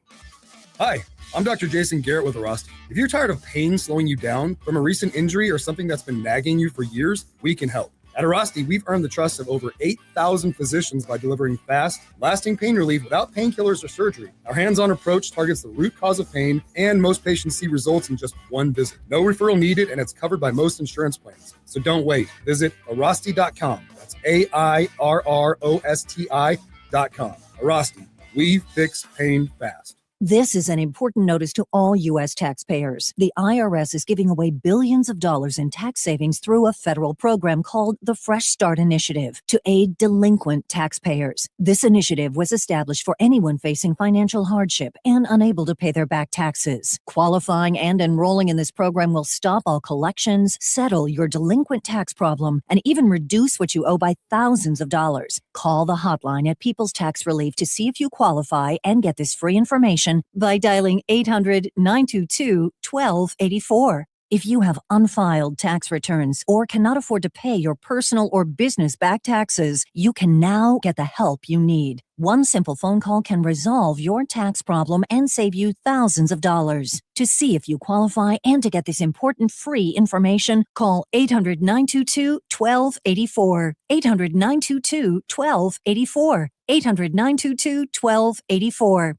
Hi, I'm Dr. Jason Garrett with Arasti. If you're tired of pain slowing you down from a recent injury or something that's been nagging you for years, we can help. At Arasti, we've earned the trust of over 8,000 physicians by delivering fast, lasting pain relief without painkillers or surgery. Our hands-on approach targets the root cause of pain, and most patients see results in just one visit. No referral needed, and it's covered by most insurance plans. So don't wait. Visit Arasti.com. That's AIRROSTI.com. Arasti. We fix pain fast. This is an important notice to all U.S. taxpayers. The IRS is giving away billions of dollars in tax savings through a federal program called the Fresh Start Initiative to aid delinquent taxpayers. This initiative was established for anyone facing financial hardship and unable to pay their back taxes. Qualifying and enrolling in this program will stop all collections, settle your delinquent tax problem, and even reduce what you owe by thousands of dollars. Call the hotline at People's Tax Relief to see if you qualify and get this free information by dialing 800-922-1284. If you have unfiled tax returns or cannot afford to pay your personal or business back taxes, you can now get the help you need. One simple phone call can resolve your tax problem and save you thousands of dollars. To see if you qualify and to get this important free information, call 800-922-1284. 800-922-1284. 800-922-1284.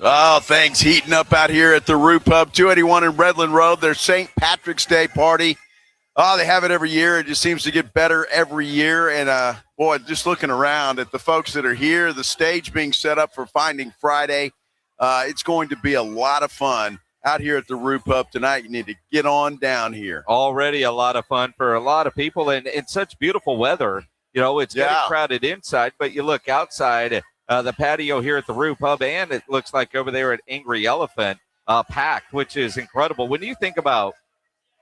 Oh, things heating up out here at the Root Pub, 281 in Redland Road. Their St. Patrick's Day party. Oh, they have it every year. It just seems to get better every year. And, boy, just looking around at the folks that are here, the stage being set up for Finding Friday, it's going to be a lot of fun out here at the Root Pub tonight. You need to get on down here. Already a lot of fun for a lot of people, and it's such beautiful weather. You know, it's getting crowded inside, but you look outside, the patio here at the Root Pub, and it looks like over there at Angry Elephant, packed, which is incredible. When you think about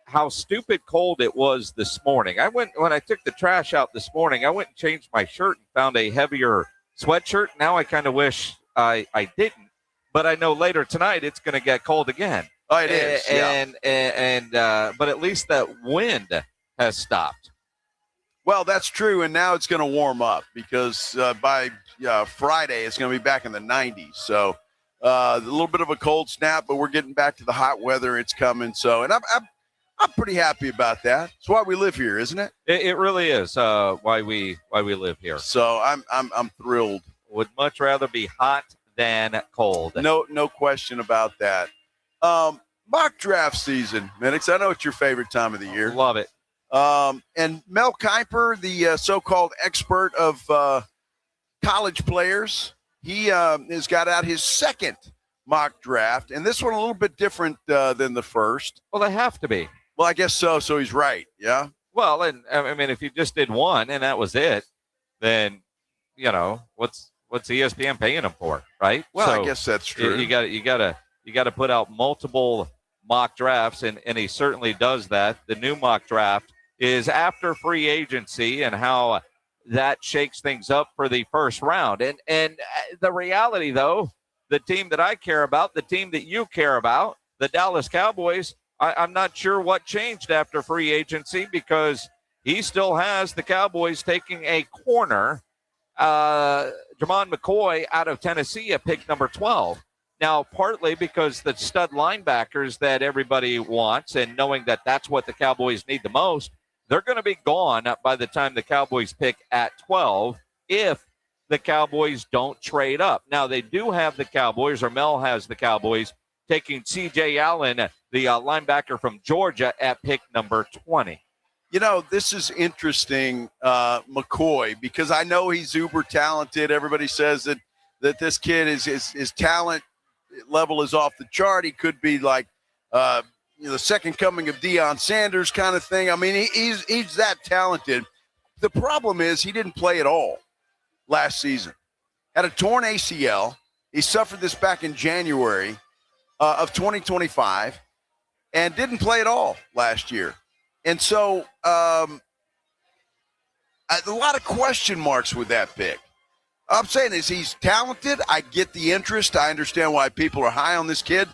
how stupid cold it was this morning, when I took the trash out this morning, I went and changed my shirt and found a heavier sweatshirt. Now I kind of wish I didn't, but I know later tonight it's going to get cold again. Oh, it is. But at least that wind has stopped. Well, that's true, and now it's going to warm up because by Friday it's going to be back in the 90s. So a little bit of a cold snap, but we're getting back to the hot weather. It's coming. So, and I'm pretty happy about that. It's why we live here, isn't it? It really is why we live here. So I'm thrilled. Would much rather be hot than cold. No question about that. Mock draft season, Minix. I know it's your favorite time of the year. Love it. And Mel Kiper, the so-called expert of college players, he has got out his second mock draft, and this one a little bit different than the first. Well, they have to be. Well, I guess so. So he's right. Yeah. Well, and I mean, if you just did one and that was it, then what's ESPN paying him for, right? Well, so I guess that's true. You got to put out multiple mock drafts, and he certainly does that. The new mock draft is after free agency and how that shakes things up for the first round. And the reality, though, the team that I care about, the team that you care about, the Dallas Cowboys, I'm not sure what changed after free agency because he still has the Cowboys taking a corner, Jermon McCoy out of Tennessee at pick number 12. Now, partly because the stud linebackers that everybody wants and knowing that that's what the Cowboys need the most, they're going to be gone by the time the Cowboys pick at 12 if the Cowboys don't trade up. Now, they do have the Cowboys, or Mel has the Cowboys, taking C.J. Allen, the linebacker from Georgia, at pick number 20. You know, this is interesting, McCoy, because I know he's uber talented. Everybody says that this kid his talent level is off the chart. He could be like the second coming of Deion Sanders kind of thing. I mean, he's that talented. The problem is he didn't play at all last season. Had a torn ACL. He suffered this back in January of 2025 and didn't play at all last year. And so a lot of question marks with that pick. I'm saying is he's talented. I get the interest. I understand why people are high on this kid.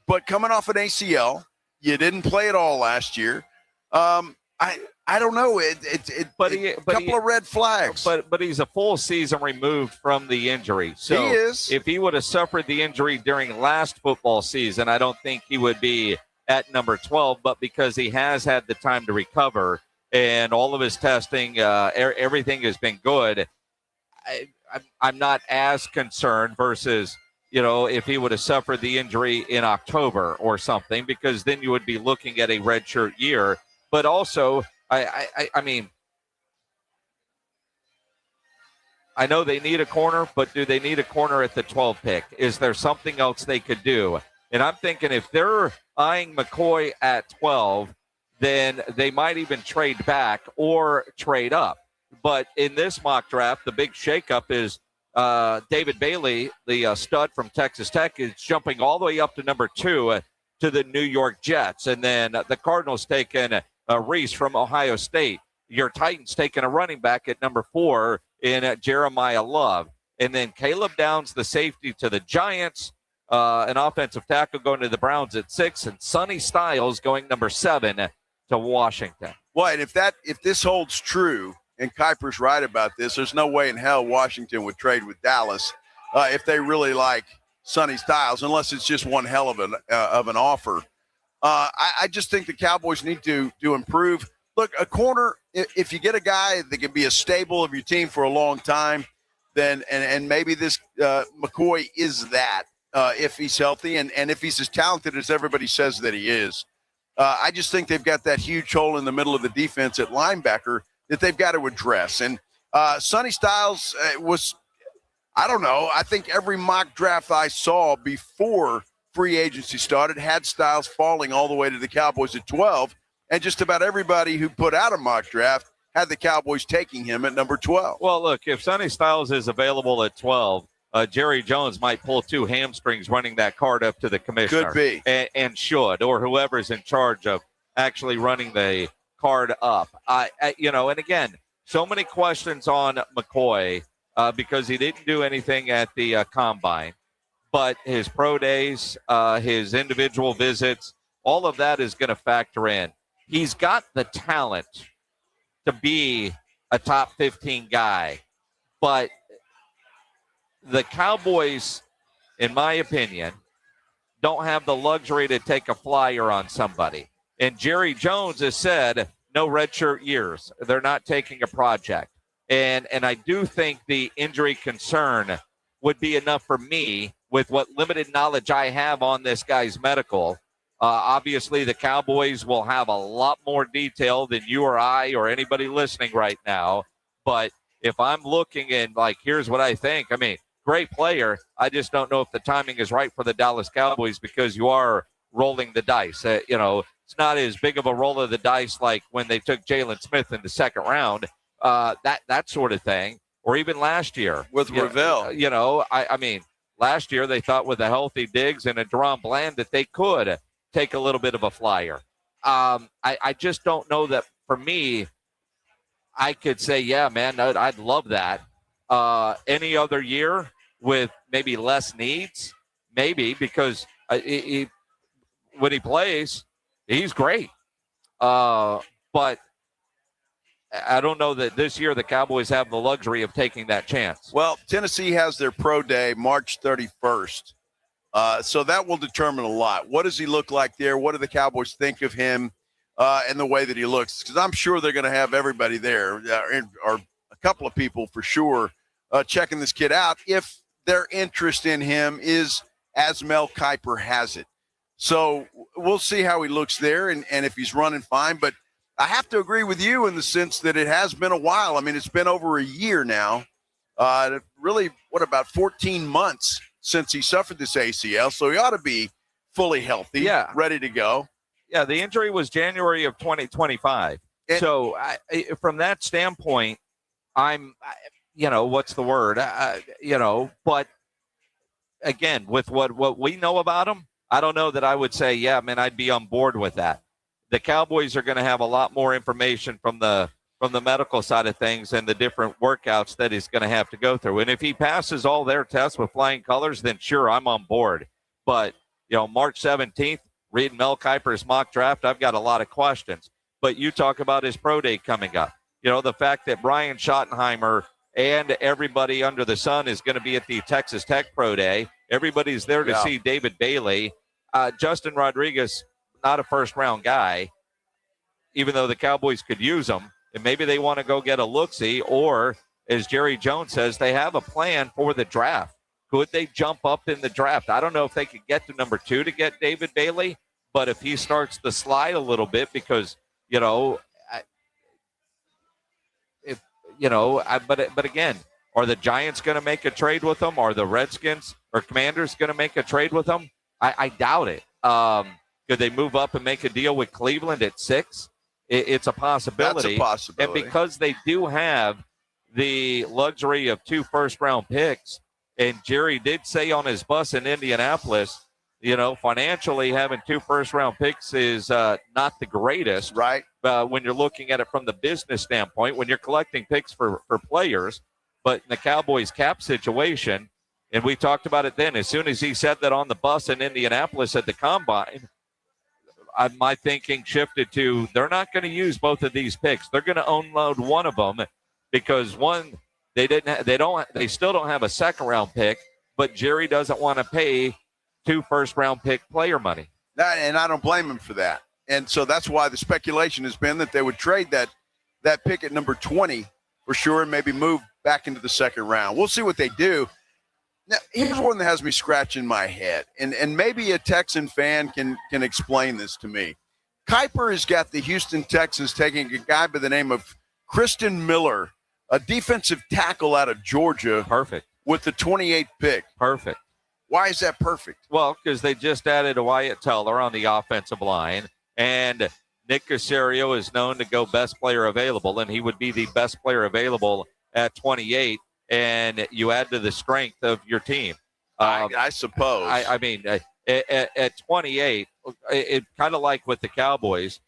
But coming off an ACL, you didn't play at all last year. I don't know. A couple of red flags. But he's a full season removed from the injury. So he is. If he would have suffered the injury during last football season, I don't think he would be at number 12. But because he has had the time to recover and all of his testing, everything has been good, I'm not as concerned versus, if he would have suffered the injury in October or something, because then you would be looking at a redshirt year. But also, I mean, I know they need a corner, but do they need a corner at the 12th pick? Is there something else they could do? And I'm thinking if they're eyeing McCoy at 12, then they might even trade back or trade up. But in this mock draft, the big shakeup is David Bailey, the stud from Texas Tech, is jumping all the way up to number 2 to the New York Jets. And then the Cardinals taking Reese from Ohio State. Your Titans taking a running back at number 4 in Jeremiah Love. And then Caleb Downs, the safety to the Giants, an offensive tackle going to the Browns at 6, and Sonny Styles going number 7 to Washington. Well, and if this holds true, and Kiper's right about this, there's no way in hell Washington would trade with Dallas if they really like Sonny Styles, unless it's just one hell of an offer. I just think the Cowboys need to improve. Look, a corner, if you get a guy that can be a staple of your team for a long time, then and maybe this McCoy is that if he's healthy and if he's as talented as everybody says that he is. I just think they've got that huge hole in the middle of the defense at linebacker that they've got to address. And Sonny Styles was, I don't know, I think every mock draft I saw before free agency started had Styles falling all the way to the Cowboys at 12. And just about everybody who put out a mock draft had the Cowboys taking him at number 12. Well, look, if Sonny Styles is available at 12, Jerry Jones might pull 2 hamstrings running that card up to the commissioner. Could be. And should, or whoever's in charge of actually running the card up. And again, so many questions on McCoy because he didn't do anything at the combine. But his pro days, his individual visits, all of that is going to factor in. He's got the talent to be a top 15 guy, but the Cowboys, in my opinion, don't have the luxury to take a flyer on somebody. And Jerry Jones has said no redshirt years. They're not taking a project. And I do think the injury concern would be enough for me with what limited knowledge I have on this guy's medical. Obviously, the Cowboys will have a lot more detail than you or I or anybody listening right now. But if I'm looking and here's what I think. I mean, great player. I just don't know if the timing is right for the Dallas Cowboys because you are rolling the dice. It's not as big of a roll of the dice like when they took Jalen Smith in the second round, that sort of thing. Or even last year. With Ravel. I mean, last year they thought with a healthy Diggs and a Deron Bland that they could take a little bit of a flyer. I just don't know that for me, I could say, yeah, man, I'd love that. Any other year with maybe less needs, maybe, because when he plays, he's great. But I don't know that this year the Cowboys have the luxury of taking that chance. Well, Tennessee has their pro day March 31st. So that will determine a lot. What does he look like there? What do the Cowboys think of him and the way that he looks? Because I'm sure they're going to have everybody there, or a couple of people for sure, checking this kid out if their interest in him is as Mel Kiper has it. So we'll see how he looks there and if he's running fine. But I have to agree with you in the sense that it has been a while. I mean, it's been over a year now. Really, about 14 months since he suffered this ACL. So he ought to be fully healthy, ready to go. Yeah, the injury was January of 2025. So from that standpoint, what's the word? But again, with what we know about him, I don't know that I would say, yeah, man, I'd be on board with that. The Cowboys are going to have a lot more information from the medical side of things and the different workouts that he's going to have to go through. And if he passes all their tests with flying colors, then sure, I'm on board. But, March 17th, reading Mel Kiper's mock draft, I've got a lot of questions. But you talk about his pro day coming up. The fact that Brian Schottenheimer and everybody under the sun is going to be at the Texas Tech pro day. Everybody's there to see David Bailey. Justin Rodriguez, not a first-round guy, even though the Cowboys could use him. And maybe they want to go get a look-see, or, as Jerry Jones says, they have a plan for the draft. Could they jump up in the draft? I don't know if they could get to number 2 to get David Bailey, but if he starts to slide a little bit because, but again, are the Giants going to make a trade with him? Are the Redskins or Commanders going to make a trade with him? I doubt it. Could they move up and make a deal with Cleveland at 6? It's a possibility. That's a possibility. And because they do have the luxury of 2 first-round picks, and Jerry did say on his bus in Indianapolis, financially having 2 first-round picks is not the greatest. Right. When you're looking at it from the business standpoint, when you're collecting picks for players. But in the Cowboys cap situation, and we talked about it then, as soon as he said that on the bus in Indianapolis at the Combine, my thinking shifted to they're not going to use both of these picks. They're going to unload one of them because one, they still don't have a second round pick, but Jerry doesn't want to pay 2 first-round pick player money. And I don't blame him for that. And so that's why the speculation has been that they would trade that pick at number 20 for sure and maybe move back into the second round. We'll see what they do. Now, here's one that has me scratching my head, and maybe a Texan fan can explain this to me. Kiper has got the Houston Texans taking a guy by the name of Christian Miller, a defensive tackle out of Georgia. Perfect. With the 28th pick. Perfect. Why is that perfect? Well, because they just added a Wyatt Teller on the offensive line, and Nick Caserio is known to go best player available, and he would be the best player available at 28, and you add to the strength of your team. I suppose. I mean, at 28, it kind of like with the Cowboys,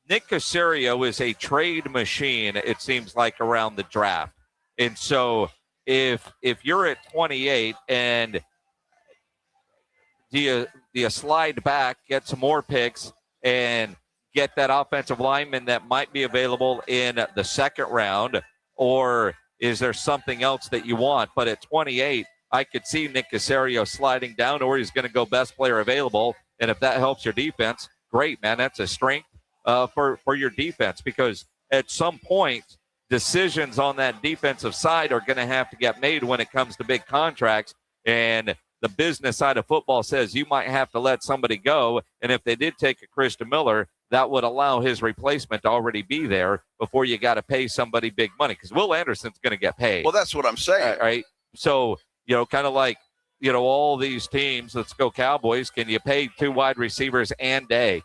Nick Caserio is a trade machine, it seems like, around the draft. And so if you're at 28 and do you slide back, get some more picks, and get that offensive lineman that might be available in the second round, or is there something else that you want? But at 28, I could see Nick Caserio sliding down, or he's going to go best player available. And if that helps your defense, great, man. That's a strength for your defense, because at some point, decisions on that defensive side are going to have to get made when it comes to big contracts. And the business side of football says you might have to let somebody go. And if they did take a Christian Miller, that would allow his replacement to already be there before you got to pay somebody big money, because Will Anderson's going to get paid. Well, that's what I'm saying. Right? So, kind of like, all these teams, let's go Cowboys, can you pay 2 wide receivers and day?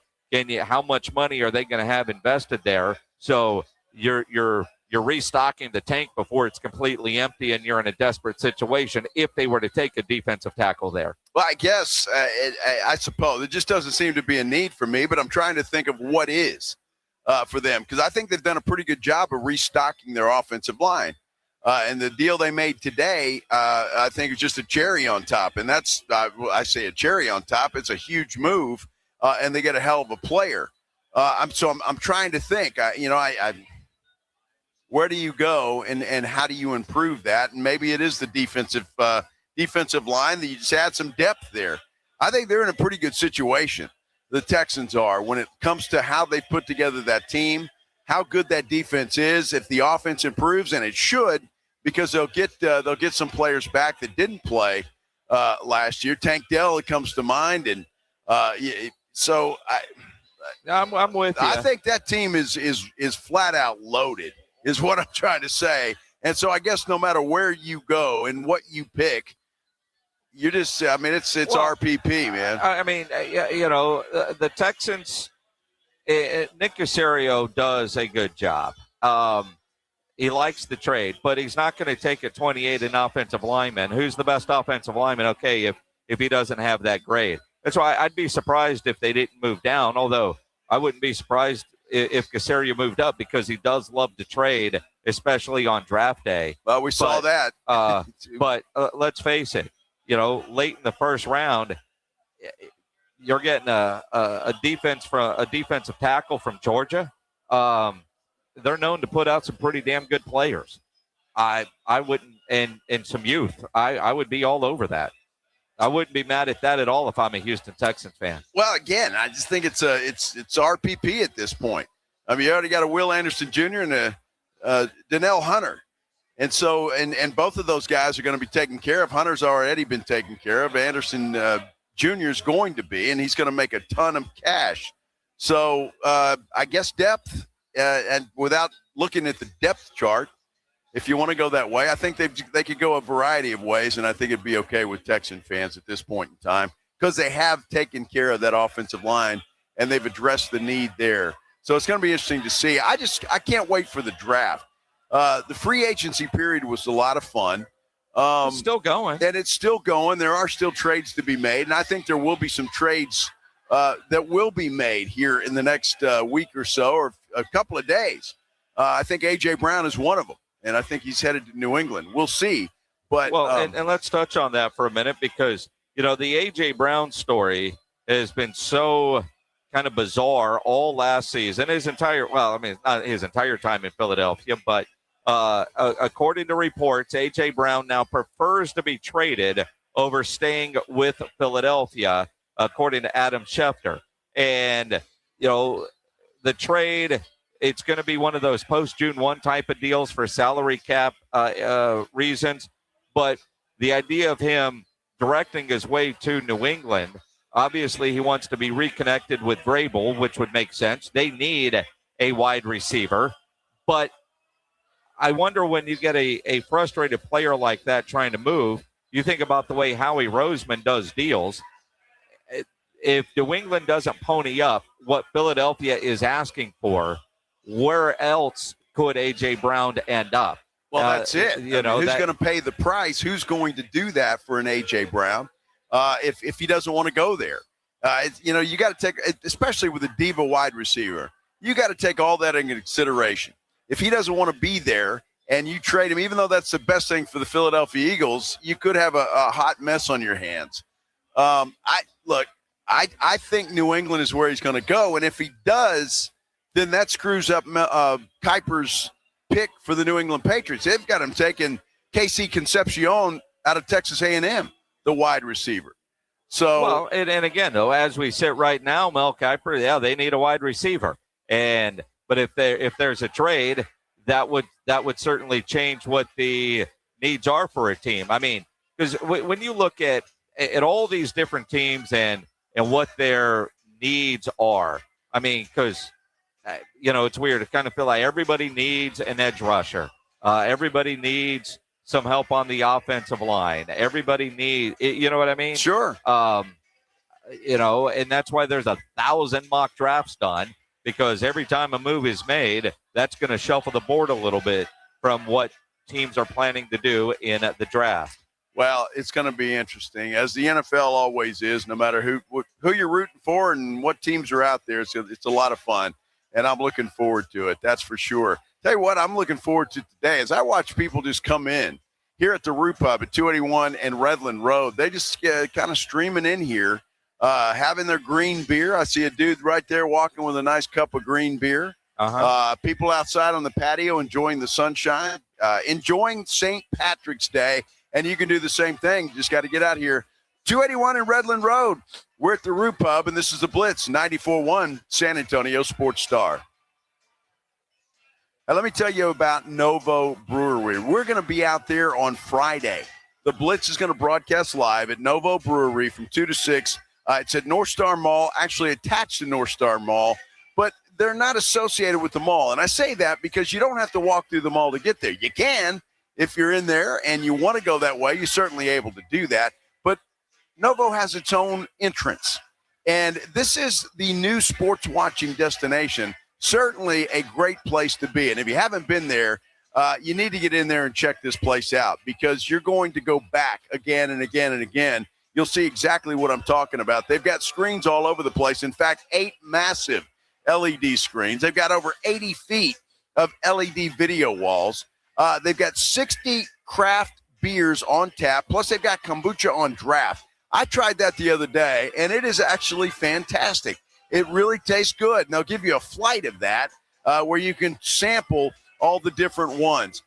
How much money are they going to have invested there? So you're restocking the tank before it's completely empty and you're in a desperate situation if they were to take a defensive tackle there. Well, I guess, I suppose. It just doesn't seem to be a need for me, but I'm trying to think of what is for them, because I think they've done a pretty good job of restocking their offensive line. And the deal they made today, I think, is just a cherry on top. And that's, I say a cherry on top. It's a huge move, and they get a hell of a player. I'm trying to think, where do you go and how do you improve that? And maybe it is the defensive line that you just add some depth there. I think they're in a pretty good situation, the Texans are, when it comes to how they put together that team, how good that defense is. If the offense improves, and it should, because they'll get some players back that didn't play last year. Tank Dell comes to mind, and so I'm with you. I think that team is flat out loaded, is what I'm trying to say. And so I guess no matter where you go and what you pick, you just, it's RPP, man. The Texans, Nick Caserio does a good job. He likes the trade, but he's not going to take a 28 an offensive lineman. Who's the best offensive lineman? Okay, if he doesn't have that grade. That's why I'd be surprised if they didn't move down, although I wouldn't be surprised if Caserio moved up, because he does love to trade, especially on draft day. Well, we saw that. But let's face it, late in the first round, you're getting a defensive tackle from Georgia. They're known to put out some pretty damn good players. I wouldn't, and some youth. I would be all over that. I wouldn't be mad at that at all if I'm a Houston Texans fan. Well, again, I just think it's RPP at this point. You already got a Will Anderson Jr. and a Donnell Hunter. And so, and both of those guys are going to be taken care of. Hunter's already been taken care of. Anderson Jr. is going to be, and he's going to make a ton of cash. So I guess depth, and without looking at the depth chart, if you want to go that way, I think they could go a variety of ways, and I think it'd be okay with Texan fans at this point in time, because they have taken care of that offensive line, and they've addressed the need there. So it's going to be interesting to see. I can't wait for the draft. The free agency period was a lot of fun. It's still going. And it's still going. There are still trades to be made, and I think there will be some trades that will be made here in the next week or so, or a couple of days. I think A.J. Brown is one of them. and I think he's headed to New England. We'll see. But and let's touch on that for a minute because, the A.J. Brown story has been so kind of bizarre all last season. Not his entire time in Philadelphia, but according to reports, A.J. Brown now prefers to be traded over staying with Philadelphia, according to Adam Schefter. And, the trade, it's going to be one of those post-June 1 type of deals for salary cap reasons. But the idea of him directing his way to New England, obviously he wants to be reconnected with Grable, which would make sense. They need a wide receiver. But I wonder when you get a frustrated player like that trying to move, you think about the way Howie Roseman does deals. If New England doesn't pony up what Philadelphia is asking for, where else could A.J. Brown end up? Well, that's it. Who's going to pay the price? Who's going to do that for an A.J. Brown if he doesn't want to go there? You got to take, especially with a diva wide receiver, you got to take all that into consideration. If he doesn't want to be there and you trade him, even though that's the best thing for the Philadelphia Eagles, you could have a hot mess on your hands. I think New England is where he's going to go, and if he does, then that screws up Kiper's pick for the New England Patriots. They've got him taking KC Concepcion out of Texas A&M, the wide receiver. So, and again, though, as we sit right now, Mel Kiper, they need a wide receiver, but if there's a trade, that would certainly change what the needs are for a team. I mean, because when you look at all these different teams and what their needs are, I mean, because it's weird. It kind of feel like everybody needs an edge rusher. Everybody needs some help on the offensive line. Everybody needs, you know what I mean? Sure. And that's why there's 1,000 mock drafts done, because every time a move is made, that's going to shuffle the board a little bit from what teams are planning to do in the draft. Well, it's going to be interesting, as the NFL always is, no matter who you're rooting for and what teams are out there. It's a lot of fun. And I'm looking forward to it. That's for sure. Tell you what, I'm looking forward to today as I watch people just come in here at the Root Pub at 281 and Redland Road. They just kind of streaming in here, having their green beer. I see a dude right there walking with a nice cup of green beer. People outside on the patio enjoying the sunshine, enjoying St. Patrick's Day. And you can do the same thing. Just got to get out here. 281 and Redland Road. We're at the Root Pub, and this is the Blitz, 94.1 San Antonio Sports Star. Now, let me tell you about Novo Brewery. We're going to be out there on Friday. The Blitz is going to broadcast live at Novo Brewery from 2 to 6. It's at North Star Mall, actually attached to North Star Mall, but they're not associated with the mall. And I say that because you don't have to walk through the mall to get there. You can if you're in there and you want to go that way. You're certainly able to do that. Novo has its own entrance, and this is the new sports watching destination. Certainly a great place to be. And if you haven't been there, you need to get in there and check this place out, because you're going to go back again and again and again. You'll see exactly what I'm talking about. They've got screens all over the place. In fact, 8 massive LED screens. They've got over 80 feet of LED video walls. They've got 60 craft beers on tap, plus they've got kombucha on draft. I tried that the other day, and it is actually fantastic. It really tastes good. And they'll give you a flight of that where you can sample all the different ones.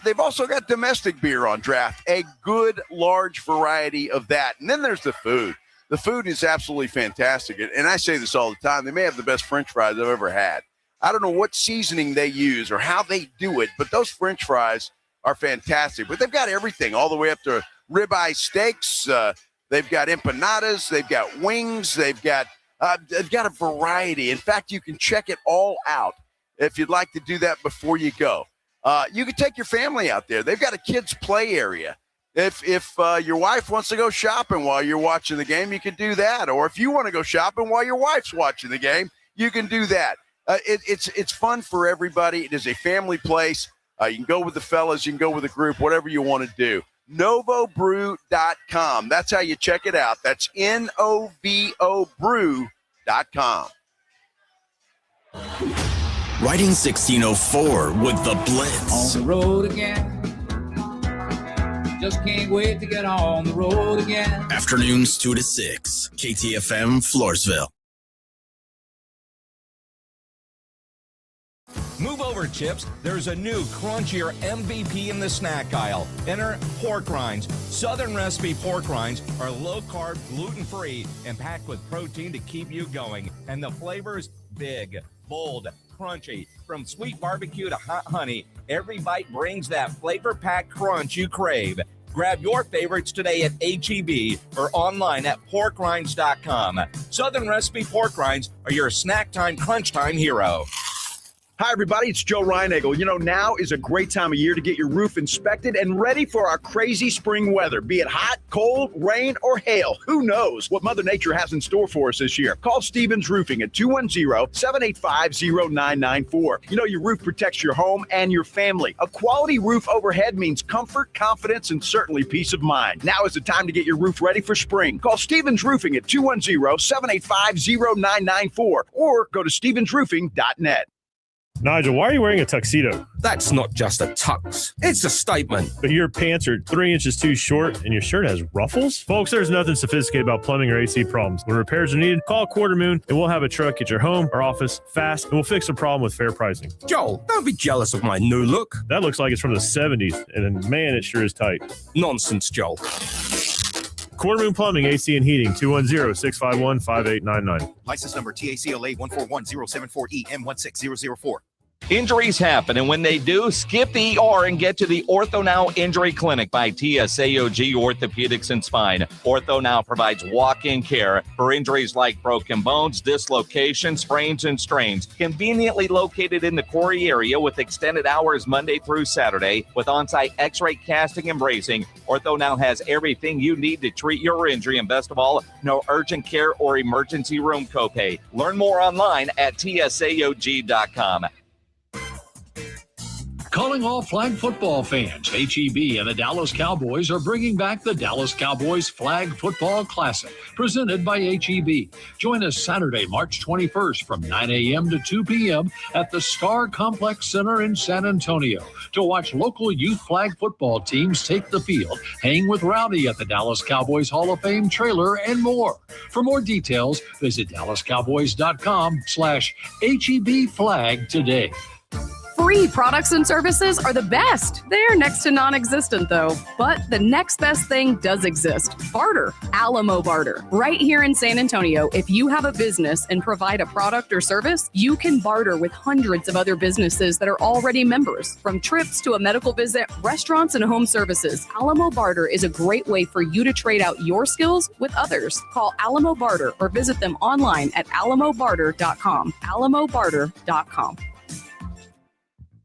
They've also got domestic beer on draft, a good large variety of that. And then there's the food. The food is absolutely fantastic. And I say this all the time. They may have the best French fries I've ever had. I don't know what seasoning they use or how they do it, but those French fries are fantastic. But they've got everything all the way up to ribeye steaks. They've got empanadas. They've got wings. They've got a variety. In fact, you can check it all out if you'd like to do that before you go. You can take your family out there. They've got a kids' play area. If your wife wants to go shopping while you're watching the game, you can do that. Or if you want to go shopping while your wife's watching the game, you can do that. It's fun for everybody. It is a family place. You can go with the fellas. You can go with a group, whatever you want to do. NovoBrew.com. That's how you check it out. That's NOVO Brew.com. Riding 1604 with the Blitz. On the road again. Just can't wait to get on the road again. Afternoons 2 to 6. KTFM, Floresville. Move over, Chips. There's a new crunchier MVP in the snack aisle. Enter pork rinds. Southern recipe pork rinds are low-carb, gluten-free, and packed with protein to keep you going. And the flavors, big, bold, crunchy. From sweet barbecue to hot honey, every bite brings that flavor-packed crunch you crave. Grab your favorites today at H-E-B or online at porkrinds.com. Southern recipe pork rinds are your snack time, crunch time hero. Hi, everybody. It's Joe Reinagel. You know, now is a great time of year to get your roof inspected and ready for our crazy spring weather, be it hot, cold, rain, or hail. Who knows what Mother Nature has in store for us this year? Call Stevens Roofing at 210-785-0994. You know, your roof protects your home and your family. A quality roof overhead means comfort, confidence, and certainly peace of mind. Now is the time to get your roof ready for spring. Call Stevens Roofing at 210-785-0994 or go to stevensroofing.net. Nigel, why are you wearing a tuxedo? That's not just a tux. It's a statement. But your pants are 3 inches too short and your shirt has ruffles? Folks, there's nothing sophisticated about plumbing or AC problems. When repairs are needed, call Quarter Moon and we'll have a truck at your home or office fast and we'll fix the problem with fair pricing. Joel, don't be jealous of my new look. That looks like it's from the 70s and man, it sure is tight. Nonsense, Joel. Quarter Moon Plumbing, AC and Heating, 210-651-5899. License number TACLA 141074 EM16004. Injuries happen, and when they do, skip the ER and get to the Ortho Now Injury Clinic by TSAOG Orthopedics and Spine. Ortho Now provides walk-in care for injuries like broken bones, dislocations, sprains, and strains. Conveniently located in the Corey area with extended hours Monday through Saturday with on-site x-ray casting and bracing, Ortho Now has everything you need to treat your injury, and best of all, no urgent care or emergency room copay. Learn more online at tsaog.com. Calling all flag football fans, H-E-B and the Dallas Cowboys are bringing back the Dallas Cowboys Flag Football Classic, presented by H-E-B. Join us Saturday, March 21st from 9 a.m. to 2 p.m. at the Star Complex Center in San Antonio to watch local youth flag football teams take the field, hang with Rowdy at the Dallas Cowboys Hall of Fame trailer, and more. For more details, visit dallascowboys.com/HEB flag today. Free products and services are the best. They're next to non-existent, though. But the next best thing does exist. Barter. Alamo Barter. Right here in San Antonio, if you have a business and provide a product or service, you can barter with hundreds of other businesses that are already members. From trips to a medical visit, restaurants, and home services, Alamo Barter is a great way for you to trade out your skills with others. Call Alamo Barter or visit them online at alamobarter.com. alamobarter.com.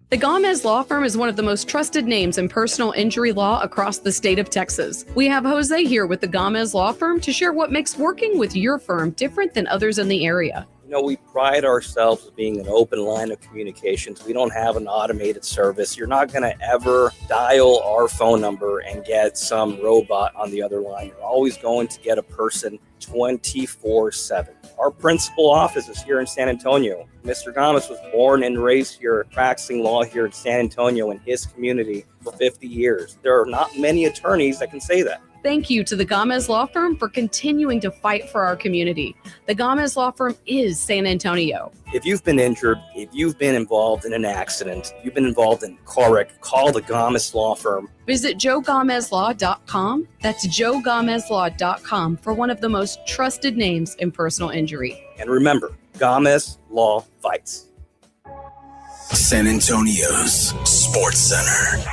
The Gomez Law Firm is one of the most trusted names in personal injury law across the state of Texas. We have Jose here with the Gomez Law Firm to share what makes working with your firm different than others in the area. You know, we pride ourselves as being an open line of communications. We don't have an automated service. You're not going to ever dial our phone number and get some robot on the other line. You're always going to get a person 24/7. Our principal office is here in San Antonio. Mr. Gomez was born and raised here, practicing law here in San Antonio in his community for 50 years. There are not many attorneys that can say that. Thank you to the Gomez Law Firm for continuing to fight for our community. The Gomez Law Firm is San Antonio. If you've been injured, if you've been involved in an accident, you've been involved in a car wreck, call the Gomez Law Firm. Visit joegomezlaw.com. That's joegomezlaw.com for one of the most trusted names in personal injury. And remember, Gomez Law fights. San Antonio's Sports Center.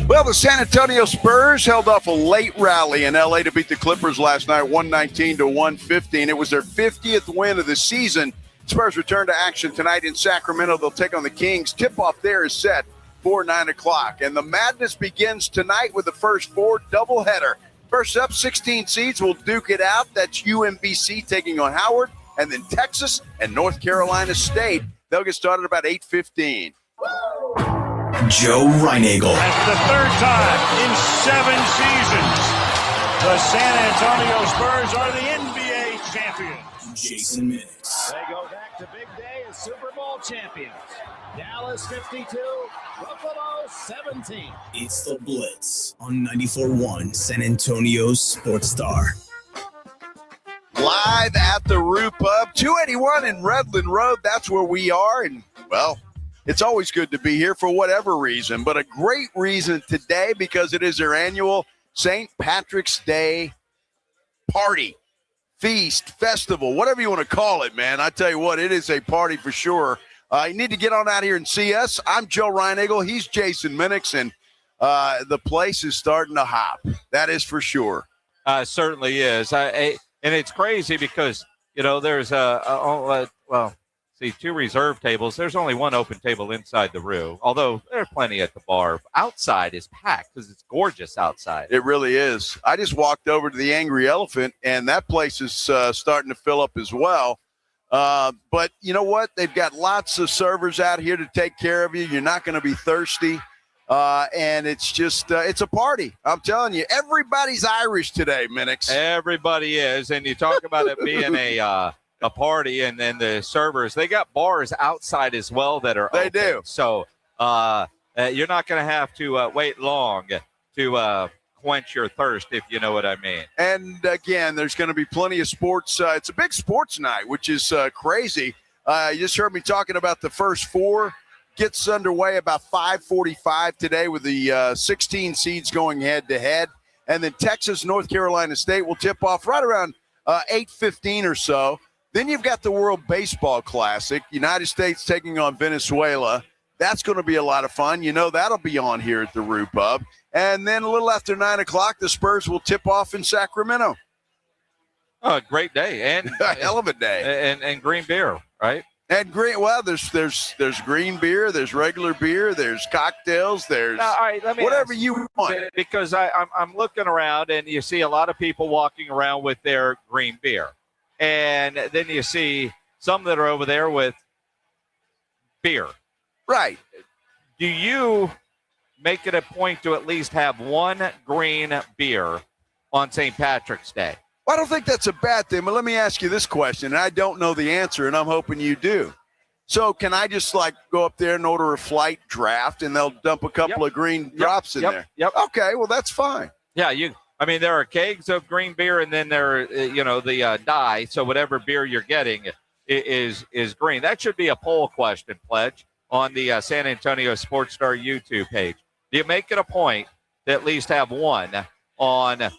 Well, the San Antonio Spurs held off a late rally in L.A. to beat the Clippers last night, 119-115. It was their 50th win of the season. Spurs return to action tonight in Sacramento. They'll take on the Kings. Tip-off there is set for 9 o'clock. And the madness begins tonight with the first four doubleheader. First up, 16 seeds will duke it out. That's UMBC taking on Howard, and then Texas and North Carolina State. They'll get started about 8:15. Joe Reinagel. That's the third time in 7 seasons the San Antonio Spurs are the NBA champions. Jason Minix. They go back to Big Day is Super Bowl champions. Dallas 52, Buffalo 17. It's the Blitz on 94.1 San Antonio Sports Star. Live at the Roo Pub, 281 in Redland Road. That's where we are. And, well, it's always good to be here for whatever reason, but a great reason today because it is their annual St. Patrick's Day party, feast, festival, whatever you want to call it, man. I tell you what, it is a party for sure. You need to get on out here and see us. I'm Joe Reinagle. He's Jason Minix, and the place is starting to hop. That is for sure. Certainly is. And it's crazy because, there's two reserve tables. There's only one open table inside the Roo, although there's plenty at the bar. Outside is packed because it's gorgeous outside. It really is. I just walked over to the Angry Elephant, and that place is starting to fill up as well. But you know what? They've got lots of servers out here to take care of you. You're not going to be thirsty. And it's just, it's a party. I'm telling you, everybody's Irish today, Minix. Everybody is. And you talk about it being a party and then the servers, they got bars outside as well that are open. do. So you're not going to have to wait long to quench your thirst, if you know what I mean. And again, there's going to be plenty of sports. It's a big sports night, which is crazy. You just heard me talking about the first four. Gets underway about 5:45 today with the 16 seeds going head-to-head. And then Texas, North Carolina State will tip off right around 8:15 or so. Then you've got the World Baseball Classic, United States taking on Venezuela. That's going to be a lot of fun. That'll be on here at the Roo Pub. And then a little after 9 o'clock, the Spurs will tip off in Sacramento. Oh, great day. And a hell of a day. And green beer, right? And green, well, there's green beer, there's regular beer, there's cocktails, there's all right, let me whatever ask, you want. Because I'm looking around and you see a lot of people walking around with their green beer. And then you see some that are over there with beer. Right. Do you make it a point to at least have one green beer on St. Patrick's Day? Well, I don't think that's a bad thing, but let me ask you this question, and I don't know the answer, and I'm hoping you do. So can I just, go up there and order a flight draft, and they'll dump a couple of green drops in there? Yep. Okay, well, that's fine. Yeah, there are kegs of green beer, and then there, the dye. So whatever beer you're getting is green. That should be a poll question, Pledge, on the San Antonio Sports Star YouTube page. Do you make it a point to at least have one on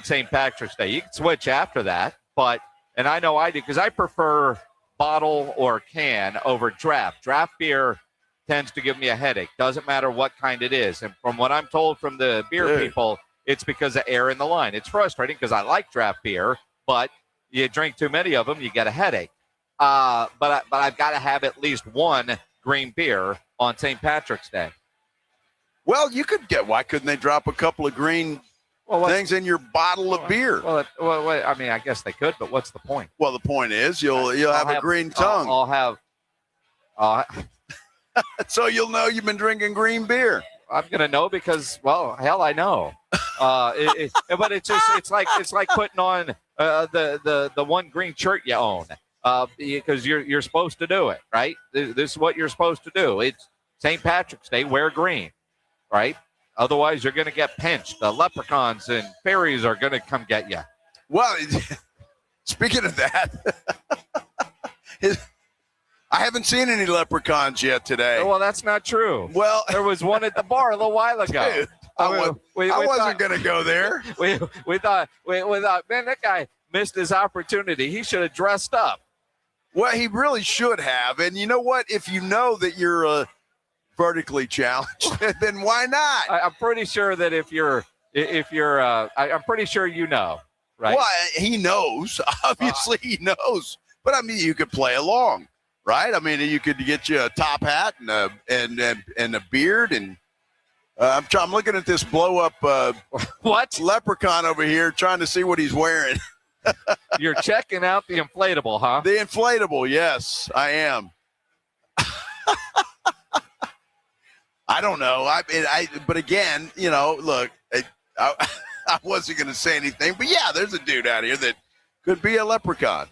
St. Patrick's Day? You can switch after that, and I know I do because I prefer bottle or can over draft. Draft beer tends to give me a headache. Doesn't matter what kind it is. And from what I'm told from the beer people, it's because of air in the line. It's frustrating because I like draft beer, but you drink too many of them, you get a headache. But I've got to have at least one green beer on St. Patrick's Day. Well, why couldn't they drop a couple of green things in your bottle of beer? Well, I mean, I guess they could, but what's the point? Well, the point is you'll have a green tongue. I'll so you'll know you've been drinking green beer. I'm gonna know because, well, hell, I know. But it's like putting on the one green shirt you own because you're supposed to do it, right? This is what you're supposed to do. It's St. Patrick's Day. Wear green, right? Otherwise, you're going to get pinched. The leprechauns and fairies are going to come get you. Well, speaking of that, I haven't seen any leprechauns yet today. Well, that's not true. Well, there was one at the bar a little while ago. Dude, I wasn't going to go there. We thought, man, that guy missed his opportunity. He should have dressed up. Well, he really should have. And you know what? If you know that you're vertically challenged, then why not? I'm pretty sure that if you're, I'm pretty sure you know, right? Well, he knows. Obviously, he knows. But I mean, you could play along, right? I mean, you could get you a top hat and a beard, and I'm looking at this blow up what leprechaun over here, trying to see what he's wearing. You're checking out the inflatable, huh? The inflatable, yes, I am. I don't know. But again, look, I wasn't going to say anything. But, yeah, there's a dude out here that could be a leprechaun.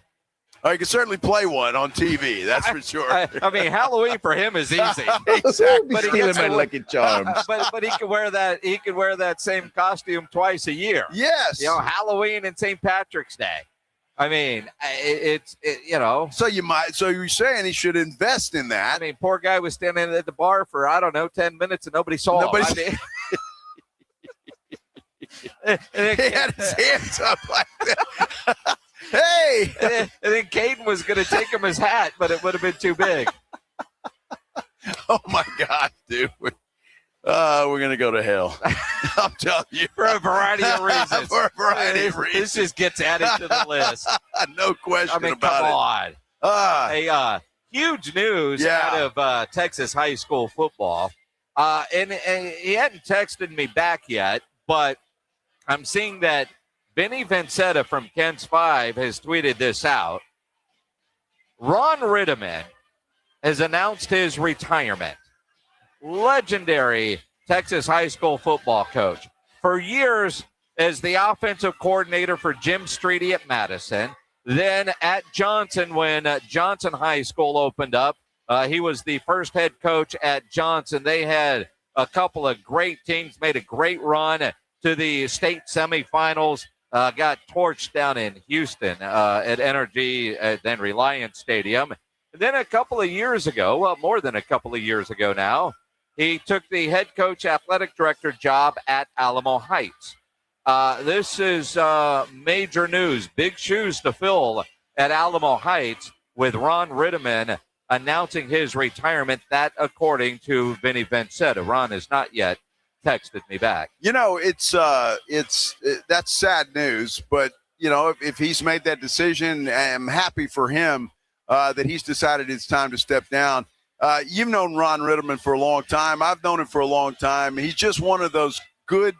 Oh, you can certainly play one on TV. That's for sure. I mean, Halloween for him is easy. Exactly. But he Stealing gets my to- Lucky Charms. but he could wear that. He could wear that same costume twice a year. Yes. Halloween and St. Patrick's Day. I mean, it's So you're saying he should invest in that? I mean, poor guy was standing at the bar for 10 minutes and nobody saw him. I mean, He had his hands up like that. Hey! And then Caden was going to take him his hat, but it would have been too big. Oh my God, dude! We're gonna go to hell. I'm telling you, For a variety of reasons. For a variety of reasons. This just gets added to the list. No question I mean, about come on. Hey, huge news out of Texas high school football. And he hadn't texted me back yet, but I'm seeing that Vinny Vencetta from Ken's 5 has tweeted this out. Ron Ritteman has announced his retirement. Legendary Texas high school football coach. For years as the offensive coordinator for Jim Streety at Madison, then at Johnson when Johnson High School opened up. He was the first head coach at Johnson. They had a couple of great teams, made a great run to the state semifinals, got torched down in Houston at Energy, then Reliance Stadium. And then a couple of years ago, well, more than a couple of years ago now, he took the head coach athletic director job at Alamo Heights. This is major news, big shoes to fill at Alamo Heights with Ron Ritteman announcing his retirement, that according to Vinny Vencetta. Ron has not yet texted me back. That's sad news, but if he's made that decision, I'm happy for him that he's decided it's time to step down. You've known Ron Ritteman for a long time. I've known him for a long time. He's just one of those good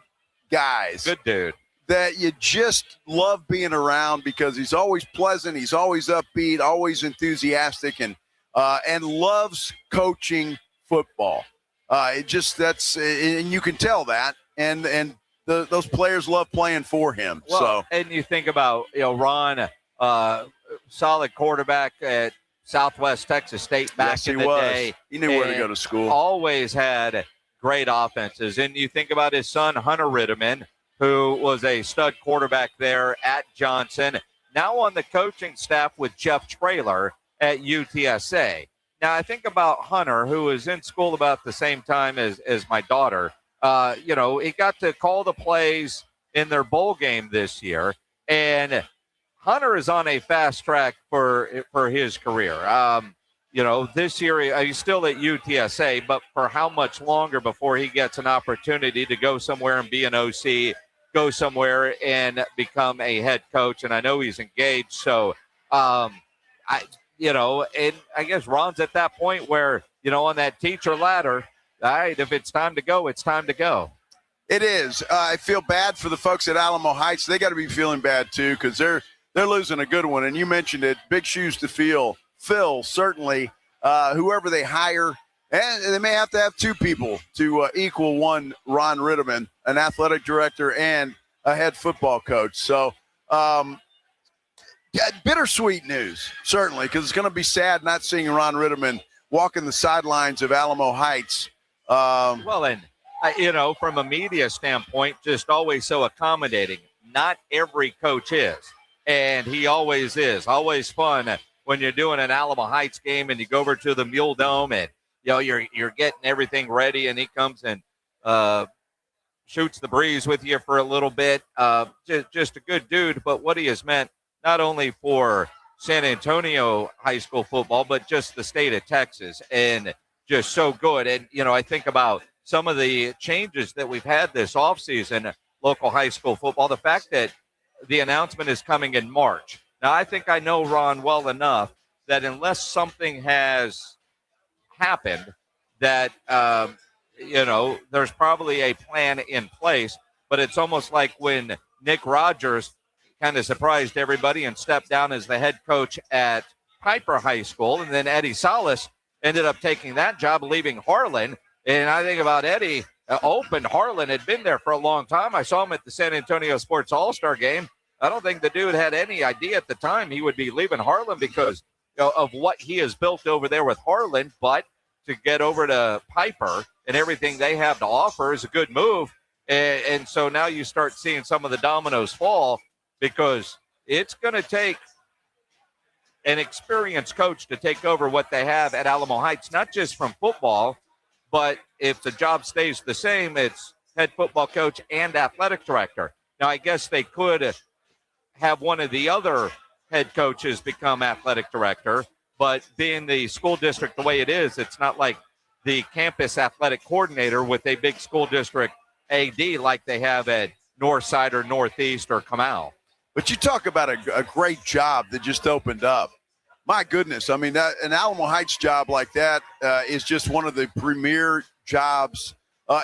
guys. Good dude. That you just love being around because he's always pleasant. He's always upbeat, always enthusiastic, and loves coaching football. And you can tell that. And those players love playing for him. Well, and you think about, Ron, solid quarterback at Southwest Texas State back in the day. He knew where to go to school. Always had great offenses. And you think about his son, Hunter Ritteman, who was a stud quarterback there at Johnson, now on the coaching staff with Jeff Traylor at UTSA. Now, I think about Hunter, who was in school about the same time as my daughter. He got to call the plays in their bowl game this year, and Hunter is on a fast track for his career. This year he's still at UTSA, but for how much longer before he gets an opportunity to go somewhere and be an OC, go somewhere and become a head coach? And I know he's engaged, so and I guess Ron's at that point where, on that teacher ladder, all right, if it's time to go, it's time to go. It is. I feel bad for the folks at Alamo Heights. They got to be feeling bad too because they're losing a good one. And you mentioned it, big shoes to fill, certainly, whoever they hire. And they may have to have two people to equal one Ron Ritteman, an athletic director and a head football coach. So, bittersweet news, certainly, because it's going to be sad not seeing Ron Ritteman walking the sidelines of Alamo Heights. And from a media standpoint, just always so accommodating. Not every coach is, and he always is. Always fun when you're doing an Alamo Heights game and you go over to the Mule Dome and you're getting everything ready, and he comes and shoots the breeze with you for a little bit. Just a good dude, but what he has meant not only for San Antonio high school football, but just the state of Texas, and just so good. And, I think about some of the changes that we've had this offseason, local high school football, the fact that the announcement is coming in March. Now, I think I know Ron well enough that unless something has happened, that, there's probably a plan in place, but it's almost like when Nick Rogers kind of surprised everybody and stepped down as the head coach at Kiper High School, and then Eddie Salas ended up taking that job, leaving Harlan. And I think about Eddie opened. Harlan had been there for a long time. I saw him at the San Antonio Sports All-Star game. I don't think the dude had any idea at the time he would be leaving Harlan because of what he has built over there with Harlan. But to get over to Kiper and everything they have to offer is a good move. And so now you start seeing some of the dominoes fall because it's going to take an experienced coach to take over what they have at Alamo Heights, not just from football, but if the job stays the same, it's head football coach and athletic director. Now, I guess they could have one of the other head coaches become athletic director, but being the school district the way it is, it's not like the campus athletic coordinator with a big school district AD like they have at Northside or Northeast or Comal. But you talk about a great job that just opened up. My goodness. I mean, an Alamo Heights job like that is just one of the premier jobs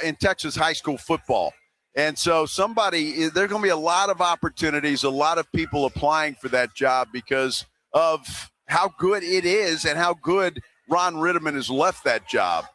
in Texas high school football. And so there's going to be a lot of opportunities, a lot of people applying for that job because of how good it is and how good Ron Ritterman has left that job.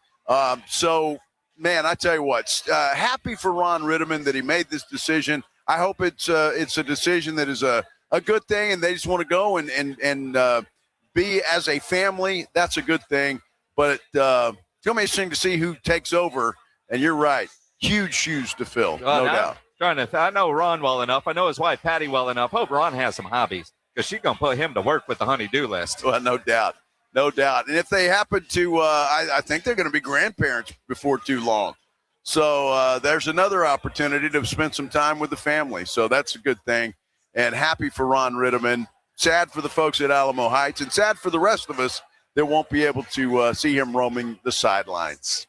Man, I tell you what, happy for Ron Ritterman that he made this decision. I hope it's a decision that is a good thing, and they just want to go and be as a family. That's a good thing. But it's going to be interesting to see who takes over. And you're right, huge shoes to fill, no doubt. I know Ron well enough. I know his wife Patty well enough. Hope Ron has some hobbies because she's going to put him to work with the honey-do list. Well, no doubt. No doubt. And if they happen to, I think they're going to be grandparents before too long. So there's another opportunity to spend some time with the family. So that's a good thing. And happy for Ron Ritterman. Sad for the folks at Alamo Heights and sad for the rest of us that won't be able to see him roaming the sidelines.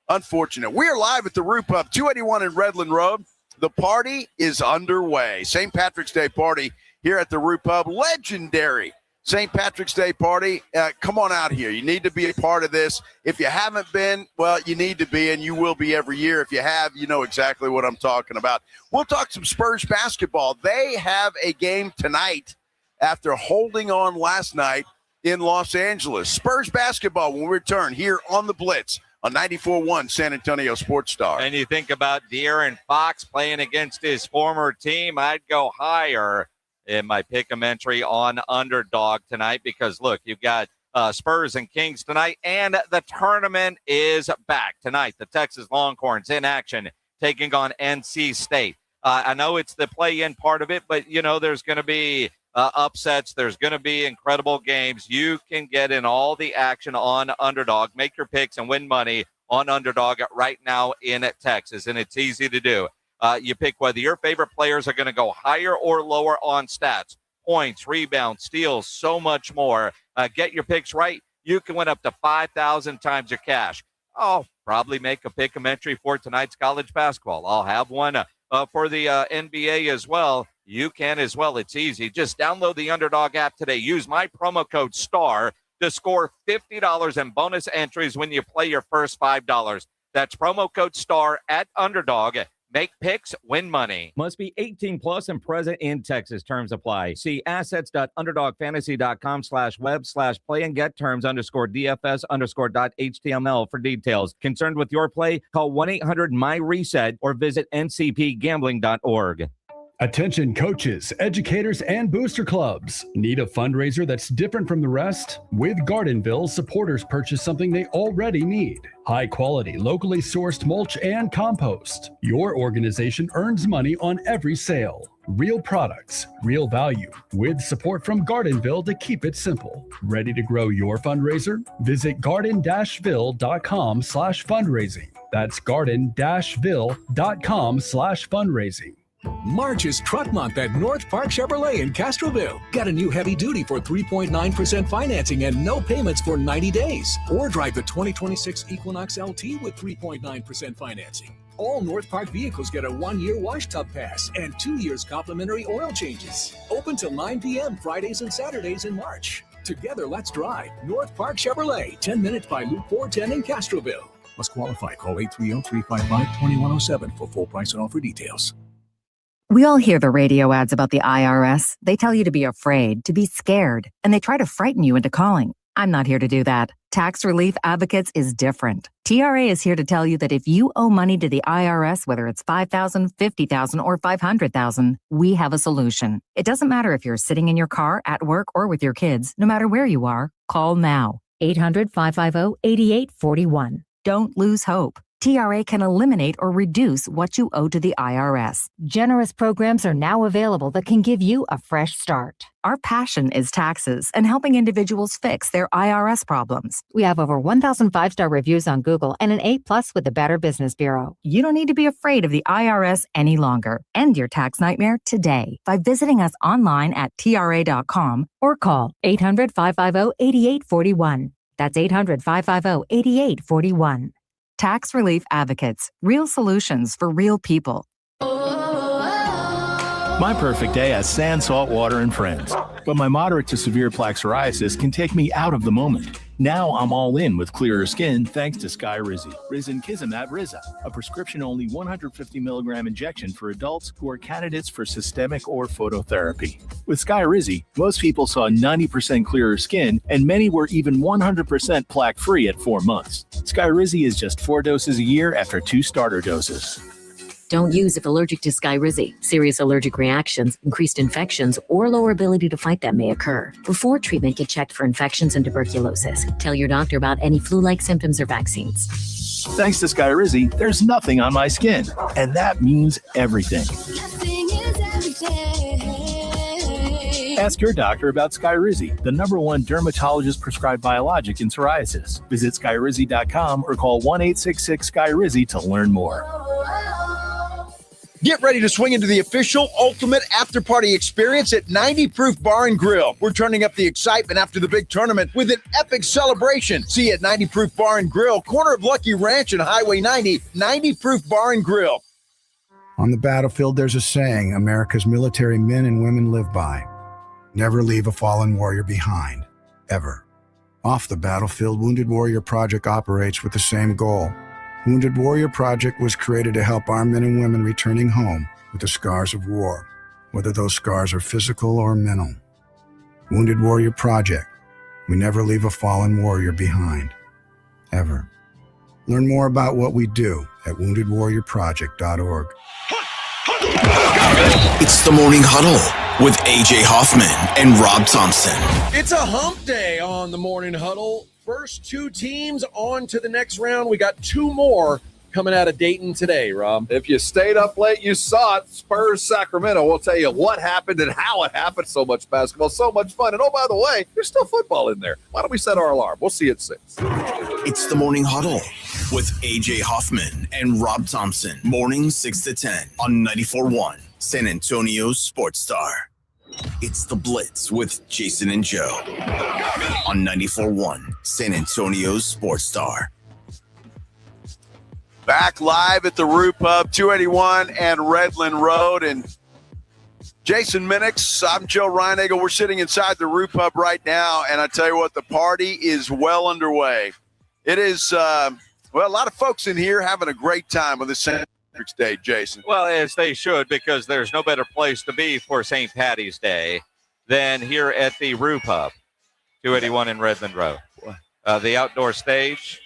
Unfortunate. We are live at the Roo Pub, 281 in Redland Road. The party is underway. St. Patrick's Day party here at the Roo Pub. Legendary St. Patrick's Day party. Come on out here. You need to be a part of this. If you haven't been, well, you need to be, and you will be every year. If you have, you know exactly what I'm talking about. We'll talk some Spurs basketball. They have a game tonight after holding on last night in Los Angeles. Spurs basketball when we return here on the Blitz on 94.1 San Antonio Sports Star. And you think about De'Aaron Fox playing against his former team, I'd go higher in my pick-em entry on underdog tonight because, look, you've got Spurs and Kings tonight, and the tournament is back tonight. The Texas Longhorns in action taking on NC State. I know it's the play-in part of it, but, you know, there's going to be upsets. There's going to be incredible games. You can get in all the action on underdog. Make your picks and win money on underdog right now in Texas, and it's easy to do. You pick whether your favorite players are going to go higher or lower on stats, points, rebounds, steals, so much more. Get your picks right. You can win up to 5,000 times your cash. I'll probably make a pick-em entry for tonight's college basketball. I'll have one for the NBA as well. You can as well. It's easy. Just download the Underdog app today. Use my promo code STAR to score $50 in bonus entries when you play your first $5. That's promo code STAR at Underdog. Make picks, win money. Must be 18 plus and present in Texas. Terms apply. See assets.underdogfantasy.com/web/play and get terms _DFS_.html for details. Concerned with your play? Call 1-800-MY-RESET or visit ncpgambling.org. Attention coaches, educators, and booster clubs. Need a fundraiser that's different from the rest? With Gardenville, supporters purchase something they already need. High quality, locally sourced mulch and compost. Your organization earns money on every sale. Real products, real value, with support from Gardenville to keep it simple. Ready to grow your fundraiser? Visit garden-ville.com/fundraising. That's garden-ville.com/fundraising. March is Truck Month at North Park Chevrolet in Castroville. Get a new heavy duty for 3.9% financing and no payments for 90 days. Or drive the 2026 Equinox LT with 3.9% financing. All North Park vehicles get a 1-year wash tub pass and 2 years complimentary oil changes. Open till 9 p.m. Fridays and Saturdays in March. Together, let's drive. North Park Chevrolet, 10 minutes by Loop 410 in Castroville. Must qualify. Call 830-355-2107 for full price and offer details. We all hear the radio ads about the IRS. They tell you to be afraid, to be scared, and they try to frighten you into calling. I'm not here to do that. Tax Relief Advocates is different. TRA is here to tell you that if you owe money to the IRS, whether it's $5,000, $50,000, or $500,000, we have a solution. It doesn't matter if you're sitting in your car, at work, or with your kids. No matter where you are, call now. 800-550-8841. Don't lose hope. TRA can eliminate or reduce what you owe to the IRS. Generous programs are now available that can give you a fresh start. Our passion is taxes and helping individuals fix their IRS problems. We have over 1,000 five-star reviews on Google and an A+ with the Better Business Bureau. You don't need to be afraid of the IRS any longer. End your tax nightmare today by visiting us online at TRA.com or call 800-550-8841. That's 800-550-8841. Tax Relief Advocates. Real solutions for real people. My perfect day has sand, salt water, and friends. But my moderate to severe plaque psoriasis can take me out of the moment. Now I'm all in with clearer skin thanks to Skyrizi. Risankizumab Riza, a prescription-only 150 milligram injection for adults who are candidates for systemic or phototherapy. With Skyrizi, most people saw 90% clearer skin, and many were even 100% plaque-free at 4 months. Skyrizi is just 4 doses a year after 2 starter doses. Don't use if allergic to Skyrizi. Serious allergic reactions, increased infections, or lower ability to fight them may occur. Before treatment, get checked for infections and tuberculosis. Tell your doctor about any flu-like symptoms or vaccines. Thanks to Skyrizi, there's nothing on my skin, and that means everything. Ask your doctor about Skyrizi, the #1 dermatologist-prescribed biologic in psoriasis. Visit Skyrizi.com or call 1-866-SKYRIZI to learn more. Get ready to swing into the official ultimate after-party experience at 90 Proof Bar and Grill. We're turning up the excitement after the big tournament with an epic celebration. See you at 90 Proof Bar and Grill, corner of Lucky Ranch and Highway 90, 90 Proof Bar and Grill. On the battlefield, there's a saying America's military men and women live by. Never leave a fallen warrior behind, ever. Off the battlefield, Wounded Warrior Project operates with the same goal. Wounded Warrior Project was created to help our men and women returning home with the scars of war, whether those scars are physical or mental. Wounded Warrior Project. We never leave a fallen warrior behind, ever. Learn more about what we do at woundedwarriorproject.org. It's the Morning Huddle with AJ Hoffman and Rob Thompson. It's a hump day on the Morning Huddle. First 2 teams on to the next round. We got 2 more coming out of Dayton today, Rob. If you stayed up late, you saw it. Spurs, Sacramento. We'll tell you what happened and how it happened. So much basketball, so much fun. And oh, by the way, there's still football in there. Why don't we set our alarm? We'll see you at 6. It's the Morning Huddle with AJ Hoffman and Rob Thompson. Mornings 6 to 10 on 94.1 San Antonio Sports Star. It's the Blitz with Jason and Joe on 94.1 San Antonio Sports Star. Back live at the Roo Pub, 281 and Redland Road. And Jason Minix, I'm Joe Reinagel. We're sitting inside the Roo Pub right now, and I tell you what, the party is well underway. It is, a lot of folks in here having a great time with this St. Patrick's Day, Jason. Well, as they should, because there's no better place to be for St. Patty's Day than here at the Roo Pub, 281 in Redland Road. The outdoor stage.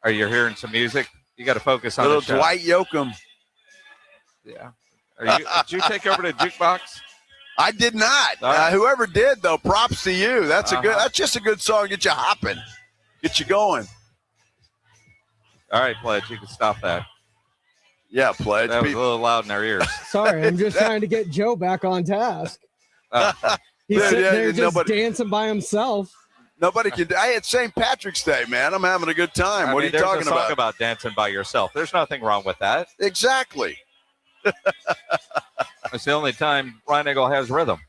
Are you hearing some music? You got to focus on little the show. Dwight Yoakam. Yeah. Did you take over the jukebox? I did not. Right. Whoever did, though, props to you. That's That's just a good song. Get you hopping, get you going. All right, Pledge, you can stop that. Yeah, Pledge. That was a little loud in our ears. Sorry, I'm just trying to get Joe back on task. He's sitting there just dancing by himself. Nobody can. Hey, it's St. Patrick's Day, man. I'm having a good time. What are you talking there's a song about dancing by yourself. There's nothing wrong with that. Exactly. It's the only time Reinagel has rhythm.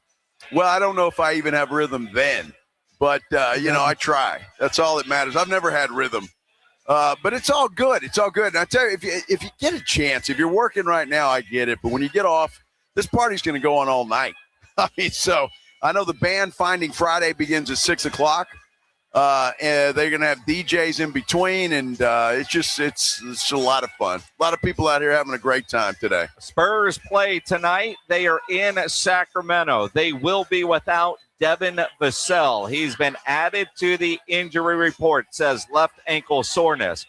Well, I don't know if I even have rhythm then, but, I try. That's all that matters. I've never had rhythm. But it's all good. It's all good. And I tell you, if you get a chance, if you're working right now, I get it. But when you get off, this party's going to go on all night. So I know the band Finding Friday begins at 6 o'clock. And they're going to have DJs in between, and it's a lot of fun. A lot of people out here having a great time today. Spurs play tonight. They are in Sacramento. They will be without Devin Vassell. He's been added to the injury report, says left ankle soreness.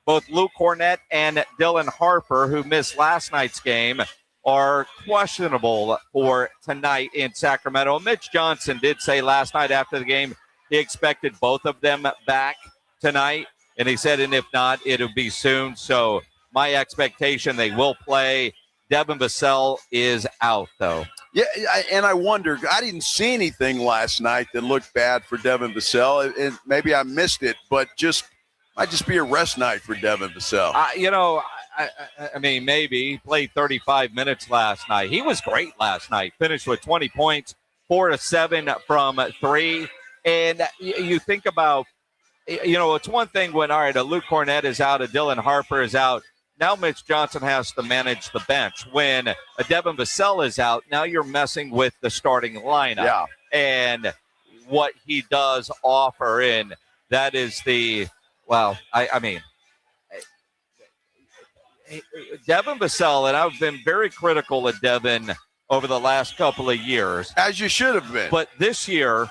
Both Luke Cornett and Dylan Harper, who missed last night's game, are questionable for tonight in Sacramento. Mitch Johnson did say last night after the game he expected both of them back tonight, and he said, and if not, it'll be soon. So my expectation, they will play. Devin Vassell is out, though. Yeah, and I wonder, I didn't see anything last night that looked bad for Devin Vassell, and maybe I missed it, but might just be a rest night for Devin Vassell. I mean, maybe. He played 35 minutes last night. He was great last night. Finished with 20 points, 4 of 7 from 3. And you think about, it's one thing when, all right, a Luke Cornett is out, a Dylan Harper is out. Now Mitch Johnson has to manage the bench. When a Devin Vassell is out, now you're messing with the starting lineup. Yeah. And what he does offer, and that is Devin Vassell, and I've been very critical of Devin over the last couple of years. As you should have been. But this year,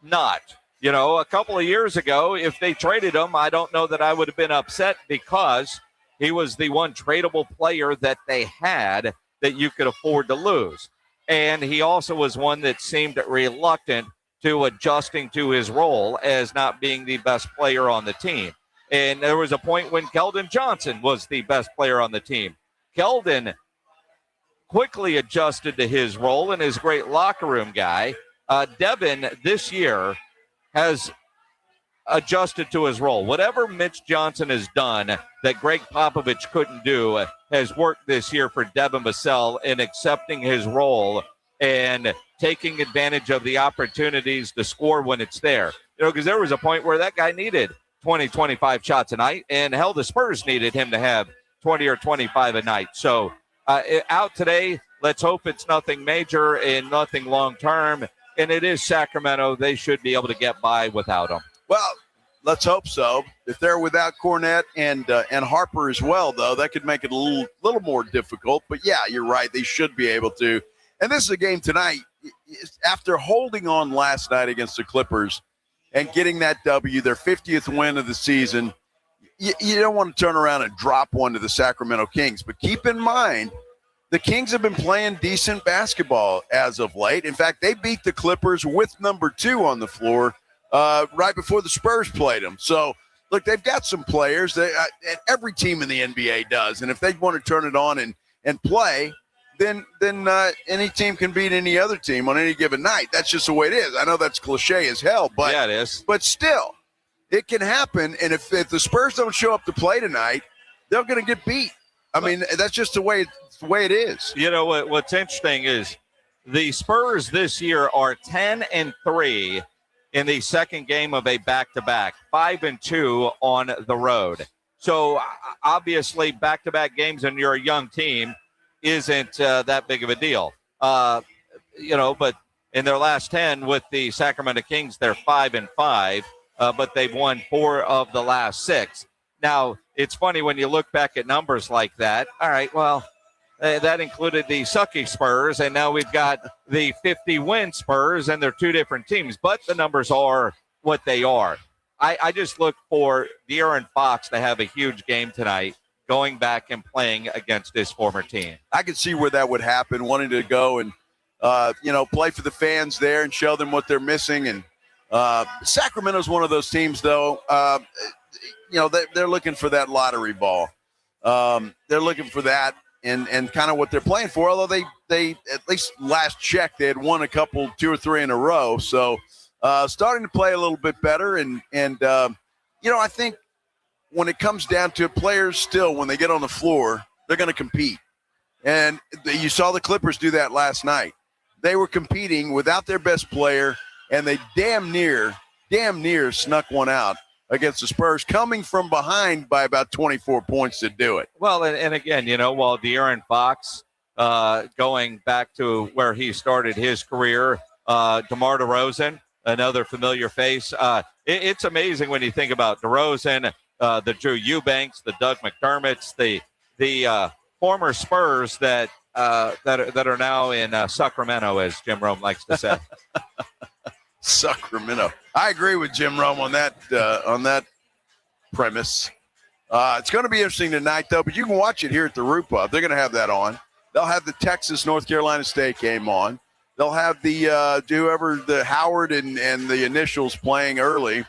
not. A couple of years ago, if they traded him, I don't know that I would have been upset because he was the one tradable player that they had that you could afford to lose. And he also was one that seemed reluctant to adjusting to his role as not being the best player on the team. And there was a point when Keldon Johnson was the best player on the team. Keldon quickly adjusted to his role and is a great locker room guy. Devin this year has adjusted to his role. Whatever Mitch Johnson has done that Greg Popovich couldn't do has worked this year for Devin Vassell in accepting his role and taking advantage of the opportunities to score when it's there. Because there was a point where that guy needed 20, 25 shots a night, and hell, the Spurs needed him to have 20 or 25 a night. So out today, let's hope it's nothing major and nothing long-term. And it is Sacramento. They should be able to get by without him. Well, let's hope so. If they're without Cornett and Harper as well, though, that could make it a little more difficult. But, yeah, you're right. They should be able to. And this is a game tonight. After holding on last night against the Clippers and getting that W, their 50th win of the season, you don't want to turn around and drop one to the Sacramento Kings. But keep in mind, the Kings have been playing decent basketball as of late. In fact, they beat the Clippers with number 2 on the floor right before the Spurs played them. So, look, they've got some players. Every team in the NBA does. And if they want to turn it on and play, then any team can beat any other team on any given night. That's just the way it is. I know that's cliche as hell, but yeah, it is. But still, it can happen. And if the Spurs don't show up to play tonight, they're going to get beat. I mean, that's just the way it is. What's interesting is the Spurs this year are 10-3 in the second game of a back-to-back, 5-2 on the road. So obviously, back-to-back games when you're a young team isn't that big of a deal. But in their last 10 with the Sacramento Kings, they're 5-5, but they've won 4 of the last 6. Now, it's funny when you look back at numbers like that. All right, well, that included the sucky Spurs, and now we've got the 50-win Spurs, and they're 2 different teams. But the numbers are what they are. I just look for De'Aaron Fox to have a huge game tonight, going back and playing against his former team. I could see where that would happen, wanting to go and, play for the fans there and show them what they're missing. And Sacramento's one of those teams, though, they're looking for that lottery ball. They're looking for that and kind of what they're playing for, although they at least last check, they had won 2 or 3 in a row. So starting to play a little bit better. And I think when it comes down to it, players still, when they get on the floor, they're going to compete. And you saw the Clippers do that last night. They were competing without their best player, and they damn near snuck one out against the Spurs, coming from behind by about 24 points to do it. Well, and again, while De'Aaron Fox, going back to where he started his career, DeMar DeRozan, another familiar face, it's amazing when you think about DeRozan, the Drew Eubanks, the Doug McDermotts, the former Spurs that are now in Sacramento, as Jim Rome likes to say. Sacramento. I agree with Jim Rome on that premise. It's going to be interesting tonight, though, but you can watch it here at the Root Pub. They're going to have that on. They'll have the Texas-North Carolina State game on. They'll have the Howard and the initials playing early.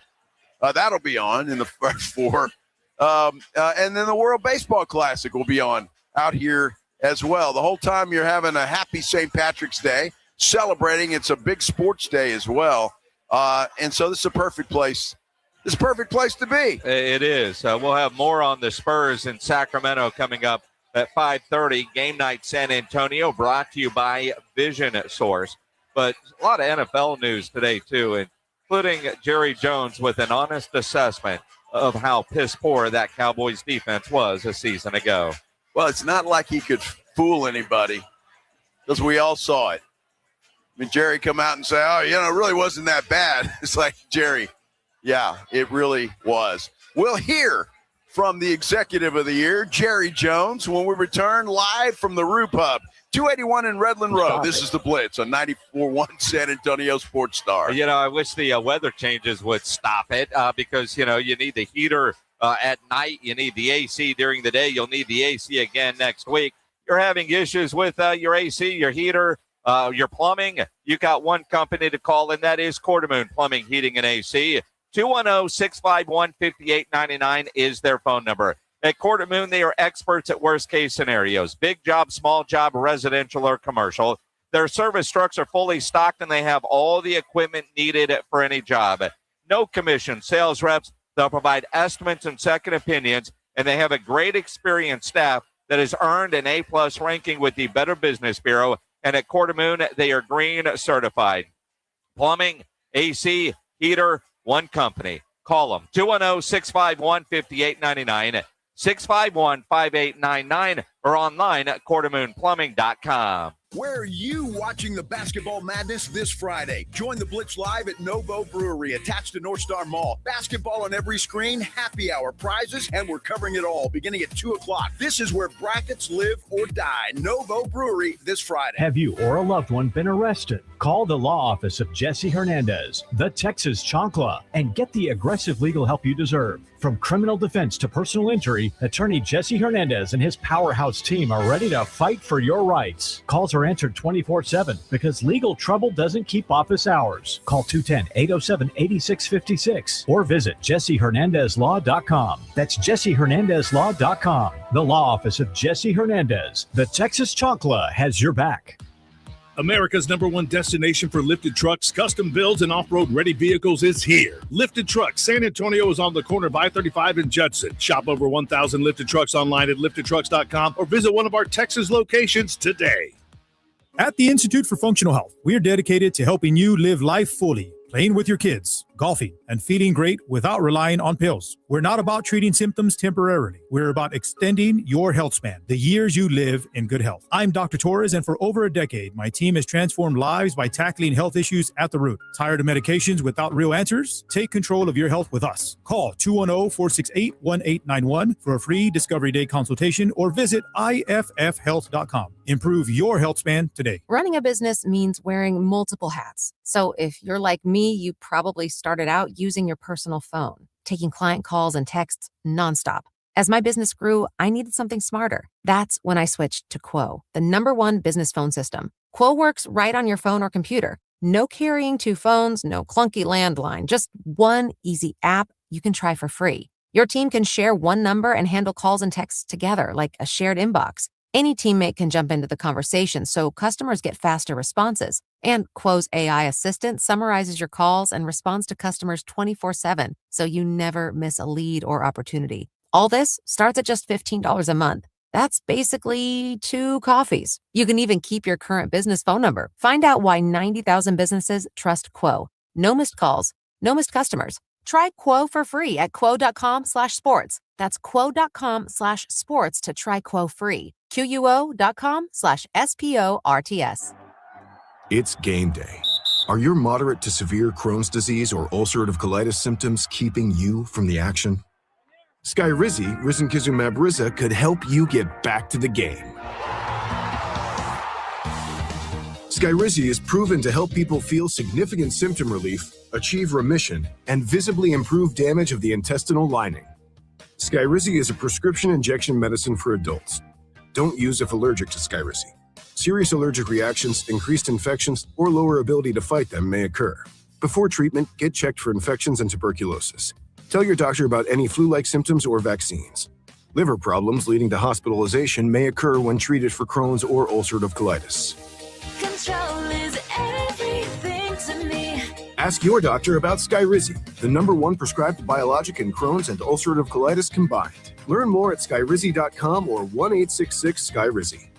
That'll be on in the first four. And then the World Baseball Classic will be on out here as well. The whole time you're having a happy St. Patrick's Day, celebrating. It's a big sports day as well. And so this is a perfect place. It's a perfect place to be. It is. We'll have more on the Spurs in Sacramento coming up at 5:30. Game night San Antonio, brought to you by Vision Source. But a lot of NFL news today, too, including Jerry Jones with an honest assessment of how piss poor that Cowboys defense was a season ago. Well, it's not like he could fool anybody because we all saw it. I mean, Jerry come out and say, it really wasn't that bad. It's like, Jerry, yeah, it really was. We'll hear from the executive of the year, Jerry Jones, when we return live from the Root Pub, 281 in Redland Road. This is the Blitz on 94.1 San Antonio Sports Star. I wish the weather changes would stop it because, you need the heater at night. You need the AC during the day. You'll need the AC again next week. You're having issues with your AC, your heater, your plumbing. You got one company to call, and that is Quartermoon Plumbing, Heating, and AC. 210-651-5899 is their phone number. At Quartermoon, they are experts at worst-case scenarios. Big job, small job, residential or commercial. Their service trucks are fully stocked, and they have all the equipment needed for any job. No commission, sales reps. They'll provide estimates and second opinions, and they have a great experienced staff that has earned an A-plus ranking with the Better Business Bureau. And at Quartermoon, they are green certified. Plumbing, AC, heater, one company. Call them, 210-651-5899, 651-5899, or online at quartermoonplumbing.com. Where are you watching the basketball madness this Friday? Join the Blitz live at Novo Brewery, attached to North Star Mall. Basketball on every screen, happy hour, prizes, and we're covering it all beginning at 2 o'clock. This is where brackets live or die. Novo Brewery this Friday. Have you or a loved one been arrested? Call the law office of Jesse Hernandez, the Texas Chancla, and get the aggressive legal help you deserve. From criminal defense to personal injury, attorney Jesse Hernandez and his powerhouse team are ready to fight for your rights. Calls are answered 24/7 because legal trouble doesn't keep office hours. Call 210-807-8656 or visit jessehernandezlaw.com. That's jessehernandezlaw.com. The law office of Jesse Hernandez, the Texas Chancla, has your back. America's #1 destination for lifted trucks, custom builds, and off-road ready vehicles is here. Lifted Trucks San Antonio is on the corner of I-35 and Judson. Shop over 1,000 lifted trucks online at liftedtrucks.com or visit one of our Texas locations today. At the Institute for Functional Health, we are dedicated to helping you live life fully, playing with your kids, golfing, and feeling great without relying on pills. We're not about treating symptoms temporarily. We're about extending your health span, the years you live in good health. I'm Dr. Torres, and for over a decade, my team has transformed lives by tackling health issues at the root. Tired of medications without real answers? Take control of your health with us. Call 210-468-1891 for a free Discovery Day consultation or visit iffhealth.com. Improve your health span today. Running a business means wearing multiple hats. So if you're like me, you probably started out using your personal phone, taking client calls and texts nonstop. As my business grew, I needed something smarter. That's when I switched to Quo, the #1 business phone system. Quo works right on your phone or computer. No carrying 2 phones, no clunky landline, just one easy app you can try for free. Your team can share one number and handle calls and texts together like a shared inbox. Any teammate can jump into the conversation, so customers get faster responses. And Quo's AI assistant summarizes your calls and responds to customers 24/7, so you never miss a lead or opportunity. All this starts at just $15 a month. That's basically 2 coffees. You can even keep your current business phone number. Find out why 90,000 businesses trust Quo. No missed calls, no missed customers. Try Quo for free at quo.com/sports. That's quo.com/sports to try Quo free. QUO.com/SPORTS. It's game day. Are your moderate to severe Crohn's disease or ulcerative colitis symptoms keeping you from the action? Skyrizi, risankizumab Riza, could help you get back to the game. Skyrizi is proven to help people feel significant symptom relief, achieve remission, and visibly improve damage of the intestinal lining. Skyrizi is a prescription injection medicine for adults. Don't use if allergic to Skyrizi. Serious allergic reactions, increased infections, or lower ability to fight them may occur. Before treatment, get checked for infections and tuberculosis. Tell your doctor about any flu-like symptoms or vaccines. Liver problems leading to hospitalization may occur when treated for Crohn's or ulcerative colitis. Control is everything to me. Ask your doctor about Skyrizi, the #1 prescribed biologic in Crohn's and ulcerative colitis combined. Learn more at skyrizi.com or 1-866-SKYRIZI.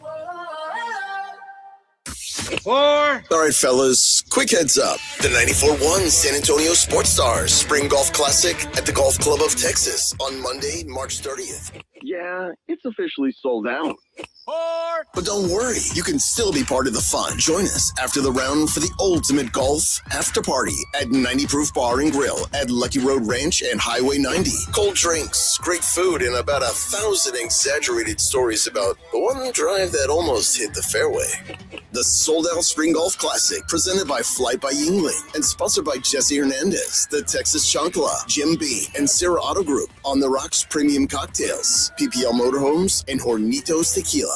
All right, fellas, quick heads up. The 94.1 San Antonio Sports Stars Spring Golf Classic at the Golf Club of Texas on Monday, March 30th. Yeah, it's officially sold out. But don't worry, you can still be part of the fun. Join us after the round for the ultimate golf after party at 90 Proof Bar and Grill at Lucky Road Ranch and Highway 90. Cold drinks, great food, and about 1,000 exaggerated stories about the one drive that almost hit the fairway. The sold-out Spring Golf Classic, presented by Flight by Yingling and sponsored by Jesse Hernandez, the Texas Chancla, Jim Beam, and Sarah Auto Group, On the Rocks Premium Cocktails, PPL Motorhomes, and Hornitos Tequila.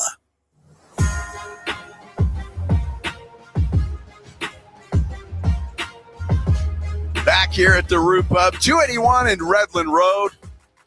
Back here at the Roo Pub, 281 in Redland Road,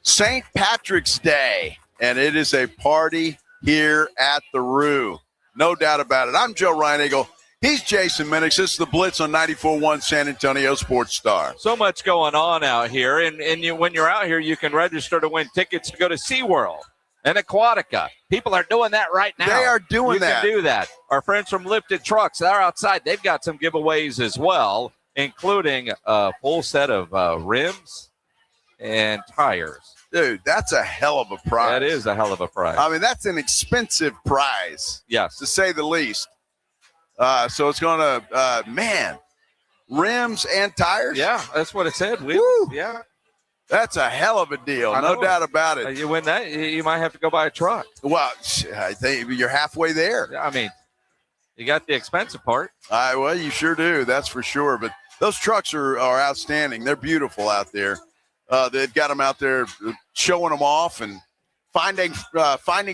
St. Patrick's Day, and it is a party here at the Roo. No doubt about it. I'm Joe Reinagle. He's Jason Minix. This is the Blitz on 94.1 San Antonio Sports Star. So much going on out here, and when you're out here, you can register to win tickets to go to SeaWorld and Aquatica. People are doing that right now. They are doing that. You can do that. Our friends from Lifted Trucks, they're outside. They've got some giveaways as well, including a full set of rims and tires. Dude, that's a hell of a prize. That is a hell of a prize. I mean, that's an expensive prize. Yes. To say the least. So it's going to, rims and tires? Yeah, that's what it said. Yeah. That's a hell of a deal. No doubt about it. You win that, you might have to go buy a truck. Well, I think you're halfway there. I mean, you got the expensive part. Well, you sure do. That's for sure. But those trucks are outstanding. They're beautiful out there. They've got them out there showing them off, and Finding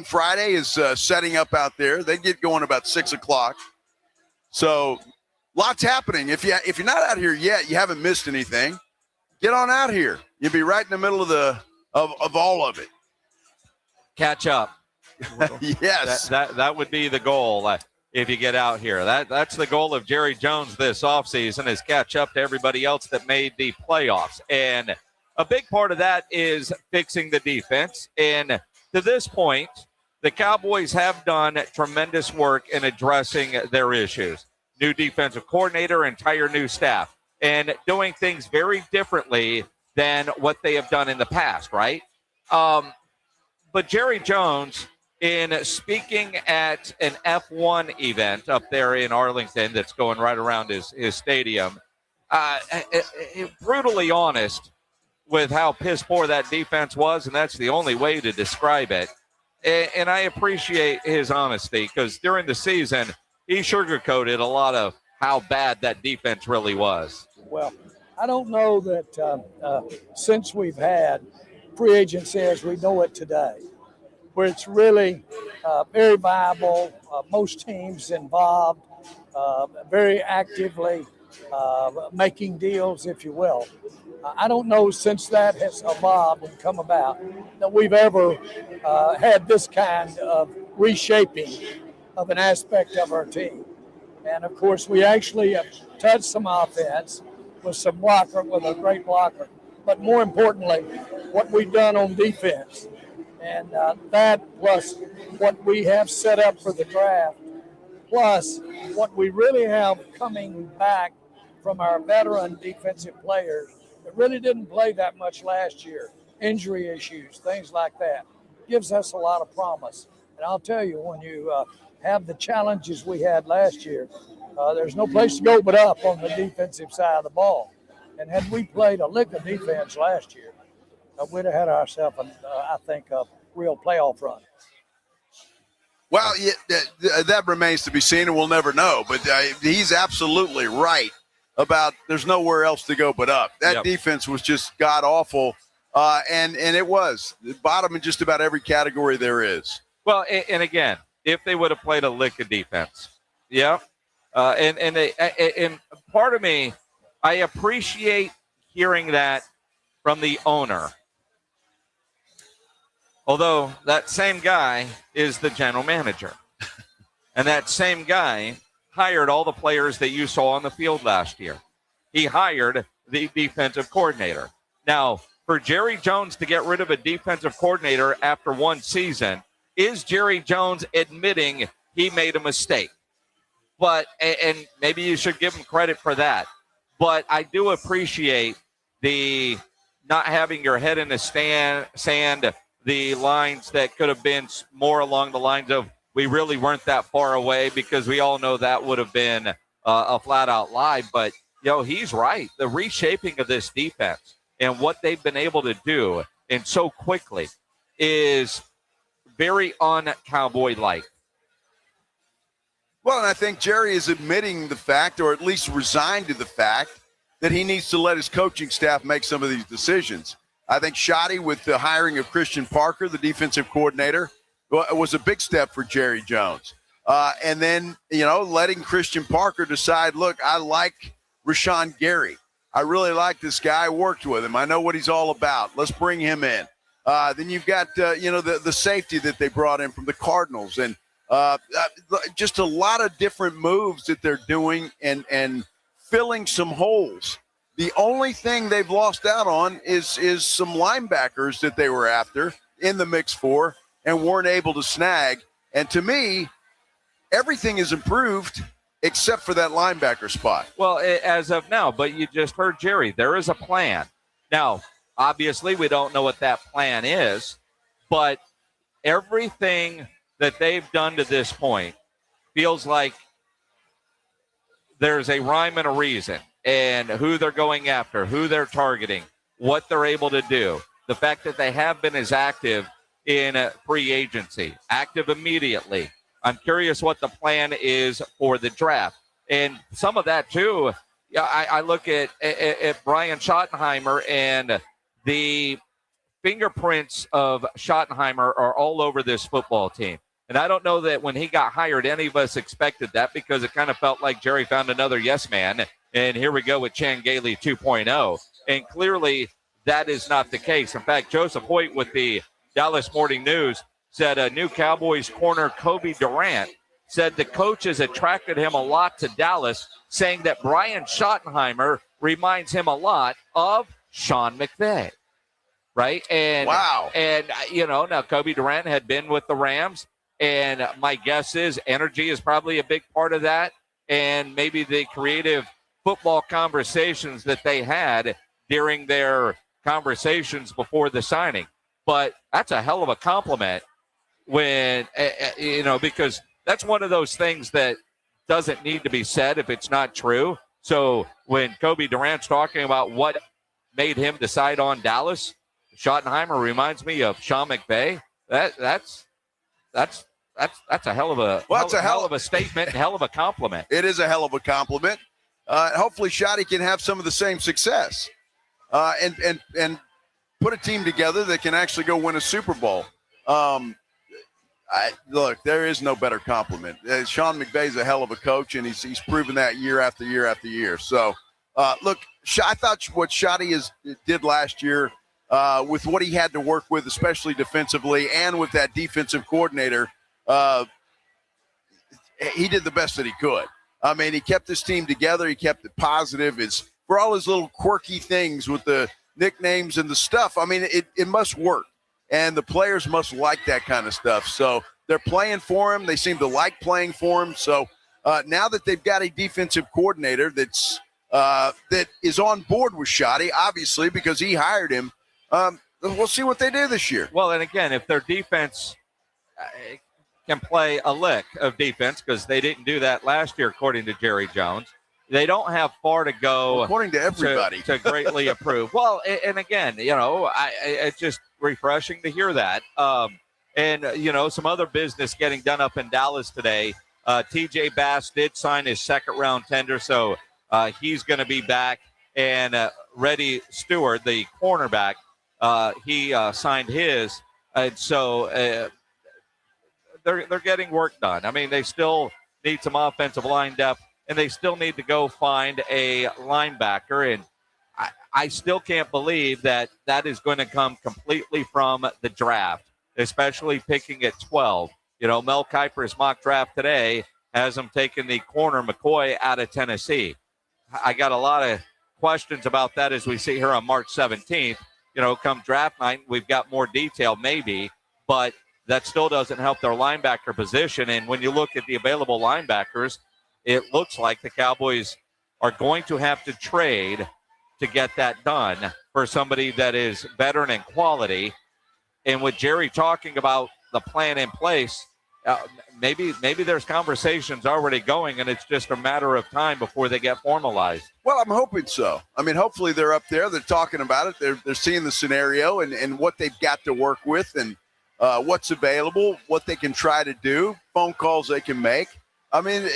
Friday is setting up out there. They get going about 6 o'clock. So lots happening. If you're not out here yet, you haven't missed anything. Get on out here. You'll be right in the middle of all of it. Catch up. Yes. That would be the goal if you get out here. That's the goal of Jerry Jones this offseason, is catch up to everybody else that made the playoffs. And a big part of that is fixing the defense. And to this point, the Cowboys have done tremendous work in addressing their issues. New defensive coordinator, entire new staff, and doing things very differently than what they have done in the past, right? But Jerry Jones, in speaking at an F1 event up there in Arlington that's going right around his stadium, brutally honest with how piss poor that defense was, and that's the only way to describe it. And I appreciate his honesty, because during the season, he sugarcoated a lot of how bad that defense really was. Well, I don't know that since we've had free agency as we know it today, where it's really very viable, most teams involved, very actively making deals, if you will. I don't know, since that has evolved and come about, that we've ever had this kind of reshaping of an aspect of our team. And of course, we actually have touched some offense with a great blocker. But more importantly, what we've done on defense. And that, plus what we have set up for the draft, plus what we really have coming back from our veteran defensive players that really didn't play that much last year, injury issues, things like that, gives us a lot of promise. And I'll tell you, when you have the challenges we had last year, There's no place to go but up on the defensive side of the ball. And had we played a lick of defense last year, we'd have had ourselves, I think, a real playoff run. Well, yeah, that remains to be seen, and we'll never know. But he's absolutely right about there's nowhere else to go but up. That defense was just god-awful, and it was. Bottom in just about every category there is. Well, and again, if they would have played a lick of defense, and part of me, I appreciate hearing that from the owner. Although that same guy is the general manager. And that same guy hired all the players that you saw on the field last year. He hired the defensive coordinator. Now, for Jerry Jones to get rid of a defensive coordinator after one season, is Jerry Jones admitting he made a mistake? But, and maybe you should give him credit for that. But I do appreciate the not having your head in the sand, the lines that could have been more along the lines of we really weren't that far away, because we all know that would have been a flat-out lie. But, he's right. The reshaping of this defense and what they've been able to do and so quickly is very un-Cowboy-like. Well, and I think Jerry is admitting the fact, or at least resigned to the fact, that he needs to let his coaching staff make some of these decisions. I think Shoddy, with the hiring of Christian Parker, the defensive coordinator, was a big step for Jerry Jones. And then, letting Christian Parker decide, look, I like Rashawn Gary. I really like this guy. I worked with him. I know what he's all about. Let's bring him in. Then you've got, the safety that they brought in from the Cardinals, and just a lot of different moves that they're doing and filling some holes. The only thing they've lost out on is some linebackers that they were after in the mix for and weren't able to snag. And to me, everything is improved except for that linebacker spot. Well, as of now, but you just heard Jerry, there is a plan. Now, obviously, we don't know what that plan is, but everything that they've done to this point feels like there's a rhyme and a reason, and who they're going after, who they're targeting, what they're able to do. The fact that they have been as active in free agency, active immediately. I'm curious what the plan is for the draft. And some of that, too, I look at Brian Schottenheimer, and the fingerprints of Schottenheimer are all over this football team. And I don't know that when he got hired, any of us expected that, because it kind of felt like Jerry found another yes man. And here we go with Chan Gailey 2.0. And clearly that is not the case. In fact, Joseph Hoyt with the Dallas Morning News said a new Cowboys corner, Kobe Durant, said the coaches attracted him a lot to Dallas, saying that Brian Schottenheimer reminds him a lot of Sean McVay. Right? And wow. And, now Kobe Durant had been with the Rams. And my guess is energy is probably a big part of that, and maybe the creative football conversations that they had during their conversations before the signing. But that's a hell of a compliment when, because that's one of those things that doesn't need to be said if it's not true. So when Kobe Durant's talking about what made him decide on Dallas, Schottenheimer reminds me of Sean McVay. That's a hell of a hell of a statement and hell of a compliment. It is a hell of a compliment. Hopefully, Shoddy can have some of the same success, and put a team together that can actually go win a Super Bowl. Look, there is no better compliment. Sean McVay's a hell of a coach, and he's proven that year after year after year. So, look, I thought what Shoddy did last year. With what he had to work with, especially defensively, and with that defensive coordinator, he did the best that he could. I mean, he kept his team together. He kept it positive. It's for all his little quirky things with the nicknames and the stuff. I mean, it must work, and the players must like that kind of stuff. So they're playing for him. They seem to like playing for him. So now that they've got a defensive coordinator that is on board with Shoddy, obviously, because he hired him, we'll see what they do this year. Well, and again, if their defense can play a lick of defense because they didn't do that last year, according to Jerry Jones. They don't have far to go, according to everybody, to greatly improve. Well, and again, it's just refreshing to hear that. And some other business getting done up in Dallas today. TJ Bass did sign his second-round tender, so he's going to be back. And Reddy Stewart, the cornerback, he signed his. And so they're getting work done. I mean, they still need some offensive line depth, and they still need to go find a linebacker. And I still can't believe that is going to come completely from the draft, especially picking at 12. Mel Kiper's mock draft today has him taking the corner McCoy out of Tennessee. I got a lot of questions about that as we see here on March 17th. Come draft night, we've got more detail maybe, but that still doesn't help their linebacker position. And when you look at the available linebackers, it looks like the Cowboys are going to have to trade to get that done for somebody that is veteran in quality. And with Jerry talking about the plan in place, maybe there's conversations already going, and it's just a matter of time before they get formalized. Well, I'm hoping so. I mean, hopefully they're up there. They're talking about it. They're seeing the scenario and what they've got to work with and what's available, what they can try to do, phone calls they can make. I mean,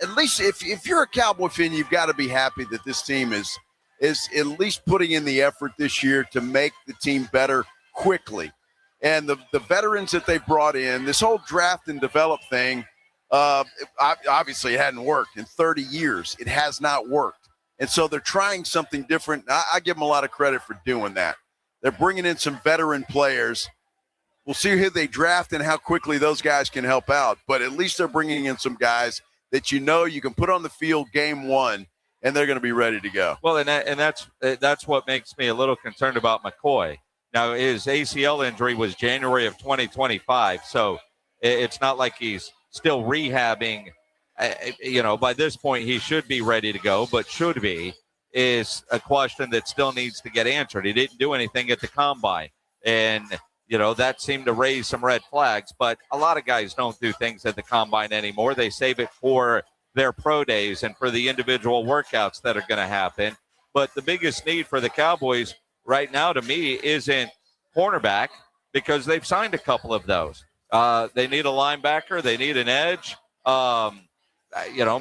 at least if you're a Cowboy fan, you've got to be happy that this team is at least putting in the effort this year to make the team better quickly. And the veterans that they brought in, this whole draft and develop thing, obviously it hadn't worked. In 30 years, it has not worked. And so they're trying something different. I give them a lot of credit for doing that. They're bringing in some veteran players. We'll see who they draft and how quickly those guys can help out. But at least they're bringing in some guys that you can put on the field game one, and they're going to be ready to go. Well, and that's what makes me a little concerned about McCoy. Now, his ACL injury was January of 2025, so it's not like he's still rehabbing. By this point, he should be ready to go, but should be is a question that still needs to get answered. He didn't do anything at the combine, and, that seemed to raise some red flags, but a lot of guys don't do things at the combine anymore. They save it for their pro days and for the individual workouts that are going to happen. But the biggest need for the Cowboys right now, to me, isn't cornerback because they've signed a couple of those. They need a linebacker. They need an edge.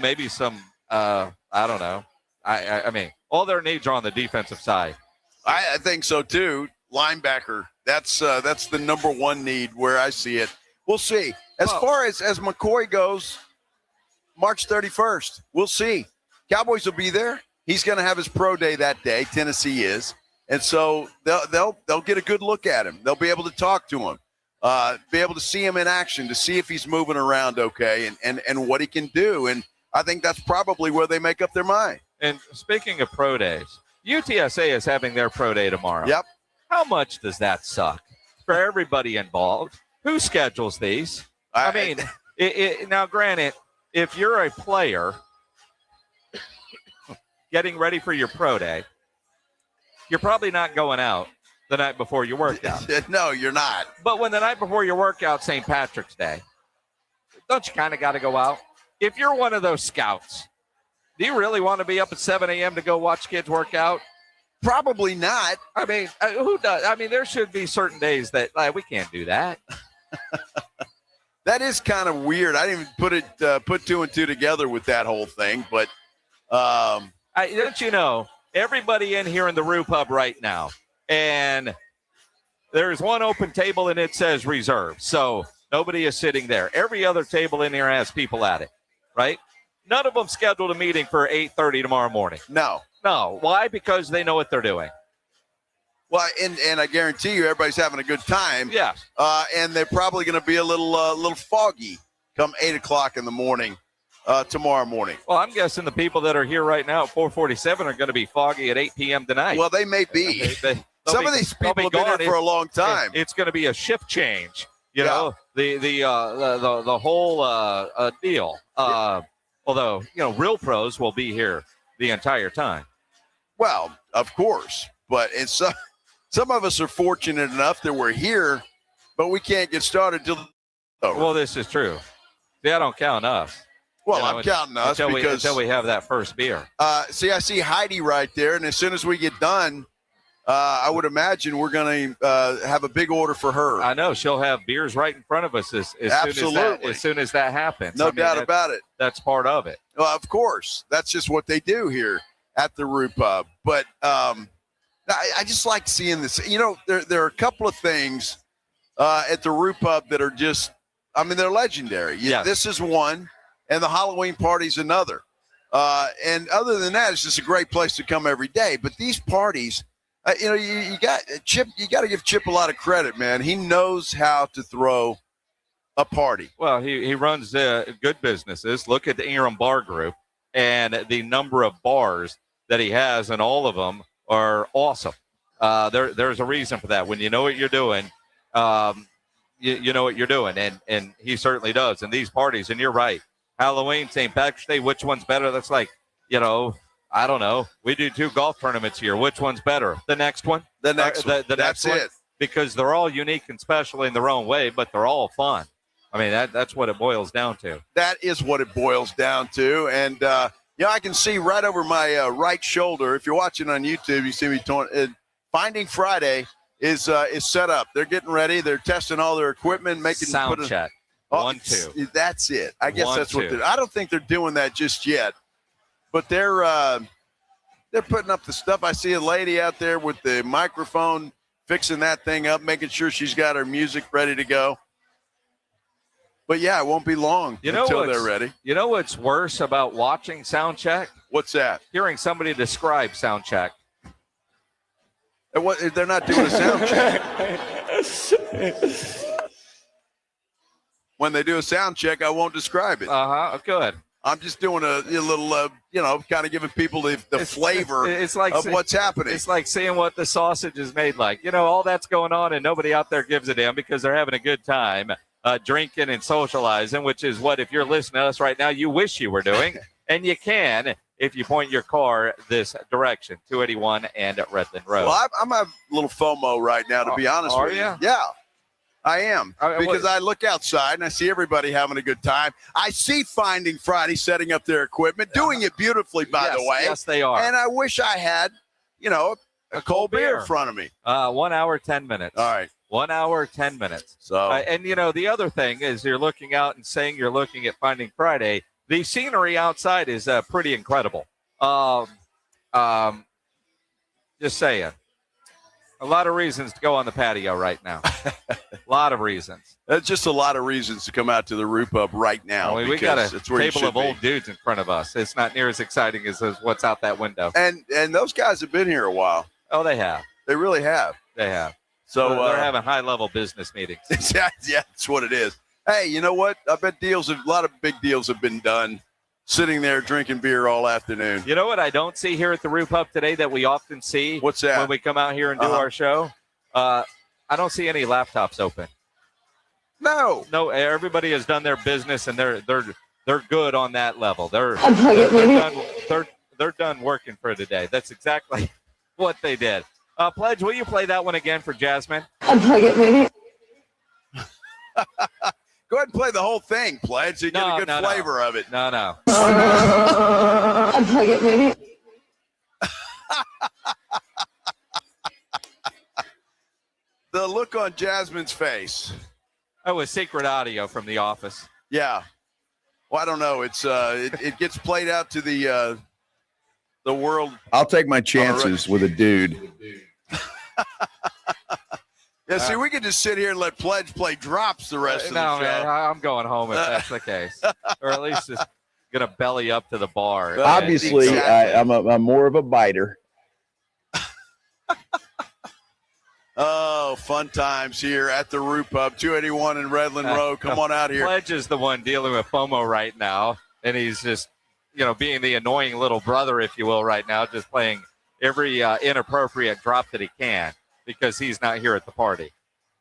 Maybe some, I don't know. I mean, all their needs are on the defensive side. I think so, too. Linebacker. That's the number one need where I see it. We'll see. As far as McCoy goes, March 31st, we'll see. Cowboys will be there. He's going to have his pro day that day. Tennessee is. And so they'll get a good look at him. They'll be able to talk to him, be able to see him in action, to see if he's moving around okay and what he can do. And I think that's probably where they make up their mind. And speaking of pro days, UTSA is having their pro day tomorrow. Yep. How much does that suck for everybody involved? Who schedules these? I mean, now, granted, if you're a player getting ready for your pro day, you're probably not going out the night before your workout. No, you're not. But when the night before your workout, St. Patrick's Day, don't you kind of got to go out? If you're one of those scouts, do you really want to be up at 7 a.m. to go watch kids work out? Probably not. I mean, who does? I mean, there should be certain days that we can't do that. That is kind of weird. I didn't even put two and two together with that whole thing. But don't you know, everybody in here in the Roo Pub right now, and there's one open table and it says reserved. So nobody is sitting there. Every other table in here has people at it, right? None of them scheduled a meeting for 8:30 tomorrow morning. No. Why? Because they know what they're doing. Well, and I guarantee you everybody's having a good time. Yeah. And they're probably going to be a little foggy come 8 o'clock in the morning tomorrow morning. Well, I'm guessing the people that are here right now at 447 are going to be foggy at 8 p.m. tonight. Well, they may be. Some of these people have been here for a long time. It's going to be a shift change. You know, the whole deal. Although, real pros will be here the entire time. Well, of course. But some of us are fortunate enough that we're here, but we can't get started till over. Well, this is true. See, I don't count us. Well, I'm counting us until we have that first beer. See, I see Heidi right there, and as soon as we get done, I would imagine we're going to have a big order for her. I know she'll have beers right in front of us as soon as that happens. No doubt about it. That's part of it. Well, of course, that's just what they do here at the Root Pub. But I just like seeing this. You know, there are a couple of things at the Root Pub that are just, I mean, they're legendary. Yes. This is one, and the Halloween party's another. And other than that, it's just a great place to come every day. But these parties, you know, you got Chip. You got to give Chip a lot of credit, man. He knows how to throw a party. Well, he runs good businesses. Look at the Ingram Bar Group and the number of bars that he has, and all of them are awesome. There's a reason for that. When you know what you're doing, you know what you're doing, and he certainly does. And these parties, and you're right, Halloween, St. Patrick's Day, which one's better? That's like, you know, I don't know. We do 2 golf tournaments here. Which one's better? The next one? The next one. The That's next one? it. Because they're all unique and special in their own way, but they're all fun. I mean, that's what it boils down to. That is what it boils down to. And, you know, I can see right over my right shoulder. If you're watching on YouTube, you see me Finding Friday is set up. They're getting ready. They're testing all their equipment, making sound check. 1, 2. That's it. I guess 1, that's 2. what they're. I don't think they're doing that just yet, but they're putting up the stuff. I see a lady out there with the microphone fixing that thing up, making sure she's got her music ready to go. But yeah, it won't be long until they're ready. You know what's worse about watching sound check? What's that? Hearing somebody describe sound check. They're not doing a sound check. When they do a sound check, I won't describe it. Good. I'm just doing a little, you know, kind of giving people the flavor of what's happening. It's like seeing what the sausage is made like. You know, all that's going on, and nobody out there gives a damn because they're having a good time drinking and socializing, which is what, if you're listening to us right now, you wish you were doing. And you can if you point your car this direction, 281 and at Redland Road. Well, I'm a little FOMO right now, to be honest with you. Yeah. I am, because I look outside and I see everybody having a good time. I see Finding Friday setting up their equipment, doing it beautifully, by the way. Yes, they are. And I wish I had, you know, a cold beer in front of me. 1 hour, 10 minutes. All right. 1 hour, 10 minutes. So, and, you know, the other thing is you're looking out and saying you're looking at Finding Friday. The scenery outside is pretty incredible. Just saying. A lot of reasons to go on the patio right now. A lot of reasons. That's just a lot of reasons to come out to the Root Pub right now. I mean, we got a table of old dudes in front of us. It's not near as exciting as what's out that window. And those guys have been here a while. Oh, they have. They really have. They have. So they're having high-level business meetings. Yeah, that's what it is. Hey, you know what? I bet a lot of big deals have been done sitting there drinking beer all afternoon. You know what I don't see here at the Root Pub today that we often see? What's that? When we come out here and do our show? I don't see any laptops open. No, everybody has done their business, and they're good on that level. They're done working for today. That's exactly what they did. Pledge, will you play that one again for Jasmine? Unplug it, maybe. Go ahead and play the whole thing, Pledge, so you get a good flavor of it. No. Unplug it, maybe. The look on Jasmine's face. That was secret audio from The Office. Yeah. Well, I don't know. It's it gets played out to the world. I'll take my chances with a dude. Yeah, see, we could just sit here and let Pledge play drops the rest of the show. Man, I'm going home if that's the case. Or at least just going to belly up to the bar. Obviously, exactly. I'm more of a biter. Oh, fun times here at the Root Pub, 281 in Redland Road. Come on out here. Pledge is the one dealing with FOMO right now, and he's just, being the annoying little brother, if you will, right now, just playing every inappropriate drop that he can because he's not here at the party.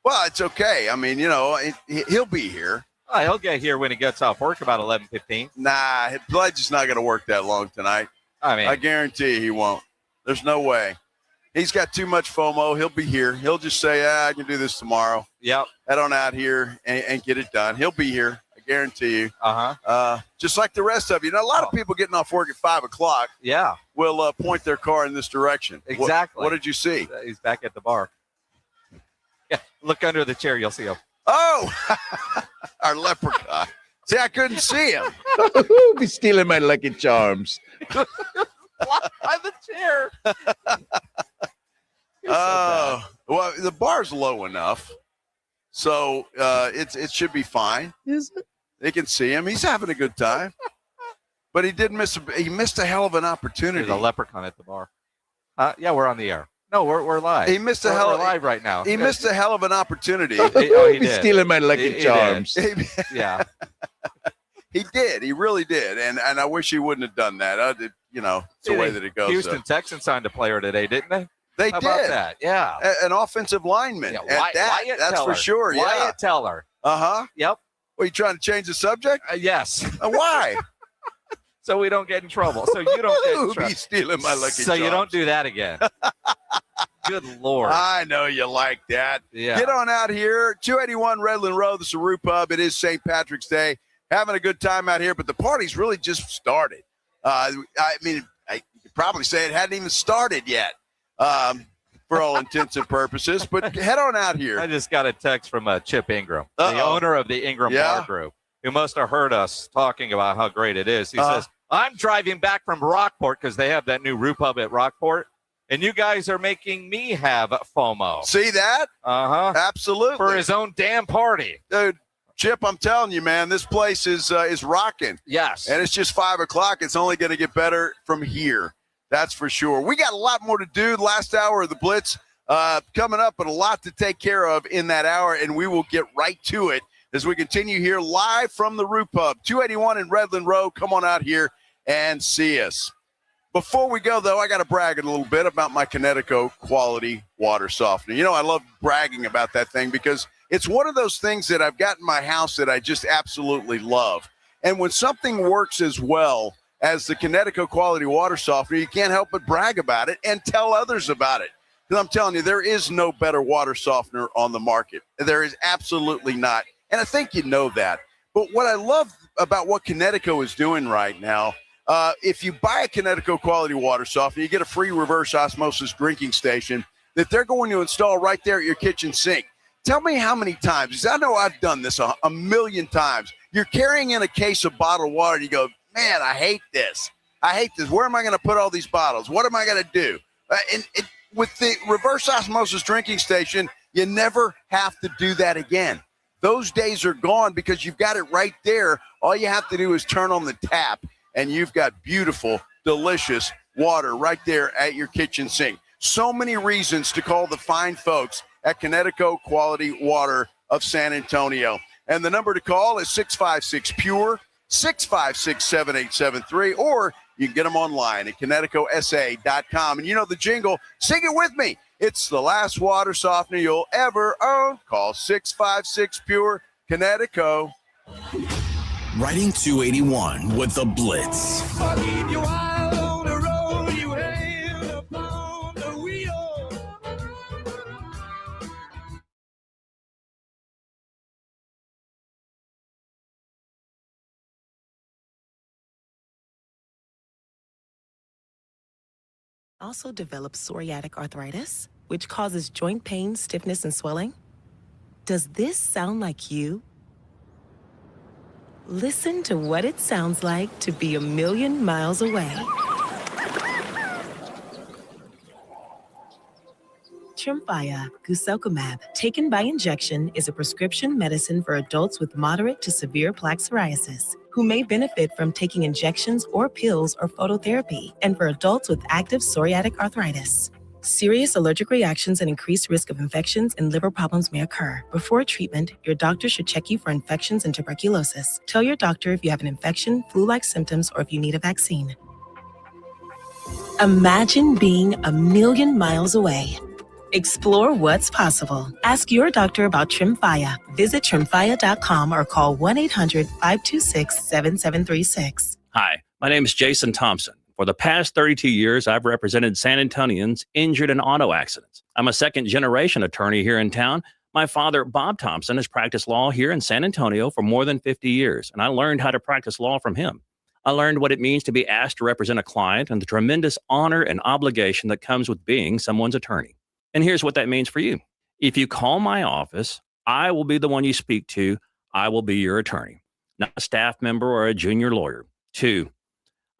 Well, it's okay. I mean, he'll be here. He'll get here when he gets off work about 11:15. Nah, Pledge is not going to work that long tonight. I mean, I guarantee he won't. There's no way. He's got too much FOMO. He'll be here. He'll just say, I can do this tomorrow. Yep. Head on out here and get it done. He'll be here. I guarantee you. Just like the rest of you. Now, a lot of people getting off work at 5 o'clock. Yeah. Will point their car in this direction. Exactly. What did you see? He's back at the bar. Yeah. Look under the chair. You'll see him. Oh, our leprechaun. See, I couldn't see him. Be stealing my Lucky Charms. By the chair. Oh, well, the bar's low enough, so it should be fine. Is it? They can see him. He's having a good time, but he missed a hell of an opportunity. There's a leprechaun at the bar. Yeah, we're on the air. No, we're live. He missed we're live right now. He missed a hell of an opportunity. He Be did. stealing my Lucky Charms. Yeah. He did. He really did. And I wish he wouldn't have done that. It's the way that it goes. Houston Texans signed a player today, didn't they? They How did. About that? Yeah. An offensive lineman. Yeah, That's Teller. for sure. Yeah. Wyatt Teller. What, Yep. are you trying to change the subject? Yes. Why? So we don't get in trouble. So you don't get in trouble. Be stealing my Lucky So Charms. you don't do that again. Good Lord. I know you like that. Yeah. Get on out here. 281 Redland Road, the Saru Pub. It is St. Patrick's Day. Having a good time out here, but the party's really just started. I mean, you could probably say it hadn't even started yet for all intents and purposes, but head on out here. I just got a text from Chip Ingram, the owner of the Ingram Bar Group, who must have heard us talking about how great it is. He says, I'm driving back from Rockport because they have that new Rue Pub at Rockport. And you guys are making me have FOMO. See that? Absolutely. For his own damn party. Dude, Chip, I'm telling you, man, this place is rocking. Yes. And it's just 5 o'clock. It's only going to get better from here. That's for sure. We got a lot more to do. Last hour of the Blitz coming up, but a lot to take care of in that hour, and we will get right to it as we continue here live from the Rue Pub, 281 in Redland Road. Come on out here and see us. Before we go, though, I got to brag a little bit about my Connecticut quality water softener. You know, I love bragging about that thing because it's one of those things that I've got in my house that I just absolutely love. And when something works as well as the Connecticut quality water softener, you can't help but brag about it and tell others about it. Because I'm telling you, there is no better water softener on the market. There is absolutely not. And I think you know that. But what I love about what Connecticut is doing right now, if you buy a Connecticut quality water softener, you get a free reverse osmosis drinking station that they're going to install right there at your kitchen sink. Tell me how many times, because I know I've done this a million times. You're carrying in a case of bottled water and you go, man, I hate this. I hate this. Where am I going to put all these bottles? What am I going to do? With the reverse osmosis drinking station, you never have to do that again. Those days are gone because you've got it right there. All you have to do is turn on the tap, and you've got beautiful, delicious water right there at your kitchen sink. So many reasons to call the fine folks at Connecticut Quality Water of San Antonio. And the number to call is 656-PURE, 656-7873, or you can get them online at ConnecticutSA.com. And you know the jingle, sing it with me. It's the last water softener you'll ever own. Call 656-PURE, Connecticut. Riding 281 with the Blitz. Also develops psoriatic arthritis, which causes joint pain, stiffness, and swelling? Does this sound like you? Listen to what it sounds like to be 1,000,000 miles away. Tremfya guselkumab, taken by injection, is a prescription medicine for adults with moderate to severe plaque psoriasis who may benefit from taking injections or pills or phototherapy, and for adults with active psoriatic arthritis. Serious allergic reactions and increased risk of infections and liver problems may occur. Before treatment, your doctor should check you for infections and tuberculosis. Tell your doctor if you have an infection, flu-like symptoms, or if you need a vaccine. Imagine being 1,000,000 miles away. Explore what's possible. Ask your doctor about Tremfya. Visit Tremfya.com or call 1-800-526-7736. Hi, my name is Jason Thompson, For the past 32 years, I've represented San Antonians injured in auto accidents. I'm a second-generation attorney here in town. My father, Bob Thompson, has practiced law here in San Antonio for more than 50 years, and I learned how to practice law from him. I learned what it means to be asked to represent a client and the tremendous honor and obligation that comes with being someone's attorney. And here's what that means for you. If you call my office, I will be the one you speak to. I will be your attorney, not a staff member or a junior lawyer. 2,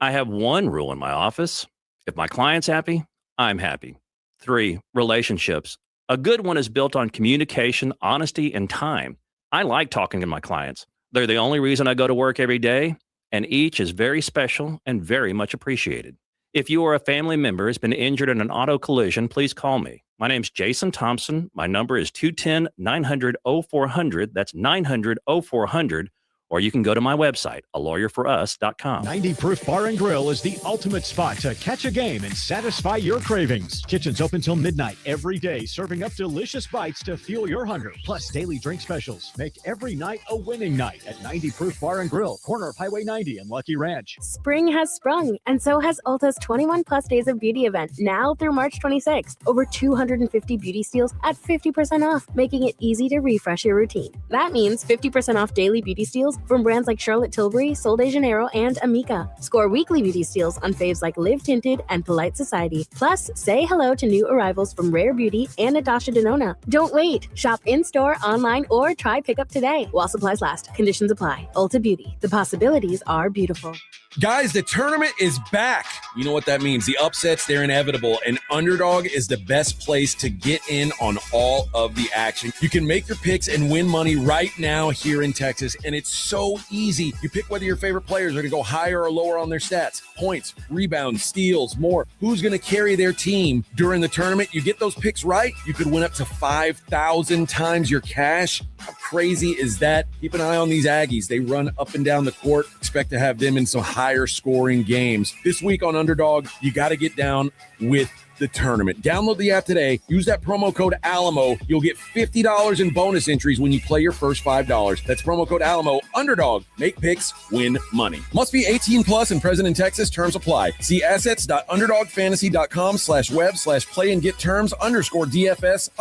I have one rule in my office. If my client's happy, I'm happy. 3, relationships. A good one is built on communication, honesty, and time. I like talking to my clients. They're the only reason I go to work every day, and each is very special and very much appreciated. If you or a family member has been injured in an auto collision, please call me. My name's Jason Thompson. My number is 210-900-0400. That's 900-0400. Or you can go to my website, alawyerforus.com. 90 Proof Bar and Grill is the ultimate spot to catch a game and satisfy your cravings. Kitchen's open till midnight every day, serving up delicious bites to fuel your hunger. Plus, daily drink specials make every night a winning night at 90 Proof Bar and Grill, corner of Highway 90 and Lucky Ranch. Spring has sprung, and so has Ulta's 21-plus days of beauty event, now through March 26th. Over 250 beauty steals at 50% off, making it easy to refresh your routine. That means 50% off daily beauty steals from brands like Charlotte Tilbury, Sol de Janeiro, and Amika. Score weekly beauty steals on faves like Live Tinted and Polite Society. Plus, say hello to new arrivals from Rare Beauty and Natasha Denona. Don't wait. Shop in-store, online, or try pickup today while supplies last. Conditions apply. Ulta Beauty. The possibilities are beautiful. Guys, the tournament is back. You know what that means. The upsets, they're inevitable, and Underdog is the best place to get in on all of the action. You can make your picks and win money right now here in Texas, and it's so easy. You pick whether your favorite players are going to go higher or lower on their stats, points, rebounds, steals, more. Who's going to carry their team during the tournament? You get those picks right, you could win up to 5,000 times your cash. How crazy is that? Keep an eye on these Aggies. They run up and down the court. Expect to have them in some higher scoring games. This week on Underdog, you got to get down with the tournament. Download the app today. Use that promo code Alamo. You'll get $50 in bonus entries when you play your first $5. That's promo code Alamo. Underdog. Make picks, win money. Must be 18 plus and present in Texas. Terms apply. See assets.underdogfantasy.com/web/play and get terms _DFS_.html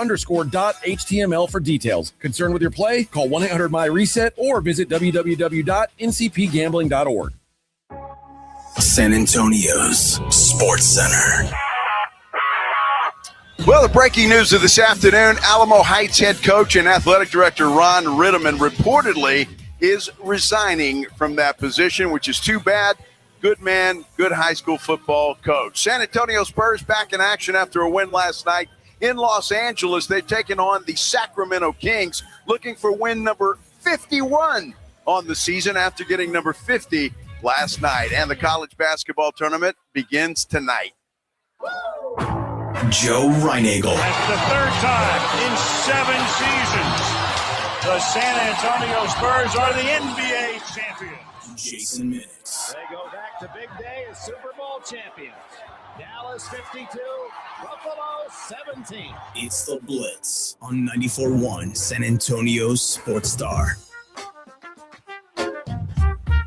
for details. Concerned with your play? Call 1-800-MY-RESET or visit www.ncpgambling.org. San Antonio's Sports Center. Well, the breaking news of this afternoon, Alamo Heights head coach and athletic director Ron Ritterman reportedly is resigning from that position, which is too bad. Good man, good high school football coach. San Antonio Spurs back in action after a win last night in Los Angeles. They've taken on the Sacramento Kings, looking for win number 51 on the season after getting number 50 last night. And the college basketball tournament begins tonight. Joe Reinagel. That's the third time in 7 seasons the San Antonio Spurs are the NBA champions. Jason Minutes. They go back to big day as Super Bowl champions. Dallas 52, Buffalo 17. It's the Blitz on 94.1 San Antonio's Sports Star.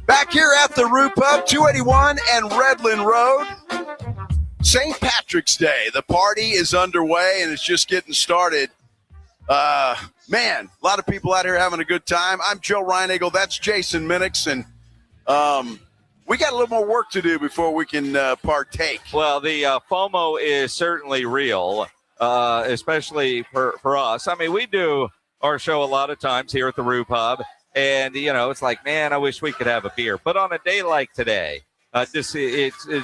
Back here at the Roo Pub, 281 and Redland Road. St. Patrick's Day. The party is underway, and it's just getting started. Man, a lot of people out here having a good time. I'm Joe Reinagel. That's Jason Minix, and we got a little more work to do before we can partake. Well, the FOMO is certainly real, especially for us. I mean, we do our show a lot of times here at the Roo Pub, and, you know, it's like, man, I wish we could have a beer. But on a day like today, it's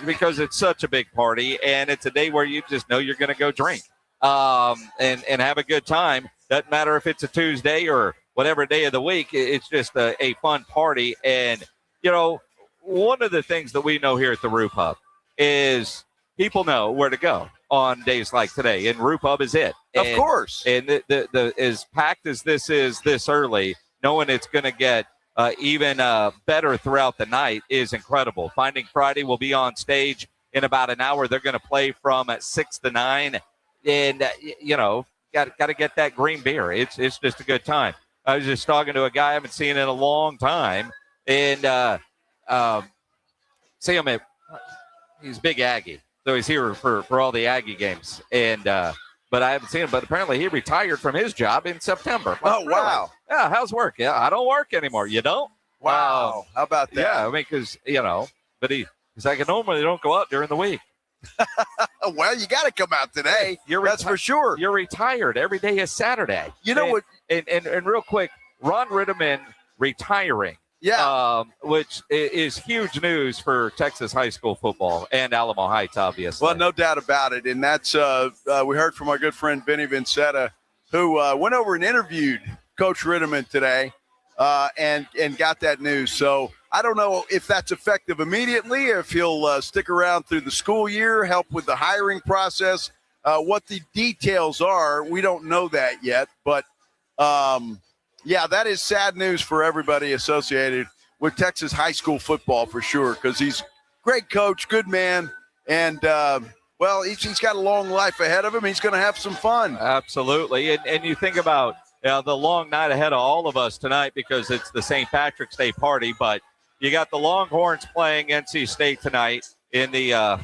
because it's such a big party, and it's a day where you just know you're going to go drink and have a good time. Doesn't matter if it's a Tuesday or whatever day of the week. It's just a fun party. And, you know, one of the things that we know here at the Roo Pub is people know where to go on days like today, and Roo Pub is it. Of course. And the as packed as this is this early, knowing it's going to get even better throughout the night is incredible. Finding Friday will be on stage in about an hour. They're going to play from 6 to 9. And, you know, got to get that green beer. It's just a good time. I was just talking to a guy I haven't seen in a long time. And see him at he's big Aggie, so he's here for all the Aggie games. And but I haven't seen him. But apparently he retired from his job in September. Oh, wow. Yeah, how's work? Yeah, I don't work anymore. You don't? Wow. How about that? Yeah, I mean, because, but he's like, normally don't go out during the week. Well, you got to come out today. That's for sure. You're retired. Every day is Saturday. You know what? And real quick, Ron Ritterman retiring. Yeah. Which is huge news for Texas high school football and Alamo Heights, obviously. Well, no doubt about it. And that's we heard from our good friend Vinny Vincetta, who went over and interviewed Coach Ritterman today and got that news. So I don't know if that's effective immediately, if he'll stick around through the school year, help with the hiring process. What the details are, we don't know that yet. But, yeah, that is sad news for everybody associated with Texas high school football for sure, because he's a great coach, good man, and, well, he's got a long life ahead of him. He's going to have some fun. Absolutely. And you think about the long night ahead of all of us tonight because it's the St. Patrick's Day party, but you got the Longhorns playing NC State tonight in the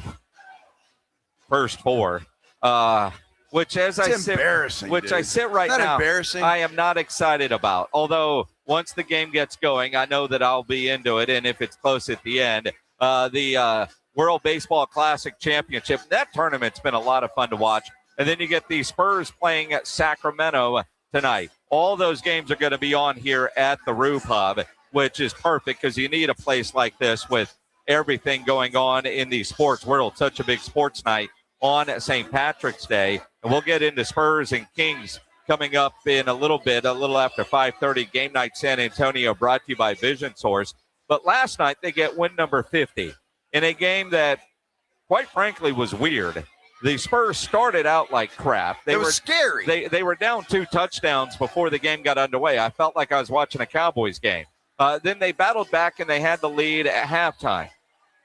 first four. Which, as I sit, I sit right now, embarrassing? I am not excited about. Although once the game gets going, I know that I'll be into it. And if it's close at the end, the World Baseball Classic Championship, that tournament's been a lot of fun to watch. And then you get the Spurs playing at Sacramento tonight. All those games are going to be on here at the Roof Hub, which is perfect because you need a place like this with everything going on in the sports world. Such a big sports night on St. Patrick's Day. And we'll get into Spurs and Kings coming up in a little bit, a little after 5:30. Game Night San Antonio brought to you by Vision Source. But last night they get win number 50 in a game that, quite frankly, was weird. The Spurs started out like crap. It was scary. They were down 2 touchdowns before the game got underway. I felt like I was watching a Cowboys game. Then they battled back and they had the lead at halftime.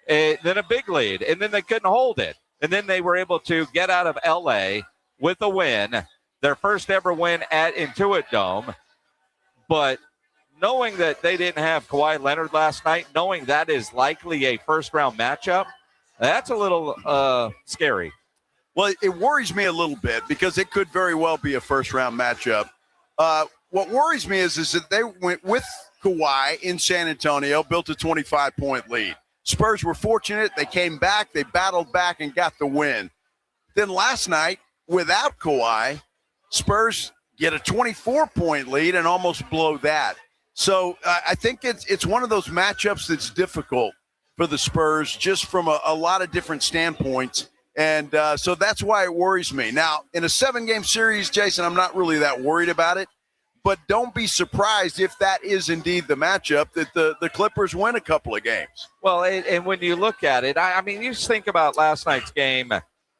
Then a big lead, and then they couldn't hold it. And then they were able to get out of L.A. with a win, their first ever win at Intuit Dome. But knowing that they didn't have Kawhi Leonard last night, knowing that is likely a first-round matchup, that's a little scary. Well, it worries me a little bit because it could very well be a first-round matchup. What worries me is that they went with Kawhi in San Antonio, built a 25-point lead. Spurs were fortunate. They came back. They battled back and got the win. Then last night, without Kawhi, Spurs get a 24-point lead and almost blow that. So I think it's one of those matchups that's difficult for the Spurs just from a lot of different standpoints. And so that's why it worries me. Now, in a 7-game series, Jason, I'm not really that worried about it. But don't be surprised if that is indeed the matchup that the Clippers win a couple of games. Well, and when you look at it, I mean, you just think about last night's game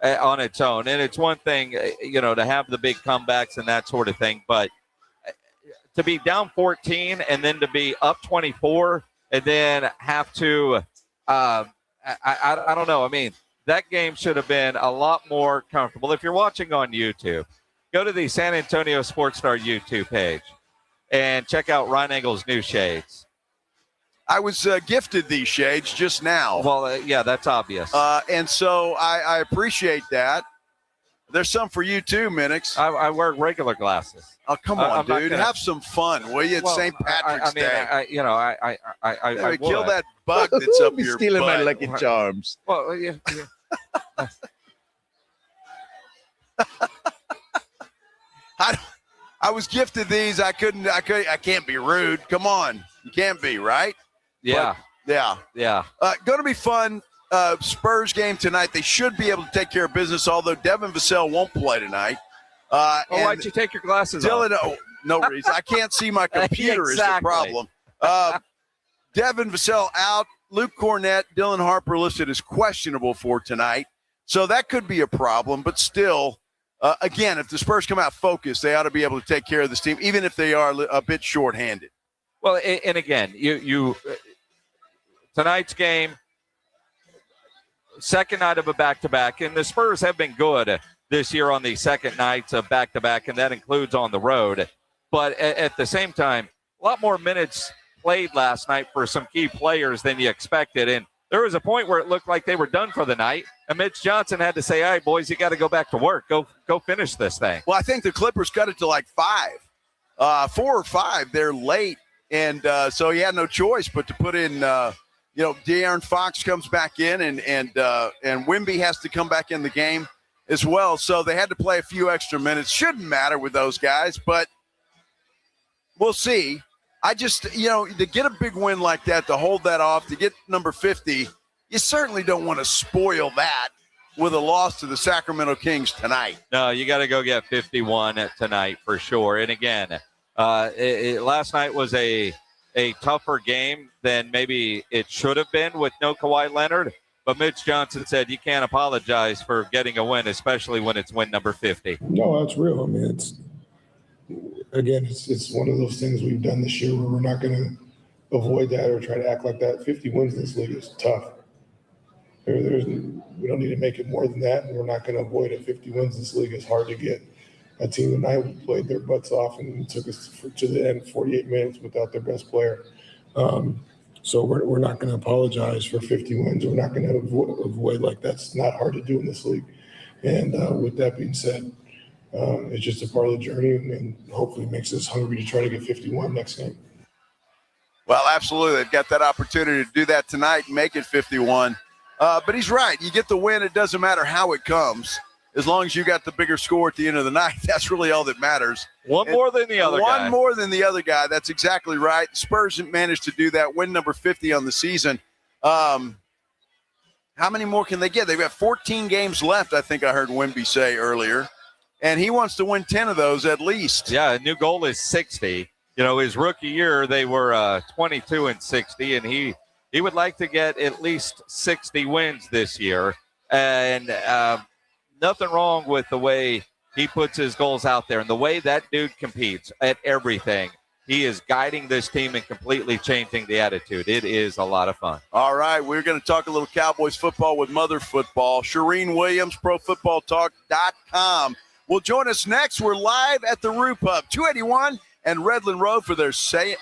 on its own. And it's one thing, to have the big comebacks and that sort of thing. But to be down 14 and then to be up 24 and then have to, I don't know. I mean, that game should have been a lot more comfortable. If you're watching on YouTube, go to the San Antonio Sports Star YouTube page and check out Ron Engel's new shades. I was gifted these shades just now. Well, yeah, that's obvious. And so I appreciate that. There's some for you too, Minix. I wear regular glasses. Oh, come on, dude. Have some fun, will you? It's St. Patrick's Day. I kill that bug that's up your stealing butt. my Lucky Charms. Well, yeah. I was gifted these. I can't be rude. Come on. You can't be, right? Yeah. But, yeah. Going to be fun. Spurs game tonight. They should be able to take care of business, although Devin Vassell won't play tonight. Why'd you take your glasses off? No reason. I can't see my computer Exactly. is the problem. Devin Vassell out. Luke Cornett, Dylan Harper listed as questionable for tonight. So that could be a problem, but still, again, if the Spurs come out focused, they ought to be able to take care of this team, even if they are a bit shorthanded. Well, and again, you tonight's game, second night of a back-to-back, and the Spurs have been good this year on the second nights of back-to-back, and that includes on the road. But at the same time, a lot more minutes played last night for some key players than you expected. And There was a point where it looked like they were done for the night, and Mitch Johnson had to say, all right, boys, you got to go back to work. Go finish this thing. Well, I think the Clippers cut it to like 4 or 5. They're late, and so he had no choice but to put in De'Aaron Fox comes back in, and Wemby has to come back in the game as well. So they had to play a few extra minutes. Shouldn't matter with those guys, but we'll see. I just, to get a big win like that, to hold that off, to get number 50, you certainly don't want to spoil that with a loss to the Sacramento Kings tonight. No, you got to go get 51 tonight for sure. And again, last night was a tougher game than maybe it should have been with no Kawhi Leonard. But Mitch Johnson said you can't apologize for getting a win, especially when it's win number 50. No, that's real. I mean, it's one of those things we've done this year where we're not going to avoid that or try to act like that. 50 wins in this league is tough. We don't need to make it more than that, and we're not going to avoid it. 50 wins in this league is hard to get. A team tonight played their butts off and took us to the end 48 minutes without their best player. So we're not going to apologize for 50 wins. We're not going to avoid like that's not hard to do in this league. And with that being said, it's just a part of the journey, and hopefully makes us hungry to try to get 51 next game. Well, absolutely. They've got that opportunity to do that tonight and make it 51. But he's right. You get the win. It doesn't matter how it comes. As long as you got the bigger score at the end of the night, that's really all that matters. One more than the other guy. One more than the other guy. That's exactly right. The Spurs managed to do that, win number 50 on the season. How many more can they get? They've got 14 games left, I think I heard Wemby say earlier. And he wants to win 10 of those at least. Yeah, a new goal is 60. His rookie year, they were 22-60, and he would like to get at least 60 wins this year. And nothing wrong with the way he puts his goals out there and the way that dude competes at everything. He is guiding this team and completely changing the attitude. It is a lot of fun. All right, we're going to talk a little Cowboys football with Mother Football. Charean Williams, ProFootballTalk.com. will join us next. We're live at the Roo Pub, 281 and Redland Road for their St.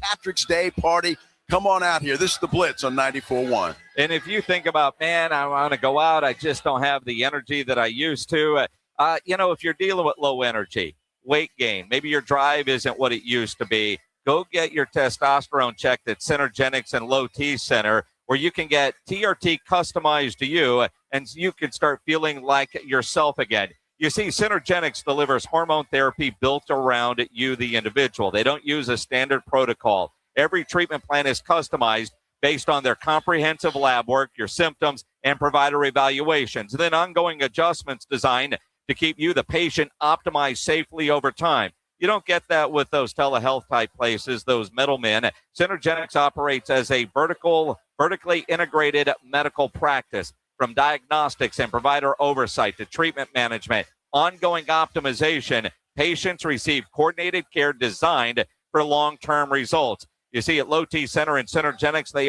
Patrick's Day party. Come on out here. This is the Blitz on 94.1. And if you think about, man, I want to go out, I just don't have the energy that I used to. If you're dealing with low energy, weight gain, maybe your drive isn't what it used to be, go get your testosterone checked at Synergenics and Low T Center, where you can get TRT customized to you, and you can start feeling like yourself again. You see, Synergenics delivers hormone therapy built around you, the individual. They don't use a standard protocol. Every treatment plan is customized based on their comprehensive lab work, your symptoms, and provider evaluations. Then ongoing adjustments designed to keep you, the patient, optimized safely over time. You don't get that with those telehealth type places, those middlemen. Synergenics operates as a vertically integrated medical practice, from diagnostics and provider oversight to treatment management, ongoing optimization. Patients receive coordinated care designed for long-term results. You see, at Low T Center and Synergenics, they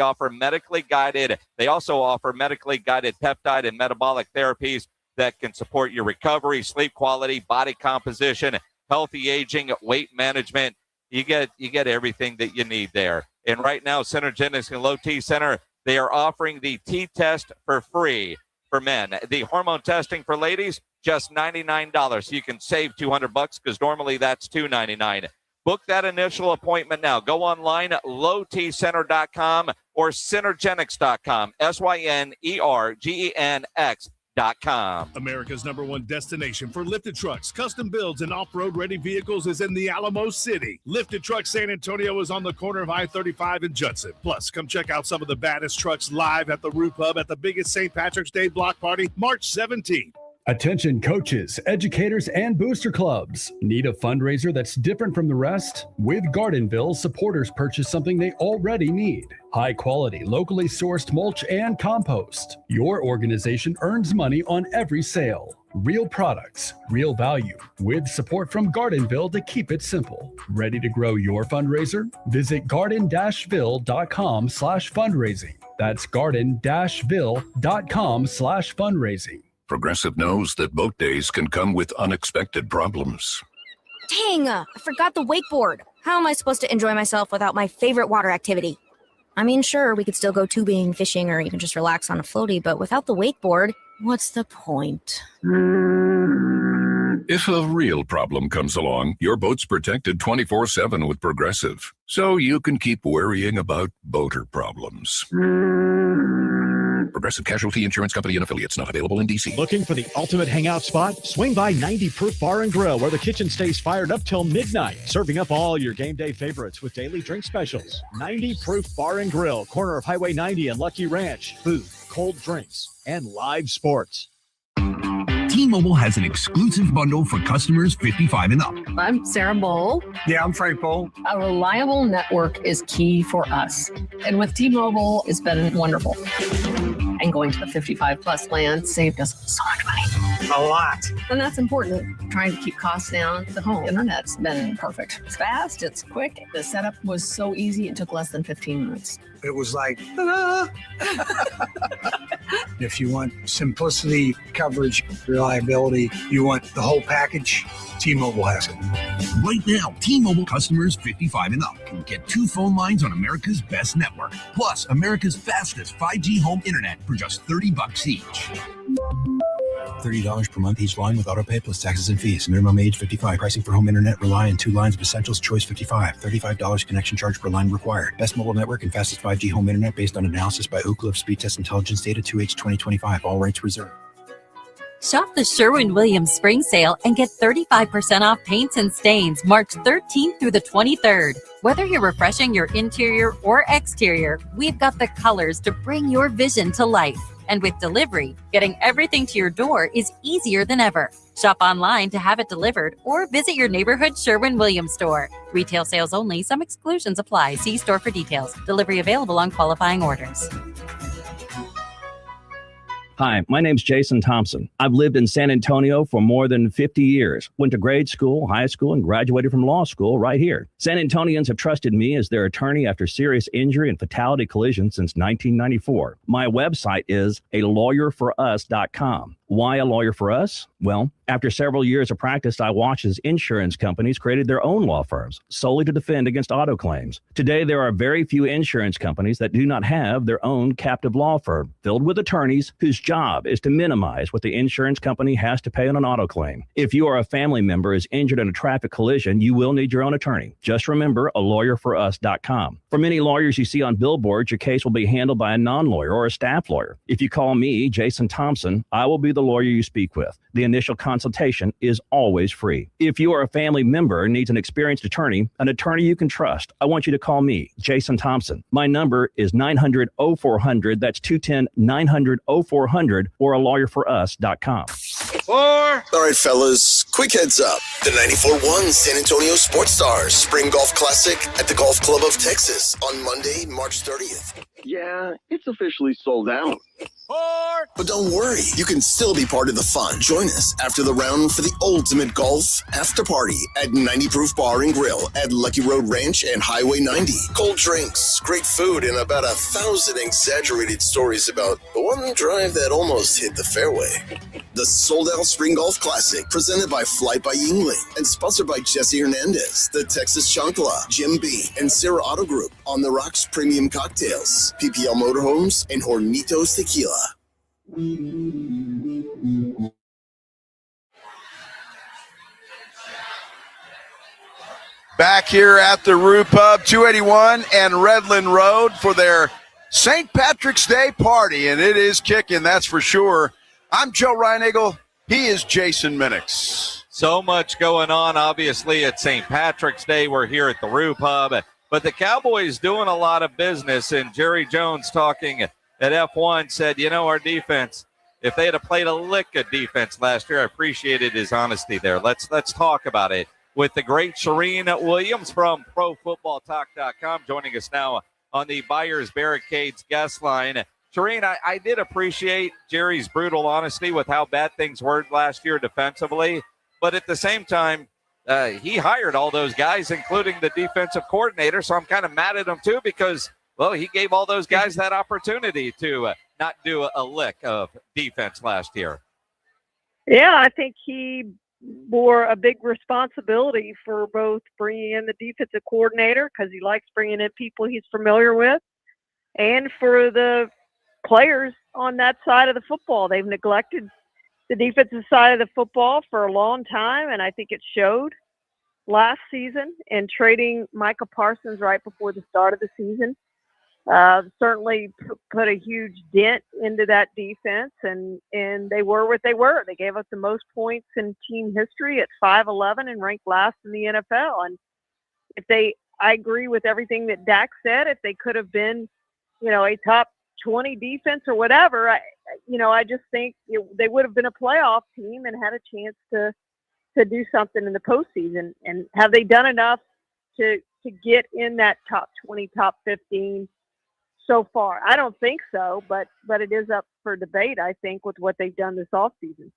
also offer medically guided peptide and metabolic therapies that can support your recovery, sleep quality, body composition, healthy aging, weight management. You get everything that you need there. And right now, Synergenics and Low T Center, they are offering the T-test for free for men. The hormone testing for ladies, just $99. You can save $200 because normally that's $299. Book that initial appointment now. Go online at lowtcenter.com or synergenics.com, SYNERGENX.com. America's #1 destination for lifted trucks, custom builds, and off-road ready vehicles is in the Alamo City. Lifted Truck San Antonio is on the corner of I-35 and Judson. Plus, come check out some of the baddest trucks live at the Roo Pub at the biggest St. Patrick's Day block party, March 17th. Attention coaches, educators, and booster clubs. Need a fundraiser that's different from the rest? With Gardenville, supporters purchase something they already need. High quality, locally sourced mulch and compost. Your organization earns money on every sale. Real products, real value, with support from Gardenville to keep it simple. Ready to grow your fundraiser? Visit garden-ville.com/fundraising. That's garden-ville.com/fundraising. Progressive knows that boat days can come with unexpected problems. Dang, I forgot the wakeboard. How am I supposed to enjoy myself without my favorite water activity? I mean, sure, we could still go tubing, fishing, or even just relax on a floaty, but without the wakeboard, what's the point? If a real problem comes along, your boat's protected 24/7 with Progressive, so you can keep worrying about boater problems. Progressive Casualty Insurance Company and Affiliates, not available in D.C. Looking for the ultimate hangout spot? Swing by 90 Proof Bar and Grill, where the kitchen stays fired up till midnight, serving up all your game day favorites with daily drink specials. 90 Proof Bar and Grill, corner of Highway 90 and Lucky Ranch. Food, cold drinks, and live sports. T-Mobile has an exclusive bundle for customers 55 and up. I'm Sarah Bowl. Yeah, I'm Frank Bowl. A reliable network is key for us. And with T-Mobile, it's been wonderful. And going to the 55 plus plan saved us so much money. A lot. And that's important. Trying to keep costs down. The home internet's been perfect. It's fast, it's quick. The setup was so easy, it took less than 15 minutes. It was like, ta-da! If you want simplicity, coverage, reliability, you want the whole package, T-Mobile has it. Right now, T-Mobile customers 55 and up can get 2 phone lines on America's best network, plus America's fastest 5G home internet for just $30 each. $30 per month each line with autopay plus taxes and fees. Minimum age 55. Pricing for home internet rely on 2 lines of Essentials Choice 55. $35 connection charge per line required. Best mobile network and fastest 5G home internet based on analysis by Ookla of Speed Test Intelligence data 2H 2025. All rates reserved. Shop the Sherwin-Williams Spring Sale and get 35% off paints and stains March 13th through the 23rd. Whether you're refreshing your interior or exterior, we've got the colors to bring your vision to life. And with delivery, getting everything to your door is easier than ever. Shop online to have it delivered or visit your neighborhood Sherwin-Williams store. Retail sales only. Some exclusions apply. See store for details. Delivery available on qualifying orders. Hi, my name's Jason Thompson. I've lived in San Antonio for more than 50 years. Went to grade school, high school, and graduated from law school right here. San Antonians have trusted me as their attorney after serious injury and fatality collisions since 1994. My website is alawyerforus.com. Why a lawyer for us? Well, after several years of practice, I watched as insurance companies created their own law firms solely to defend against auto claims. Today, there are very few insurance companies that do not have their own captive law firm filled with attorneys whose job is to minimize what the insurance company has to pay on an auto claim. If you or a family member is injured in a traffic collision, you will need your own attorney. Just remember alawyerforus.com. For many lawyers you see on billboards, your case will be handled by a non-lawyer or a staff lawyer. If you call me, Jason Thompson, I will be the lawyer you speak with. The initial consultation is always free. If you or a family member needs an experienced attorney you can trust, I want you to call me, Jason Thompson. My number is 900-0400. That's 210-900-0400 or alawyerforus.com. All right, fellas, quick heads up. The 94.1 San Antonio Sports Stars Spring Golf Classic at the Golf Club of Texas on Monday, March 30th. Yeah, it's officially sold out. But don't worry, you can still be part of the fun. Join us after the round for the ultimate golf after party at 90 Proof Bar and Grill at Lucky Road Ranch and Highway 90. Cold drinks, great food, and about 1,000 exaggerated stories about the one drive that almost hit the fairway. The sold-out Spring Golf Classic, presented by Flight by Yingling and sponsored by Jesse Hernandez, the Texas Chancla, Jim B, and Sarah Auto Group, On the Rocks Premium Cocktails, PPL Motorhomes, and Hornitos Tequila. Back here at the Rue Pub, 281 and Redland Road for their St. Patrick's Day party, and it is kicking, that's for sure. I'm Joe Reinagle. He is Jason Minix. So much going on, obviously, at St. Patrick's Day. We're here at the Rue Pub, but the Cowboys doing a lot of business, and Jerry Jones talking at F1 said, our defense, if they had played a lick of defense last year, I appreciated his honesty there. Let's talk about it with the great Charean Williams from ProFootballTalk.com joining us now on the Buyers Barricades guest line. Charean, I did appreciate Jerry's brutal honesty with how bad things were last year defensively, but at the same time, he hired all those guys, including the defensive coordinator, so I'm kind of mad at him too because, well, he gave all those guys that opportunity to not do a lick of defense last year. Yeah, I think he bore a big responsibility for both bringing in the defensive coordinator because he likes bringing in people he's familiar with, and for the players on that side of the football. They've neglected the defensive side of the football for a long time, and I think it showed last season in trading Micah Parsons right before the start of the season. Certainly put a huge dent into that defense, and they were what they were. They gave us the most points in team history at 5-11 and ranked last in the NFL. And I agree with everything that Dak said. If they could have been, a top 20 defense or whatever, I just think they would have been a playoff team and had a chance to do something in the postseason. And have they done enough to get in that top 20, top 15 so far? I don't think so, but it is up for debate, I think, with what they've done this offseason.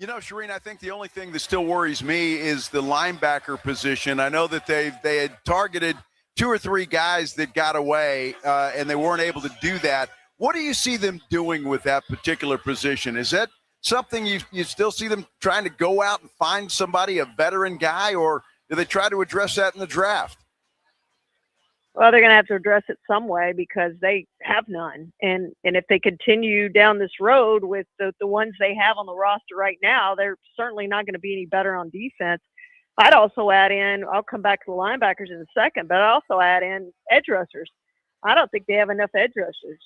Charean, I think the only thing that still worries me is the linebacker position. I know that they had targeted 2 or 3 guys that got away, and they weren't able to do that. What do you see them doing with that particular position? Is that something you still see them trying to go out and find somebody, a veteran guy, or do they try to address that in the draft? Well, they're going to have to address it some way because they have none. And if they continue down this road with the ones they have on the roster right now, they're certainly not going to be any better on defense. I'd also add in, I'll come back to the linebackers in a second, but I'd also add in edge rushers. I don't think they have enough edge rushers.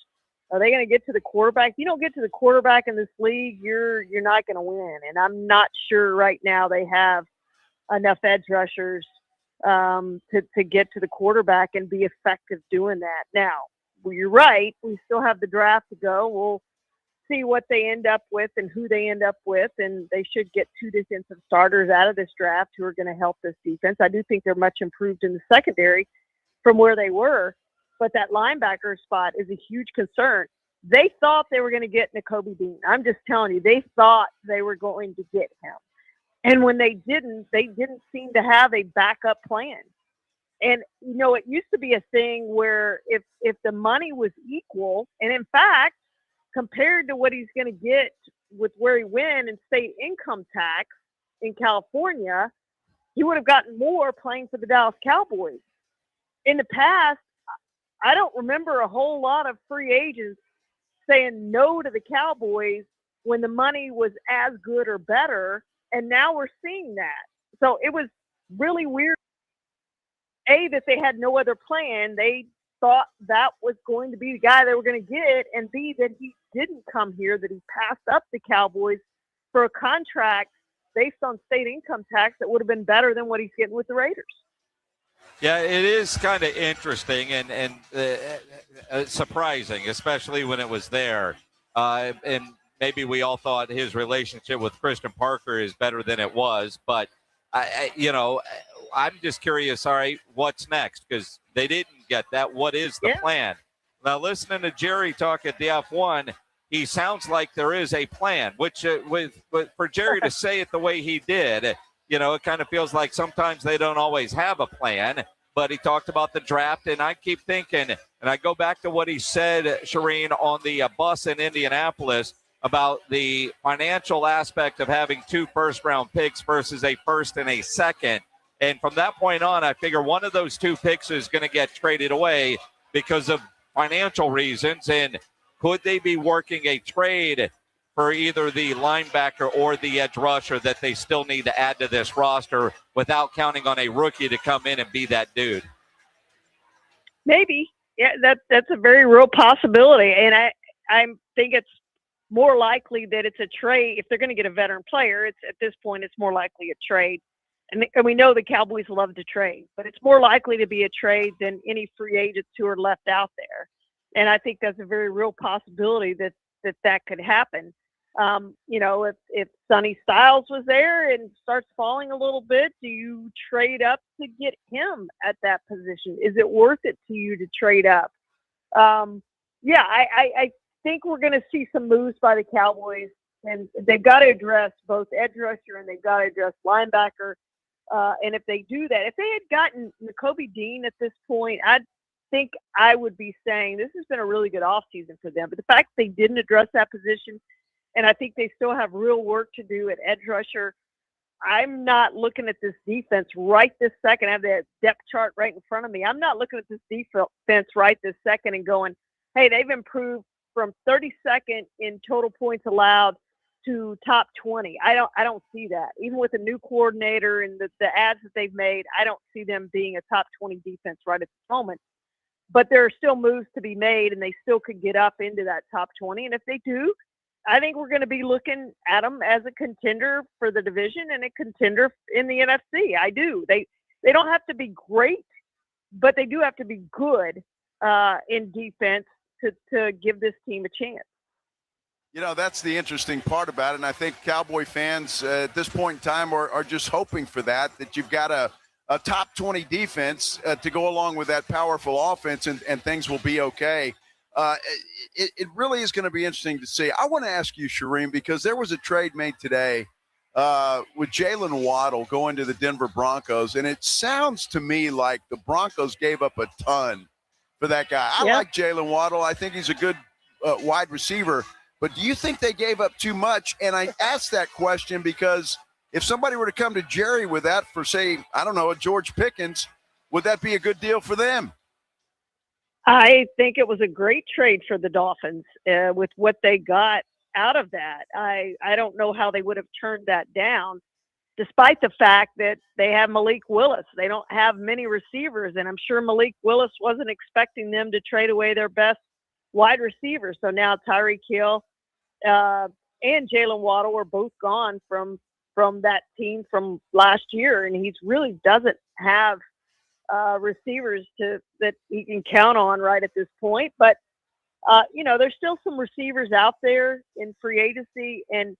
Are they going to get to the quarterback? If you don't get to the quarterback in this league, you're not going to win. And I'm not sure right now they have enough edge rushers to get to the quarterback and be effective doing that. Now, you're right. We still have the draft to go. We'll see what they end up with and who they end up with, and they should get 2 defensive starters out of this draft who are going to help this defense. I do think they're much improved in the secondary from where they were, but that linebacker spot is a huge concern. They thought they were going to get Nakobe Dean. I'm just telling you, they thought they were going to get him. And when they didn't seem to have a backup plan. And, it used to be a thing where if the money was equal, and in fact, compared to what he's going to get with where he went in state income tax in California, he would have gotten more playing for the Dallas Cowboys. In the past, I don't remember a whole lot of free agents saying no to the Cowboys when the money was as good or better. And now we're seeing that. So it was really weird. A, that they had no other plan. They thought that was going to be the guy they were going to get. And B, that he didn't come here, that he passed up the Cowboys for a contract based on state income tax that would have been better than what he's getting with the Raiders. Yeah, it is kind of interesting and surprising, especially when it was there. And maybe we all thought his relationship with Christian Parker is better than it was, but I'm just curious. All right, what's next? Because they didn't get that. What is the plan? Now, listening to Jerry talk at the F1, he sounds like there is a plan. Which, for Jerry to say it the way he did, it kind of feels like sometimes they don't always have a plan. But he talked about the draft, and I keep thinking, and I go back to what he said, Charean, on the bus in Indianapolis, about the financial aspect of having 2 first-round picks versus a first and a second. And from that point on, I figure one of those 2 picks is going to get traded away because of financial reasons. And could they be working a trade for either the linebacker or the edge rusher that they still need to add to this roster without counting on a rookie to come in and be that dude? Maybe. Yeah, that's a very real possibility. And I think it's more likely that it's a trade. If they're going to get a veteran player, it's at this point, it's more likely a trade. And we know the Cowboys love to trade, but it's more likely to be a trade than any free agents who are left out there. And I think that's a very real possibility that could happen. If Sonny Styles was there and starts falling a little bit, do you trade up to get him at that position? Is it worth it to you to trade up? I think we're going to see some moves by the Cowboys, and they've got to address both edge rusher and they've got to address linebacker. And if they do that, if they had gotten Nakobe Dean at this point, I think I would be saying this has been a really good offseason for them. But the fact they didn't address that position, and I think they still have real work to do at edge rusher, I'm not looking at this defense right this second. I have the depth chart right in front of me. I'm not looking at this defense right this second and going, hey, they've improved from 32nd in total points allowed to top 20. I don't see that. Even with a new coordinator and the ads that they've made, I don't see them being a top 20 defense right at the moment. But there are still moves to be made, and they still could get up into that top 20. And if they do, I think we're going to be looking at them as a contender for the division and a contender in the NFC. I do. They don't have to be great, but they do have to be good in defense to give this team a chance. You know, that's the interesting part about it, and I think Cowboy fans at this point in time are just hoping for that you've got a top 20 defense to go along with that powerful offense, and things will be okay. It really is going to be interesting to see. I want to ask you, Charean, because there was a trade made today with Jalen Waddle going to the Denver Broncos, and it sounds to me like the Broncos gave up a ton for that guy. I like Jalen Waddle. I think he's a good wide receiver. But do you think they gave up too much? And I asked that question because if somebody were to come to Jerry with that for, say, I don't know, a George Pickens, would that be a good deal for them? I think it was a great trade for the Dolphins with what they got out of that. I don't know how they would have turned that down, despite the fact that they have Malik Willis. They don't have many receivers, and I'm sure Malik Willis wasn't expecting them to trade away their best wide receiver. So now Tyreek Hill and Jalen Waddle are both gone from that team from last year, and he really doesn't have receivers that he can count on right at this point. But there's still some receivers out there in free agency, and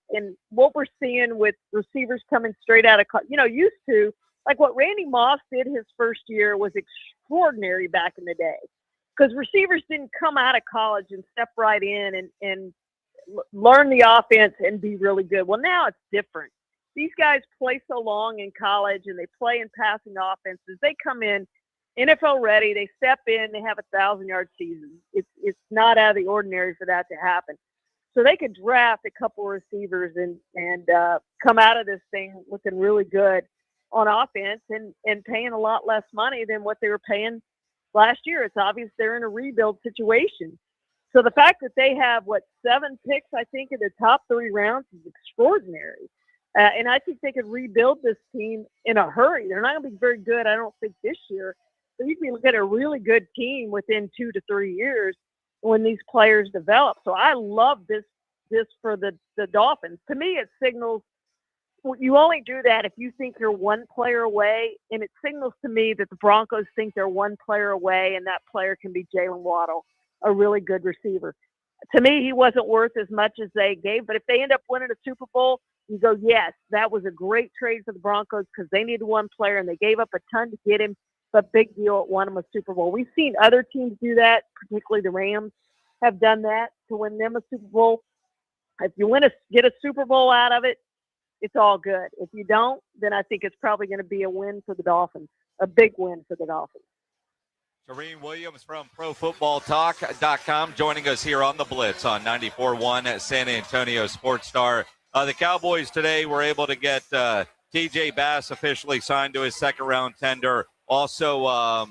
what we're seeing with receivers coming straight out of used to, like what Randy Moss did his first year was extraordinary back in the day. Because receivers didn't come out of college and step right in and learn the offense and be really good. Well, now it's different. These guys play so long in college and they play in passing offenses. They come in NFL ready. They step in. They have 1,000-yard season. It's not out of the ordinary for that to happen. So they could draft a couple of receivers and come out of this thing looking really good on offense and paying a lot less money than what they were paying last year. It's obvious they're in a rebuild situation. So the fact that they have, 7 picks, I think, in the top 3 rounds is extraordinary. And I think they could rebuild this team in a hurry. They're not going to be very good, I don't think, this year. But you can look at a really good team within 2 to 3 years when these players develop. So I love this for the Dolphins. To me, it signals you only do that if you think you're one player away, and it signals to me that the Broncos think they're one player away, and that player can be Jalen Waddle, a really good receiver. To me, he wasn't worth as much as they gave, but if they end up winning a Super Bowl, you go, yes, that was a great trade for the Broncos because they needed one player, and they gave up a ton to get him, but big deal, it won them a Super Bowl. We've seen other teams do that, particularly the Rams have done that to win them a Super Bowl. If you get a Super Bowl out of it, it's all good. If you don't, then I think it's probably going to be a win for the Dolphins, a big win for the Dolphins. Charean Williams from ProFootballTalk.com joining us here on the Blitz on 94.1 at San Antonio Sports Star. The Cowboys today were able to get TJ Bass officially signed to his second-round tender. Also,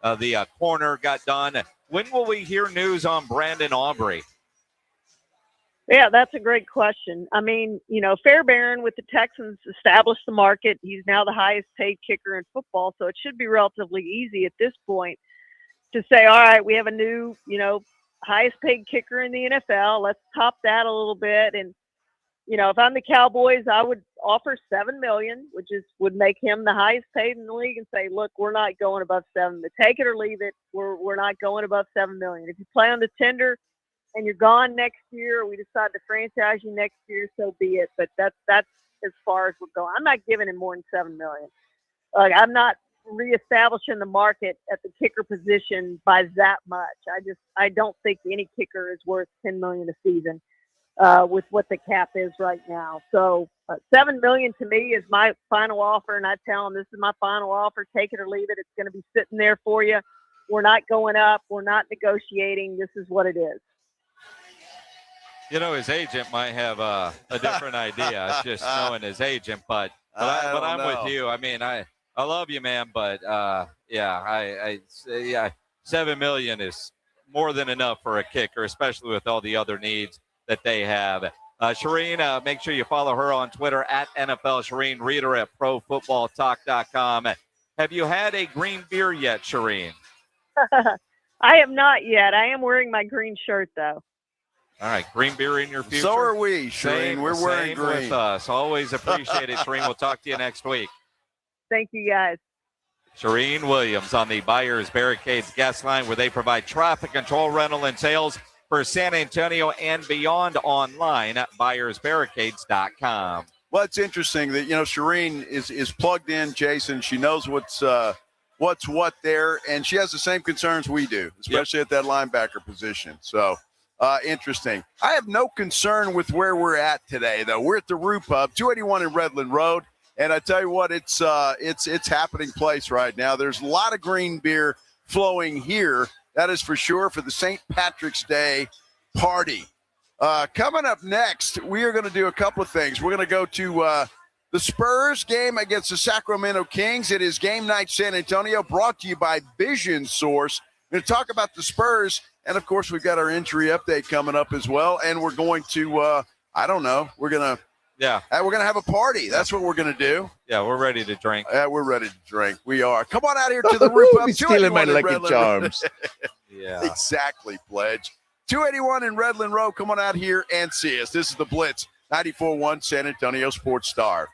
the corner got done. When will we hear news on Brandon Aubrey? Yeah, that's a great question. I mean, Fairbairn with the Texans established the market. He's now the highest paid kicker in football, so it should be relatively easy at this point to say, all right, we have a new, highest paid kicker in the NFL. Let's top that a little bit. And, if I'm the Cowboys, I would offer $7 million, which would make him the highest paid in the league, and say, look, we're not going above $7 million. Take it or leave it. We're not going above $7 million. If you play on the tender and you're gone next year, or we decide to franchise you next year, so be it. But that's as far as we're going. I'm not giving him more than $7 million. I'm not reestablishing the market at the kicker position by that much. I don't think any kicker is worth $10 million a season with what the cap is right now. So $7 million to me is my final offer, and I tell them this is my final offer. Take it or leave it. It's going to be sitting there for you. We're not going up. We're not negotiating. This is what it is. His agent might have a different idea, just knowing his agent. But, But I'm with you. I mean, I love you, man. But I 7 million is more than enough for a kicker, especially with all the other needs that they have. Charean, make sure you follow her on Twitter at NFL Charean. Read her at ProFootballTalk.com. Have you had a green beer yet, Charean? I have not yet. I am wearing my green shirt, though. All right, green beer in your future. So are we, Charean. We're wearing green. With us. Always appreciate it, Charean. We'll talk to you next week. Thank you, guys. Charean Williams on the Buyers Barricades guest line, where they provide traffic control, rental, and sales for San Antonio and beyond online at buyersbarricades.com. Well, it's interesting that, Charean is plugged in, Jason. She knows what's what there, and she has the same concerns we do, especially at that linebacker position. So, interesting. I have no concern with where we're at today, though. We're at the Root Pub, 281 in Redland Road, and I tell you what, it's happening place right now. There's a lot of green beer flowing here. That is for sure, for the St. Patrick's Day party. Coming up next, we are going to do a couple of things. We're going to go to the Spurs game against the Sacramento Kings. It is Game Night San Antonio, brought to you by Vision Source. We're going to talk about the Spurs, and, of course, we've got our injury update coming up as well, and we're going to, we're going to have a party. That's what we're going to do. Yeah, we're ready to drink. We're ready to drink. We are. Come on out here to the roof. Be stealing my Lucky Charms. Yeah, exactly, Pledge. 281 in Redland Road. Come on out here and see us. This is the Blitz, 94.1 San Antonio Sports Star.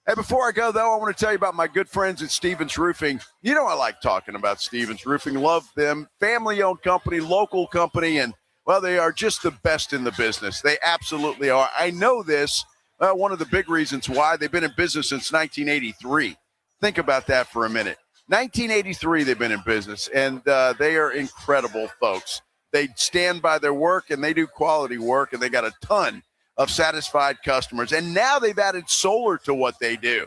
Hey, before I go, though, I want to tell you about my good friends at Stevens Roofing. You know I like talking about Stevens Roofing. Love them. Family-owned company, local company, and, well, they are just the best in the business. They absolutely are. I know this. One of the big reasons why they've been in business since 1983. Think about that for a minute. 1983 they've been in business, and they are incredible folks. They stand by their work, and they do quality work, and they got a ton of satisfied customers. And now they've added solar to what they do.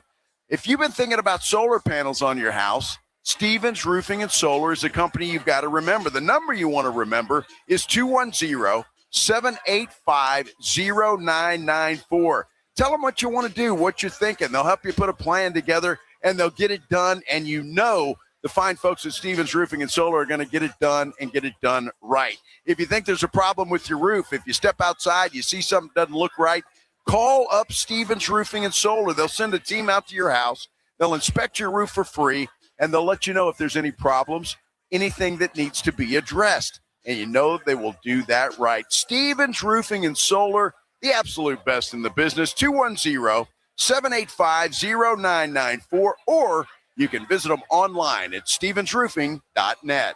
If you've been thinking about solar panels on your house, Stevens Roofing and Solar is a company you've got to remember. The number you want to remember is 210-785-0994. Tell them what you want to do, what you're thinking. They'll help you put a plan together, and they'll get it done. And you know the fine folks at Stevens Roofing and Solar are going to get it done and get it done right. If you think there's a problem with your roof, if you step outside, you see something doesn't look right, call up Stevens Roofing and Solar. They'll send a team out to your house. They'll inspect your roof for free, and they'll let you know if there's any problems, anything that needs to be addressed. And you know they will do that right. Stevens Roofing and Solar, the absolute best in the business, 210-785-0994, or you can visit them online at stevensroofing.net.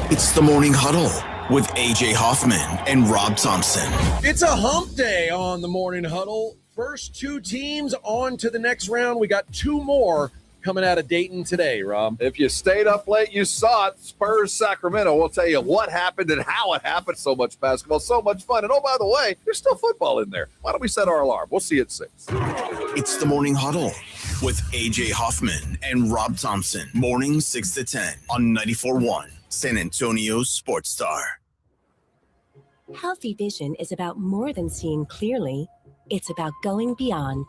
It's the Morning Huddle with A.J. Hoffman and Rob Thompson. It's a hump day on the Morning Huddle. First two teams on to the next round. We got two more coming out of Dayton today, Rob. If you stayed up late, you saw it. Spurs Sacramento. We'll tell you what happened and how it happened. So much basketball, so much fun. And oh, by the way, there's still football in there. Why don't we set our alarm? We'll see you at 6. It's the Morning Huddle with A.J. Hoffman and Rob Thompson. Morning 6 to 10 on 94.1 San Antonio Sports Star. Healthy vision is about more than seeing clearly. It's about going beyond.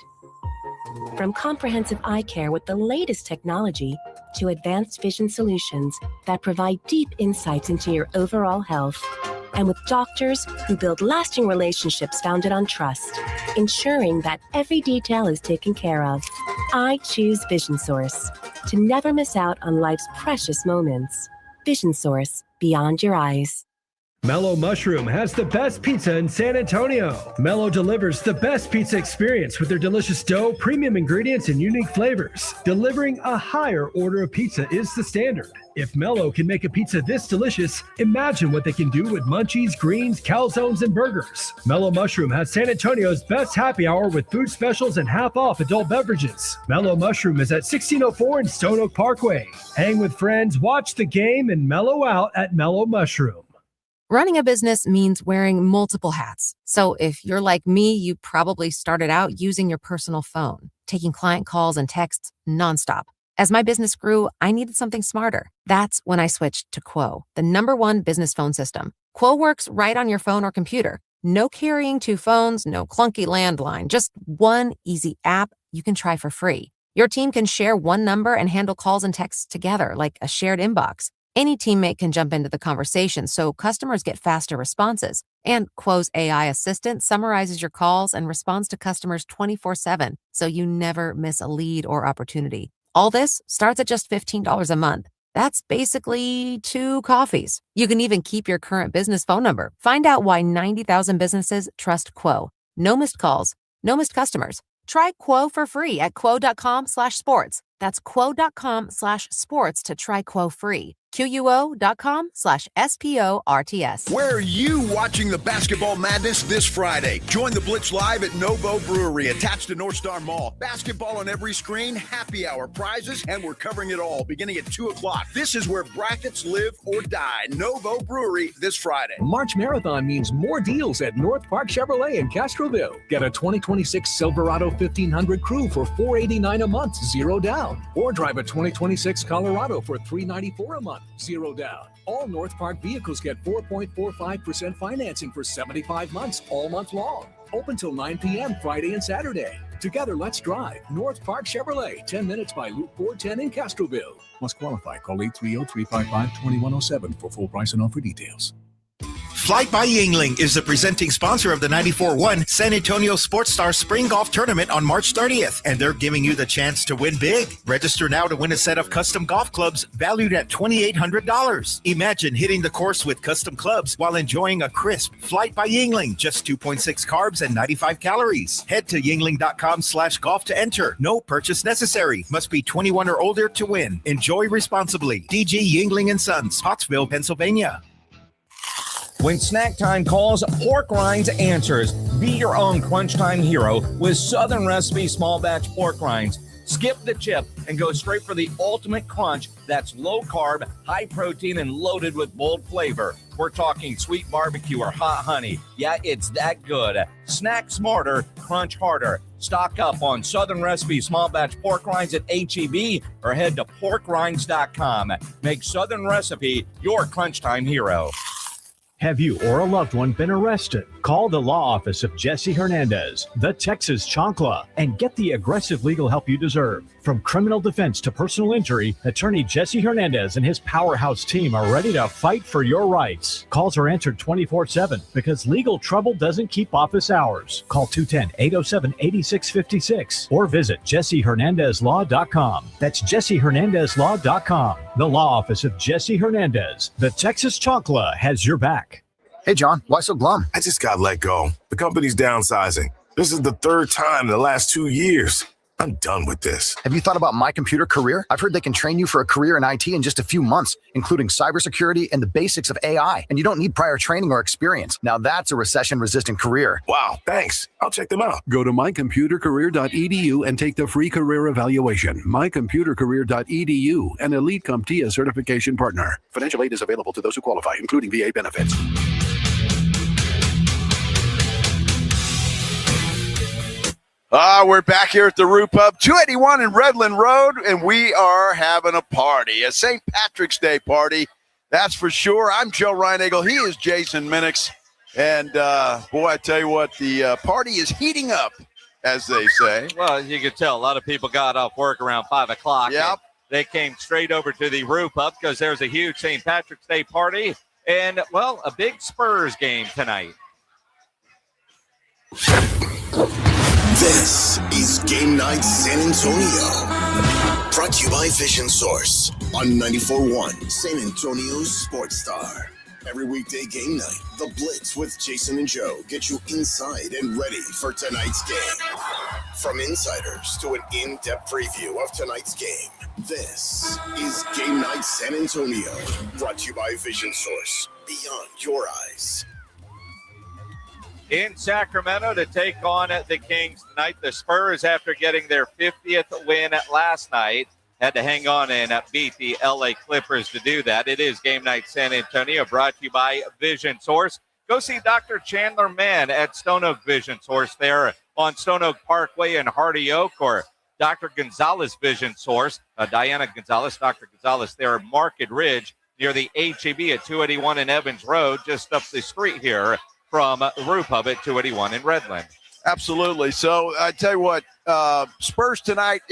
From comprehensive eye care with the latest technology to advanced vision solutions that provide deep insights into your overall health. And with doctors who build lasting relationships founded on trust, ensuring that every detail is taken care of. I choose Vision Source to never miss out on life's precious moments. Vision Source, beyond your eyes. Mellow Mushroom has the best pizza in San Antonio. Mellow delivers the best pizza experience with their delicious dough, premium ingredients, and unique flavors. Delivering a higher order of pizza is the standard. If Mellow can make a pizza this delicious, imagine what they can do with munchies, greens, calzones, and burgers. Mellow Mushroom has San Antonio's best happy hour with food specials and half-off adult beverages. Mellow Mushroom is at 1604 in Stone Oak Parkway. Hang with friends, watch the game, and mellow out at Mellow Mushroom. Running a business means wearing multiple hats. So if you're like me, you probably started out using your personal phone, taking client calls and texts nonstop. As my business grew, I needed something smarter. That's when I switched to Quo, the #1 business phone system. Quo works right on your phone or computer. No carrying two phones, no clunky landline, just one easy app you can try for free. Your team can share one number and handle calls and texts together like a shared inbox. Any teammate can jump into the conversation, so customers get faster responses. And Quo's AI assistant summarizes your calls and responds to customers 24/7, so you never miss a lead or opportunity. All this starts at just $15 a month. That's basically 2 coffees. You can even keep your current business phone number. Find out why 90,000 businesses trust Quo. No missed calls, no missed customers. Try Quo for free at quo.com/sports. That's quo.com/sports to try Quo free. QUO.com/SPORTS. Where are you watching the basketball madness this Friday? Join the Blitz live at Novo Brewery, attached to North Star Mall. Basketball on every screen, happy hour, prizes, and we're covering it all beginning at 2 o'clock. This is where brackets live or die. Novo Brewery this Friday. March Marathon means more deals at North Park Chevrolet in Castroville. Get a 2026 Silverado 1500 Crew for $489 a month, 0 down. Or drive a 2026 Colorado for $394 a month, 0 down. All North Park vehicles get 4.45% financing for 75 months, all month long. Open till 9 p.m. Friday and Saturday. Together, let's drive. North Park Chevrolet, 10 minutes by Loop 410 in Castroville. Must qualify. Call 830-355-2107 for full price and offer details. Flight by Yingling is the presenting sponsor of the 94-1 San Antonio Sports Star Spring Golf Tournament on March 30th, and they're giving you the chance to win big. Register now to win a set of custom golf clubs valued at $2,800. Imagine hitting the course with custom clubs while enjoying a crisp Flight by Yingling, just 2.6 carbs and 95 calories. Head to yingling.com/golf to enter. No purchase necessary. Must be 21 or older to win. Enjoy responsibly. DG Yingling & Sons, Pottsville, Pennsylvania. When snack time calls, Pork Rinds answers. Be your own crunch time hero with Southern Recipe small batch pork rinds. Skip the chip and go straight for the ultimate crunch that's low carb, high protein, and loaded with bold flavor. We're talking sweet barbecue or hot honey. Yeah, it's that good. Snack smarter, crunch harder. Stock up on Southern Recipe small batch pork rinds at H-E-B or head to porkrinds.com. Make Southern Recipe your crunch time hero. Have you or a loved one been arrested? Call the law office of Jesse Hernandez, the Texas Chancla, and get the aggressive legal help you deserve. From criminal defense to personal injury, attorney Jesse Hernandez and his powerhouse team are ready to fight for your rights. Calls are answered 24/7 because legal trouble doesn't keep office hours. Call 210-807-8656 or visit jessehernandezlaw.com. That's jessehernandezlaw.com. The law office of Jesse Hernandez, the Texas Chancla, has your back. Hey, John, why so glum? I just got let go. The company's downsizing. This is the 3rd time in the last 2 years. I'm done with this. Have you thought about My Computer Career? I've heard they can train you for a career in IT in just a few months, including cybersecurity and the basics of AI. And you don't need prior training or experience. Now that's a recession-resistant career. Wow, thanks. I'll check them out. Go to mycomputercareer.edu and take the free career evaluation. Mycomputercareer.edu, an Elite CompTIA certification partner. Financial aid is available to those who qualify, including VA benefits. We're back here at the Roo Pub, 281 in Redland Road, and we are having a party, a St. Patrick's Day party, that's for sure. I'm Joe Reinagel. He is Jason Minix. And, boy, I tell you what, the party is heating up, as they say. Well, you can tell a lot of people got off work around 5 o'clock. Yep. They came straight over to the Roo Pub because there's a huge St. Patrick's Day party and, well, a big Spurs game tonight. This is Game Night San Antonio. Brought to you by Vision Source on 94.1 San Antonio's Sports Star. Every weekday game night, The Blitz with Jason and Joe get you inside and ready for tonight's game. From insiders to an in-depth preview of tonight's game, this is Game Night San Antonio. Brought to you by Vision Source. Beyond your eyes. In Sacramento to take on the Kings tonight. The Spurs, after getting their 50th win last night, had to hang on and beat the LA Clippers to do that. It is Game Night San Antonio, brought to you by Vision Source. Go see Dr. Chandler Mann at Stone Oak Vision Source there on Stone Oak Parkway in Hardy Oak, or Dr. Gonzalez Vision Source, Diana Gonzalez, Dr. Gonzalez there at Market Ridge near the HEB at 281 in Evans Road, just up the street here from the roof of it, 281 in Redland. Absolutely. So I tell you what, Spurs tonight.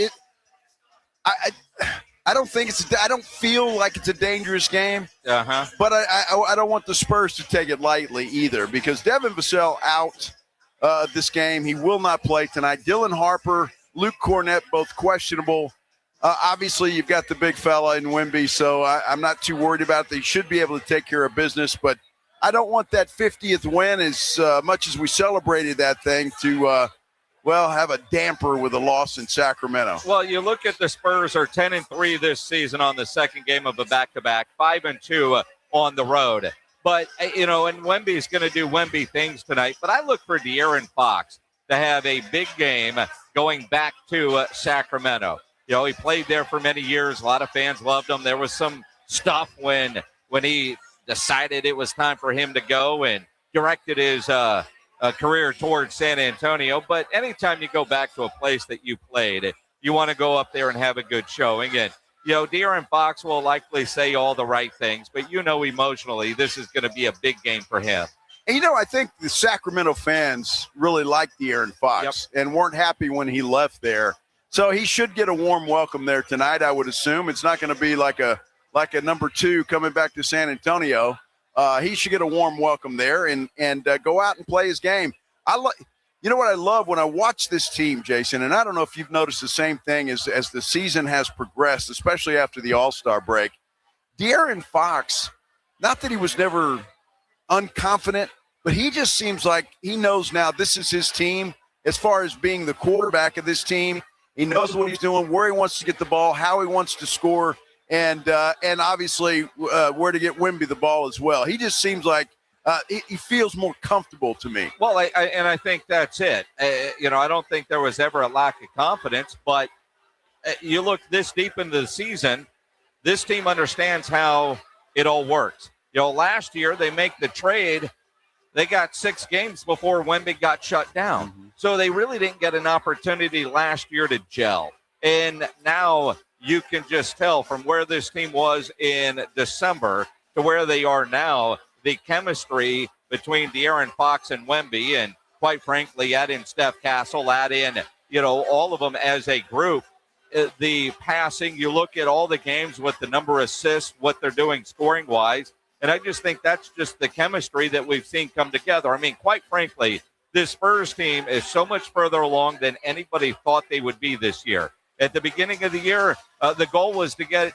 I don't think I don't feel like it's a dangerous game. But I don't want the Spurs to take it lightly either, because Devin Vassell out this game. He will not play tonight. Dylan Harper, Luke Cornett, both questionable. Obviously, you've got the big fella in Wemby, so I'm not too worried about it. They should be able to take care of business, but I don't want that 50th win, as much as we celebrated that thing, to have a damper with a loss in Sacramento. Well, you look at the Spurs are 10-3 this season on the second game of a back-to-back, 5-2 on the road. But, and Wemby's going to do Wemby things tonight. But I look for De'Aaron Fox to have a big game going back to Sacramento. He played there for many years. A lot of fans loved him. There was some stuff when he decided it was time for him to go and directed his career towards San Antonio. But anytime you go back to a place that you played, you want to go up there and have a good showing. And, De'Aaron Fox will likely say all the right things, but emotionally, this is going to be a big game for him. And, I think the Sacramento fans really liked De'Aaron Fox and weren't happy when he left there. So he should get a warm welcome there tonight, I would assume. It's not going to be like a number 2 coming back to San Antonio. He should get a warm welcome there and go out and play his game. You know what I love when I watch this team, Jason, and I don't know if you've noticed the same thing as the season has progressed, especially after the All-Star break. De'Aaron Fox, not that he was never unconfident, but he just seems like he knows now this is his team as far as being the quarterback of this team. He knows what he's doing, where he wants to get the ball, how he wants to score, and obviously where to get Wemby the ball as well. He just seems like he feels more comfortable to me. Well, I think that's it. I don't think there was ever a lack of confidence, but you look this deep into the season, this team understands how it all works. Last year they make the trade. They got 6 games before Wemby got shut down. Mm-hmm. So they really didn't get an opportunity last year to gel. And now you can just tell from where this team was in December to where they are now, the chemistry between De'Aaron Fox and Wemby, and quite frankly, add in Steph Castle, add in, all of them as a group. The passing, you look at all the games with the number of assists, what they're doing scoring-wise, and I just think that's just the chemistry that we've seen come together. I mean, quite frankly, this Spurs team is so much further along than anybody thought they would be this year. At the beginning of the year, the goal was to get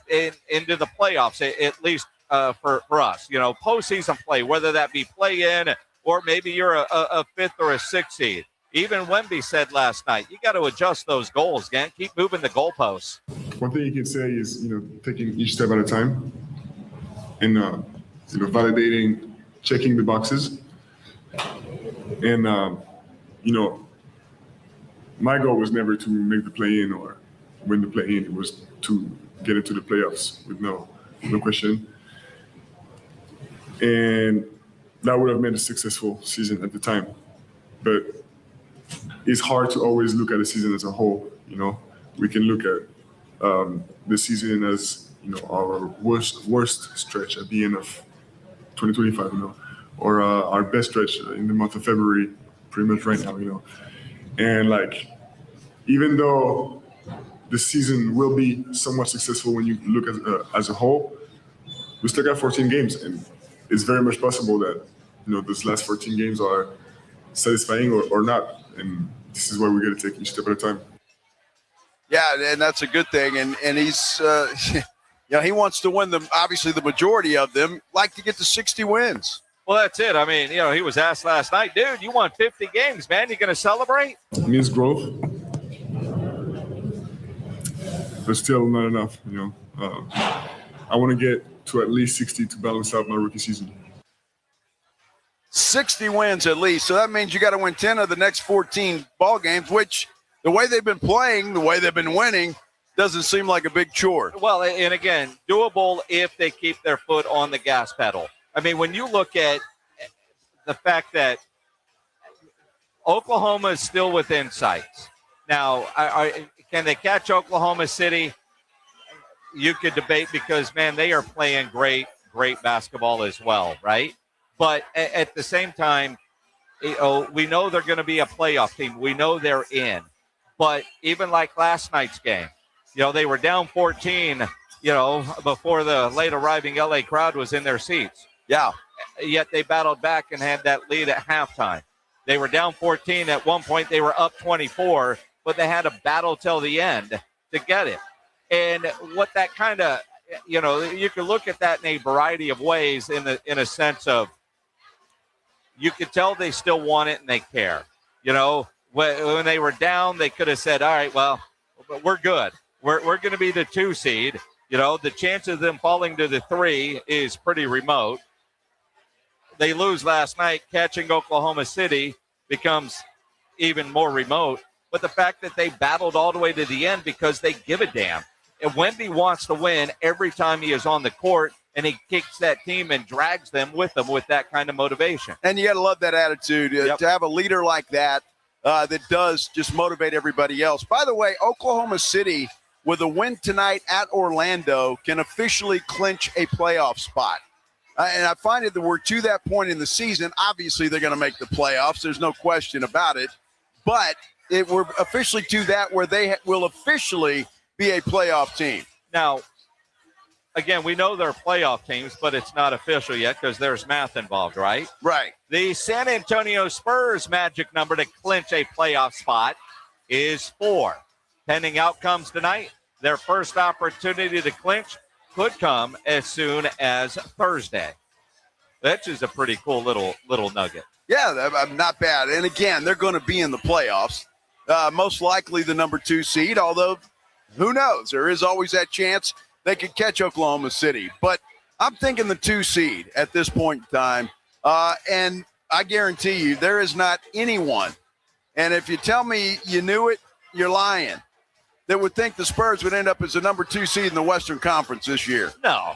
into the playoffs, at least for us. Postseason play, whether that be play-in or maybe you're a 5th or a 6th seed. Even Wemby said last night, you got to adjust those goals, man. Keep moving the goalposts. One thing you can say is, taking each step at a time and, validating, checking the boxes. And, my goal was never to make the play-in or win the play-in. It was to get into the playoffs with no question. And that would have meant a successful season at the time. But it's hard to always look at a season as a whole. We can look at the season as, our worst stretch at the end of 2025, or our best stretch in the month of February, pretty much right now, And even though the season will be somewhat successful when you look as a whole, we still got 14 games, and it's very much possible that those last 14 games are satisfying or not, and this is why we got to take each step at a time. Yeah, and that's a good thing, and he's he wants to win them. Obviously, the majority of them like to get to 60 wins. Well, that's it. I mean, he was asked last night, dude, you won 50 games, man. You going to celebrate? It means growth, but still not enough. I want to get to at least 60 to balance out my rookie season. 60 wins at least. So that means you got to win 10 of the next 14 ball games, which the way they've been playing, the way they've been winning, doesn't seem like a big chore. Well, and again, doable if they keep their foot on the gas pedal. I mean, when you look at the fact that Oklahoma is still within sights. Now, can they catch Oklahoma City? You could debate because, man, they are playing great basketball as well, right? But at the same time, we know they're going to be a playoff team. We know they're in. But even like last night's game, they were down 14, before the late arriving LA crowd was in their seats. Yeah. Yet they battled back and had that lead at halftime. They were down 14. At one point, they were up 24, but they had to battle till the end to get it. And what that kind of, you can look at that in a variety of ways in a sense of you could tell they still want it and they care. When they were down, they could have said, all right, well, we're good. We're going to be the 2 seed. The chance of them falling to the 3 is pretty remote. They lose last night. Catching Oklahoma City becomes even more remote. But the fact that they battled all the way to the end because they give a damn. And Wemby wants to win every time he is on the court, and he kicks that team and drags them with that kind of motivation. And you got to love that attitude to have a leader like that that does just motivate everybody else. By the way, Oklahoma City, with a win tonight at Orlando, can officially clinch a playoff spot. And I find that we're to that point in the season. Obviously, they're going to make the playoffs. There's no question about it. But we're officially to that where they will officially be a playoff team. Now, again, we know they're playoff teams, but it's not official yet because there's math involved, right? Right. The San Antonio Spurs magic number to clinch a playoff spot is 4. Pending outcomes tonight, their first opportunity to clinch could come as soon as Thursday. That's just a pretty cool little nugget. Yeah, not bad. And again, they're going to be in the playoffs. Most likely the number 2 seed, although who knows? There is always that chance they could catch Oklahoma City. But I'm thinking the 2 seed at this point in time. And I guarantee you there is not anyone, and if you tell me you knew it, you're lying, that would think the Spurs would end up as the number 2 seed in the Western Conference this year. No,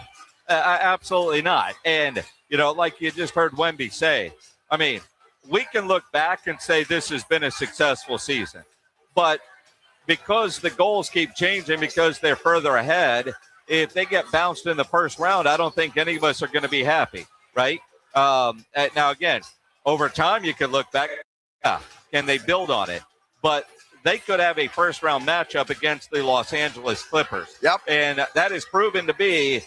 absolutely not. And, like you just heard Wemby say, I mean, we can look back and say this has been a successful season. But because the goals keep changing, because they're further ahead, if they get bounced in the first round, I don't think any of us are going to be happy, right? Now, again, over time, you can look back, can they build on it? But they could have a first-round matchup against the Los Angeles Clippers. Yep. And that is proven to be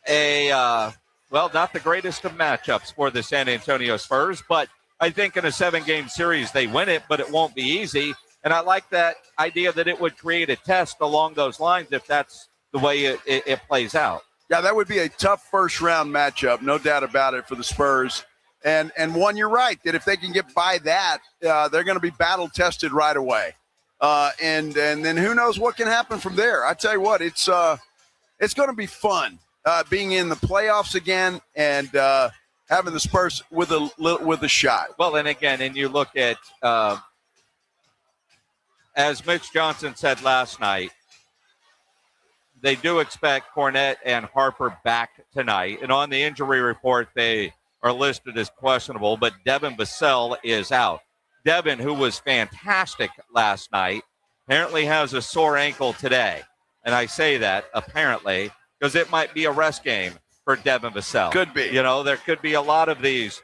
not the greatest of matchups for the San Antonio Spurs, but I think in a 7-game series they win it, but it won't be easy. And I like that idea that it would create a test along those lines if that's the way it plays out. Yeah, that would be a tough first-round matchup, no doubt about it, for the Spurs. And one, you're right, that if they can get by that, they're going to be battle-tested right away. And then who knows what can happen from there. I tell you what, it's going to be fun being in the playoffs again and having the Spurs with a shot. Well, and again, and you look at, as Mitch Johnson said last night, they do expect Cornette and Harper back tonight. And on the injury report, they are listed as questionable, but Devin Vassell is out. Devin, who was fantastic last night, apparently has a sore ankle today. And I say that apparently because it might be a rest game for Devin Vassell. Could be. There could be a lot of these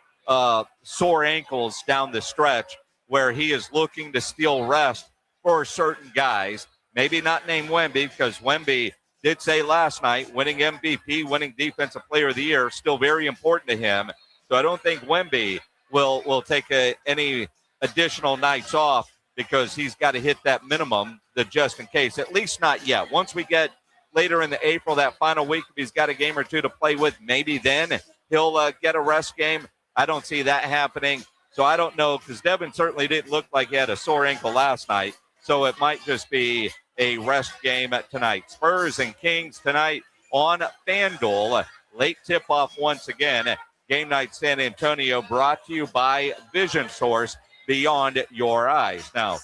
sore ankles down the stretch where he is looking to steal rest for certain guys. Maybe not named Wemby, because Wemby did say last night winning MVP, winning Defensive Player of the Year, still very important to him. So I don't think Wemby will take any additional nights off because he's got to hit that minimum, the just in case, at least not yet. Once we get later in the April, that final week, if he's got a game or two to play with, maybe then he'll get a rest game. I don't see that happening. So I don't know, because Devin certainly didn't look like he had a sore ankle last night. So it might just be a rest game tonight. Spurs and Kings tonight on FanDuel. Late tip-off once again. Game Night San Antonio brought to you by Vision Source, beyond your eyes. Now,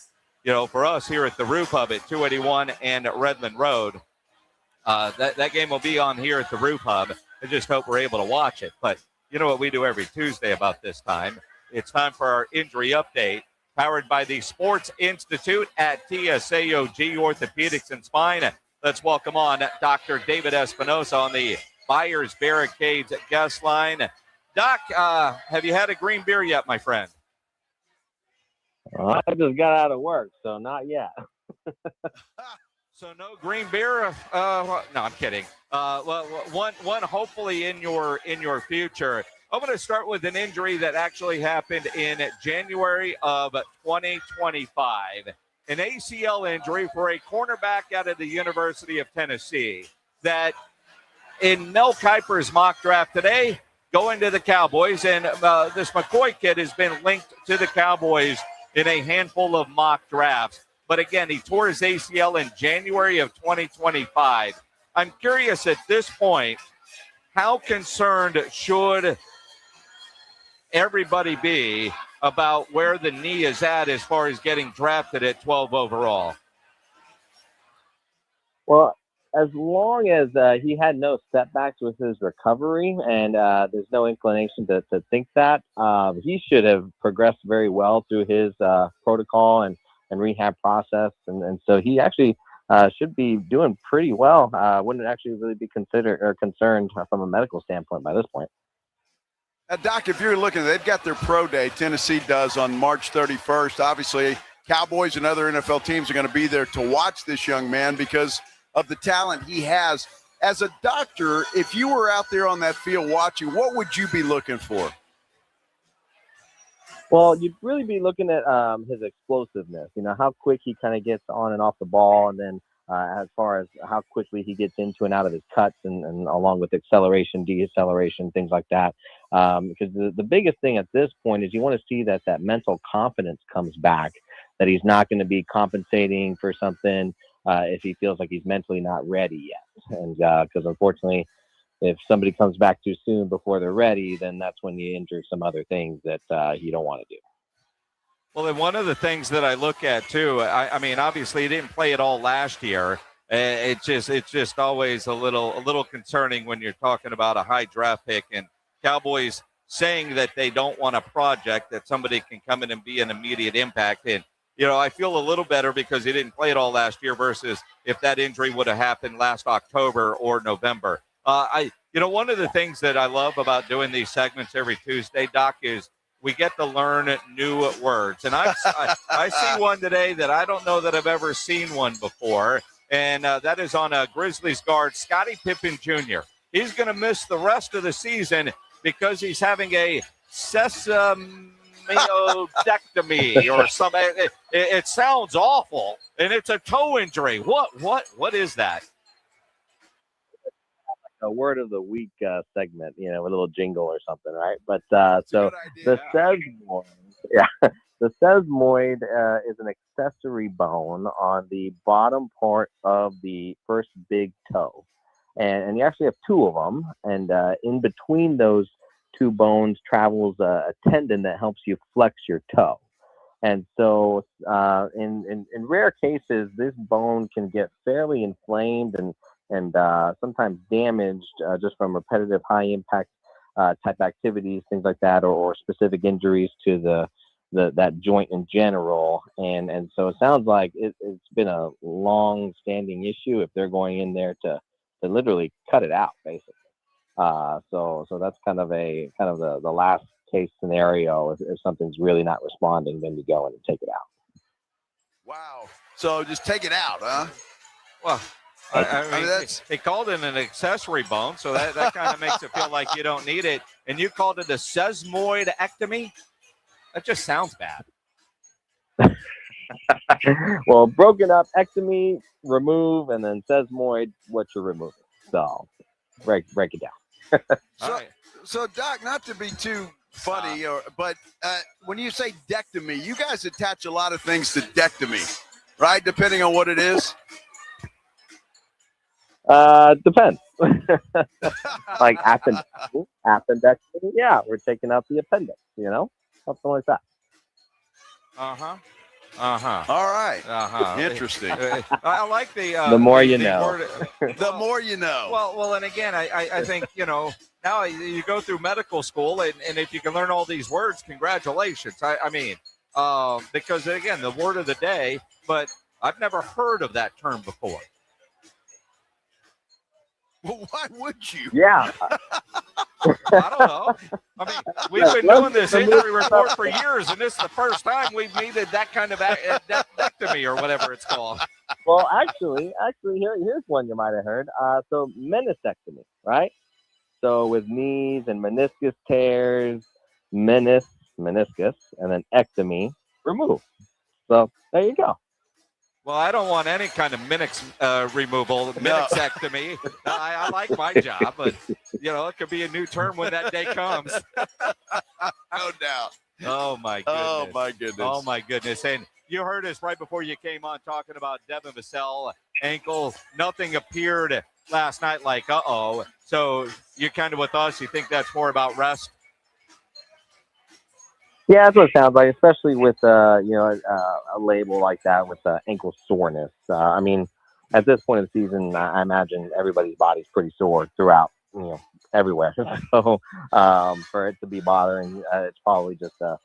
for us here at the Roof Hub at 281 and Redland Road, that game will be on here at the Roof Hub. I just hope we're able to watch it. But you know what we do every Tuesday about this time? It's time for our injury update, powered by the Sports Institute at TSAOG Orthopedics and Spine. Let's welcome on Dr. David Espinosa on the Buyers Barricades guest line. Doc, have you had a green beer yet, my friend? I just got out of work, so not yet. So no green beer. No, I'm kidding. Well, one hopefully in your future. I'm going to start with an injury that actually happened in January of 2025. An ACL injury for a cornerback out of the University of Tennessee that in Mel Kiper's mock draft today, going to the Cowboys. And this McCoy kid has been linked to the Cowboys in a handful of mock drafts. But again, he tore his ACL in January of 2025. I'm curious at this point, how concerned should everybody be about where the knee is at as far as getting drafted at 12 overall? Well, as long as he had no setbacks with his recovery, and there's no inclination to think that, he should have progressed very well through his protocol and rehab process. And so he actually should be doing pretty well. Wouldn't actually really be considered or concerned from a medical standpoint by this point. Doc, if you're looking, they've got their pro day. Tennessee does on March 31st. Obviously, Cowboys and other NFL teams are going to be there to watch this young man because of the talent he has. As a doctor, if you were out there on that field watching, what would you be looking for? Well, you'd really be looking at his explosiveness, how quick he kind of gets on and off the ball, and then as far as how quickly he gets into and out of his cuts and along with acceleration, deceleration, things like that. Because the biggest thing at this point is you want to see that mental confidence comes back, that he's not going to be compensating for something if he feels like he's mentally not ready yet. And because unfortunately, if somebody comes back too soon before they're ready, then that's when you injure some other things that you don't want to do. Well, and one of the things that I look at too, I mean, obviously he didn't play it all last year. It's just always a little concerning when you're talking about a high draft pick and Cowboys saying that they don't want a project that somebody can come in and be an immediate impact. And I feel a little better because he didn't play it all last year versus if that injury would have happened last October or November. One of the things that I love about doing these segments every Tuesday, Doc, is we get to learn new words. And I see one today that I don't know that I've ever seen one before, and that is on a Grizzlies guard, Scottie Pippen Jr. He's going to miss the rest of the season because he's having a sesamoidectomy or something. It sounds awful, and it's a toe injury. What is that? A word of the week segment, a little jingle or something, right? But so the sesamoid, the sesamoid is an accessory bone on the bottom part of the first big toe, and you actually have two of them, and in between those two bones travels a tendon that helps you flex your toe. And so in rare cases, this bone can get fairly inflamed and sometimes damaged just from repetitive high impact type activities, things like that, or specific injuries to that joint in general. And so it sounds like it's been a long standing issue if they're going in there to literally cut it out, basically. So that's kind of the last case scenario. If something's really not responding, then you go in and take it out. Wow. So just take it out, huh? Well, I mean, they called it an accessory bone, so that kind of makes it feel like you don't need it. And you called it a sesamoidectomy? That just sounds bad. Well, broken up, ectomy, remove, and then sesamoid, what you're removing. So break it down. So, Doc, not to be too funny, but when you say dectomy, you guys attach a lot of things to dectomy, right? Depending on what it is. Depends. Like appendectomy. Yeah, we're taking out the appendix, something like that. All right. Interesting. I like the more you know. The more you know. Well, and again, I think, now you go through medical school, and if you can learn all these words, congratulations. I mean, because, again, the word of the day, but I've never heard of that term before. Well, why would you? Yeah. I don't know. I mean, we've been doing this injury report for years, and this is the first time we've needed that kind of appendectomy or whatever it's called. Well, actually, here's one you might have heard. So meniscectomy, right? So with knees and meniscus tears, meniscus, and then ectomy, remove. So there you go. Well, I don't want any kind of removal, minixectomy. I like my job, but, it could be a new term when that day comes. No doubt. Oh, my goodness. Oh, my goodness. Oh, my goodness. And you heard us right before you came on talking about Devin Vassell, ankle. Nothing appeared last night like, uh-oh. So you're kind of with us. You think that's more about rest? Yeah, that's what it sounds like, especially with a label like that with ankle soreness. I mean, at this point of the season, I imagine everybody's body's pretty sore throughout, everywhere. So for it to be bothering, it's probably just a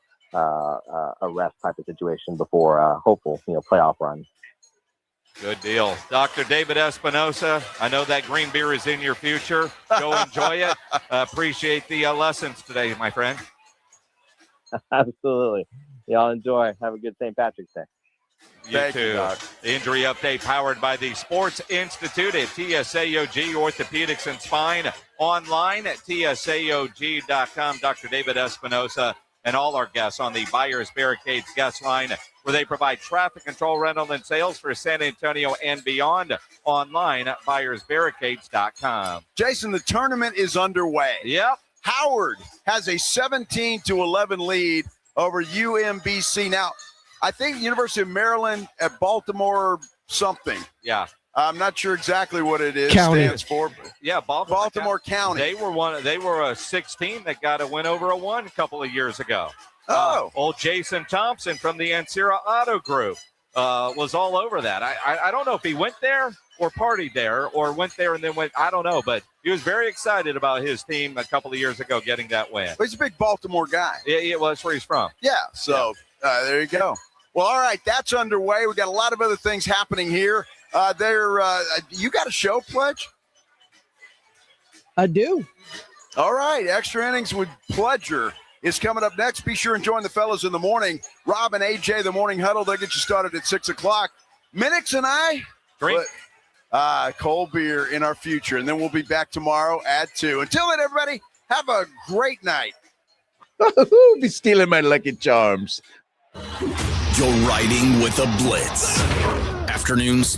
rest type of situation before a hopeful playoff run. Good deal. Dr. David Espinosa, I know that green beer is in your future. Go enjoy it. Appreciate the lessons today, my friend. Absolutely. Y'all enjoy. Have a good St. Patrick's Day. You too. Injury update powered by the Sports Institute at TSAOG Orthopedics and Spine. Online at TSAOG.com. Dr. David Espinosa and all our guests on the Buyers Barricades guest line, where they provide traffic control, rental, and sales for San Antonio and beyond. Online at buyersbarricades.com. Jason, the tournament is underway. Yep. Howard has a 17-11 lead over UMBC. Now, I think University of Maryland at Baltimore something. Yeah. I'm not sure exactly what it is. County. Stands for. Yeah, Baltimore County. They were a 16 that got a win over a 1 a couple of years ago. Oh. Old Jason Thompson from the Ancira Auto Group was all over that. I don't know if he went there or partied there or went there and then went, I don't know, but he was very excited about his team a couple of years ago getting that win. He's a big Baltimore guy. Yeah, well, that's where he's from. Yeah, so there you go. Well, all right, that's underway. We got a lot of other things happening here. You got a show, Pledge? I do. All right, Extra Innings with Pledger is coming up next. Be sure and join the fellas in the morning. Rob and AJ, the Morning Huddle, they'll get you started at 6 o'clock. Minix and I drink cold beer in our future, and then we'll be back tomorrow at 2. Until then, everybody, have a great night. Be stealing my Lucky Charms. You're riding with a Blitz. Afternoons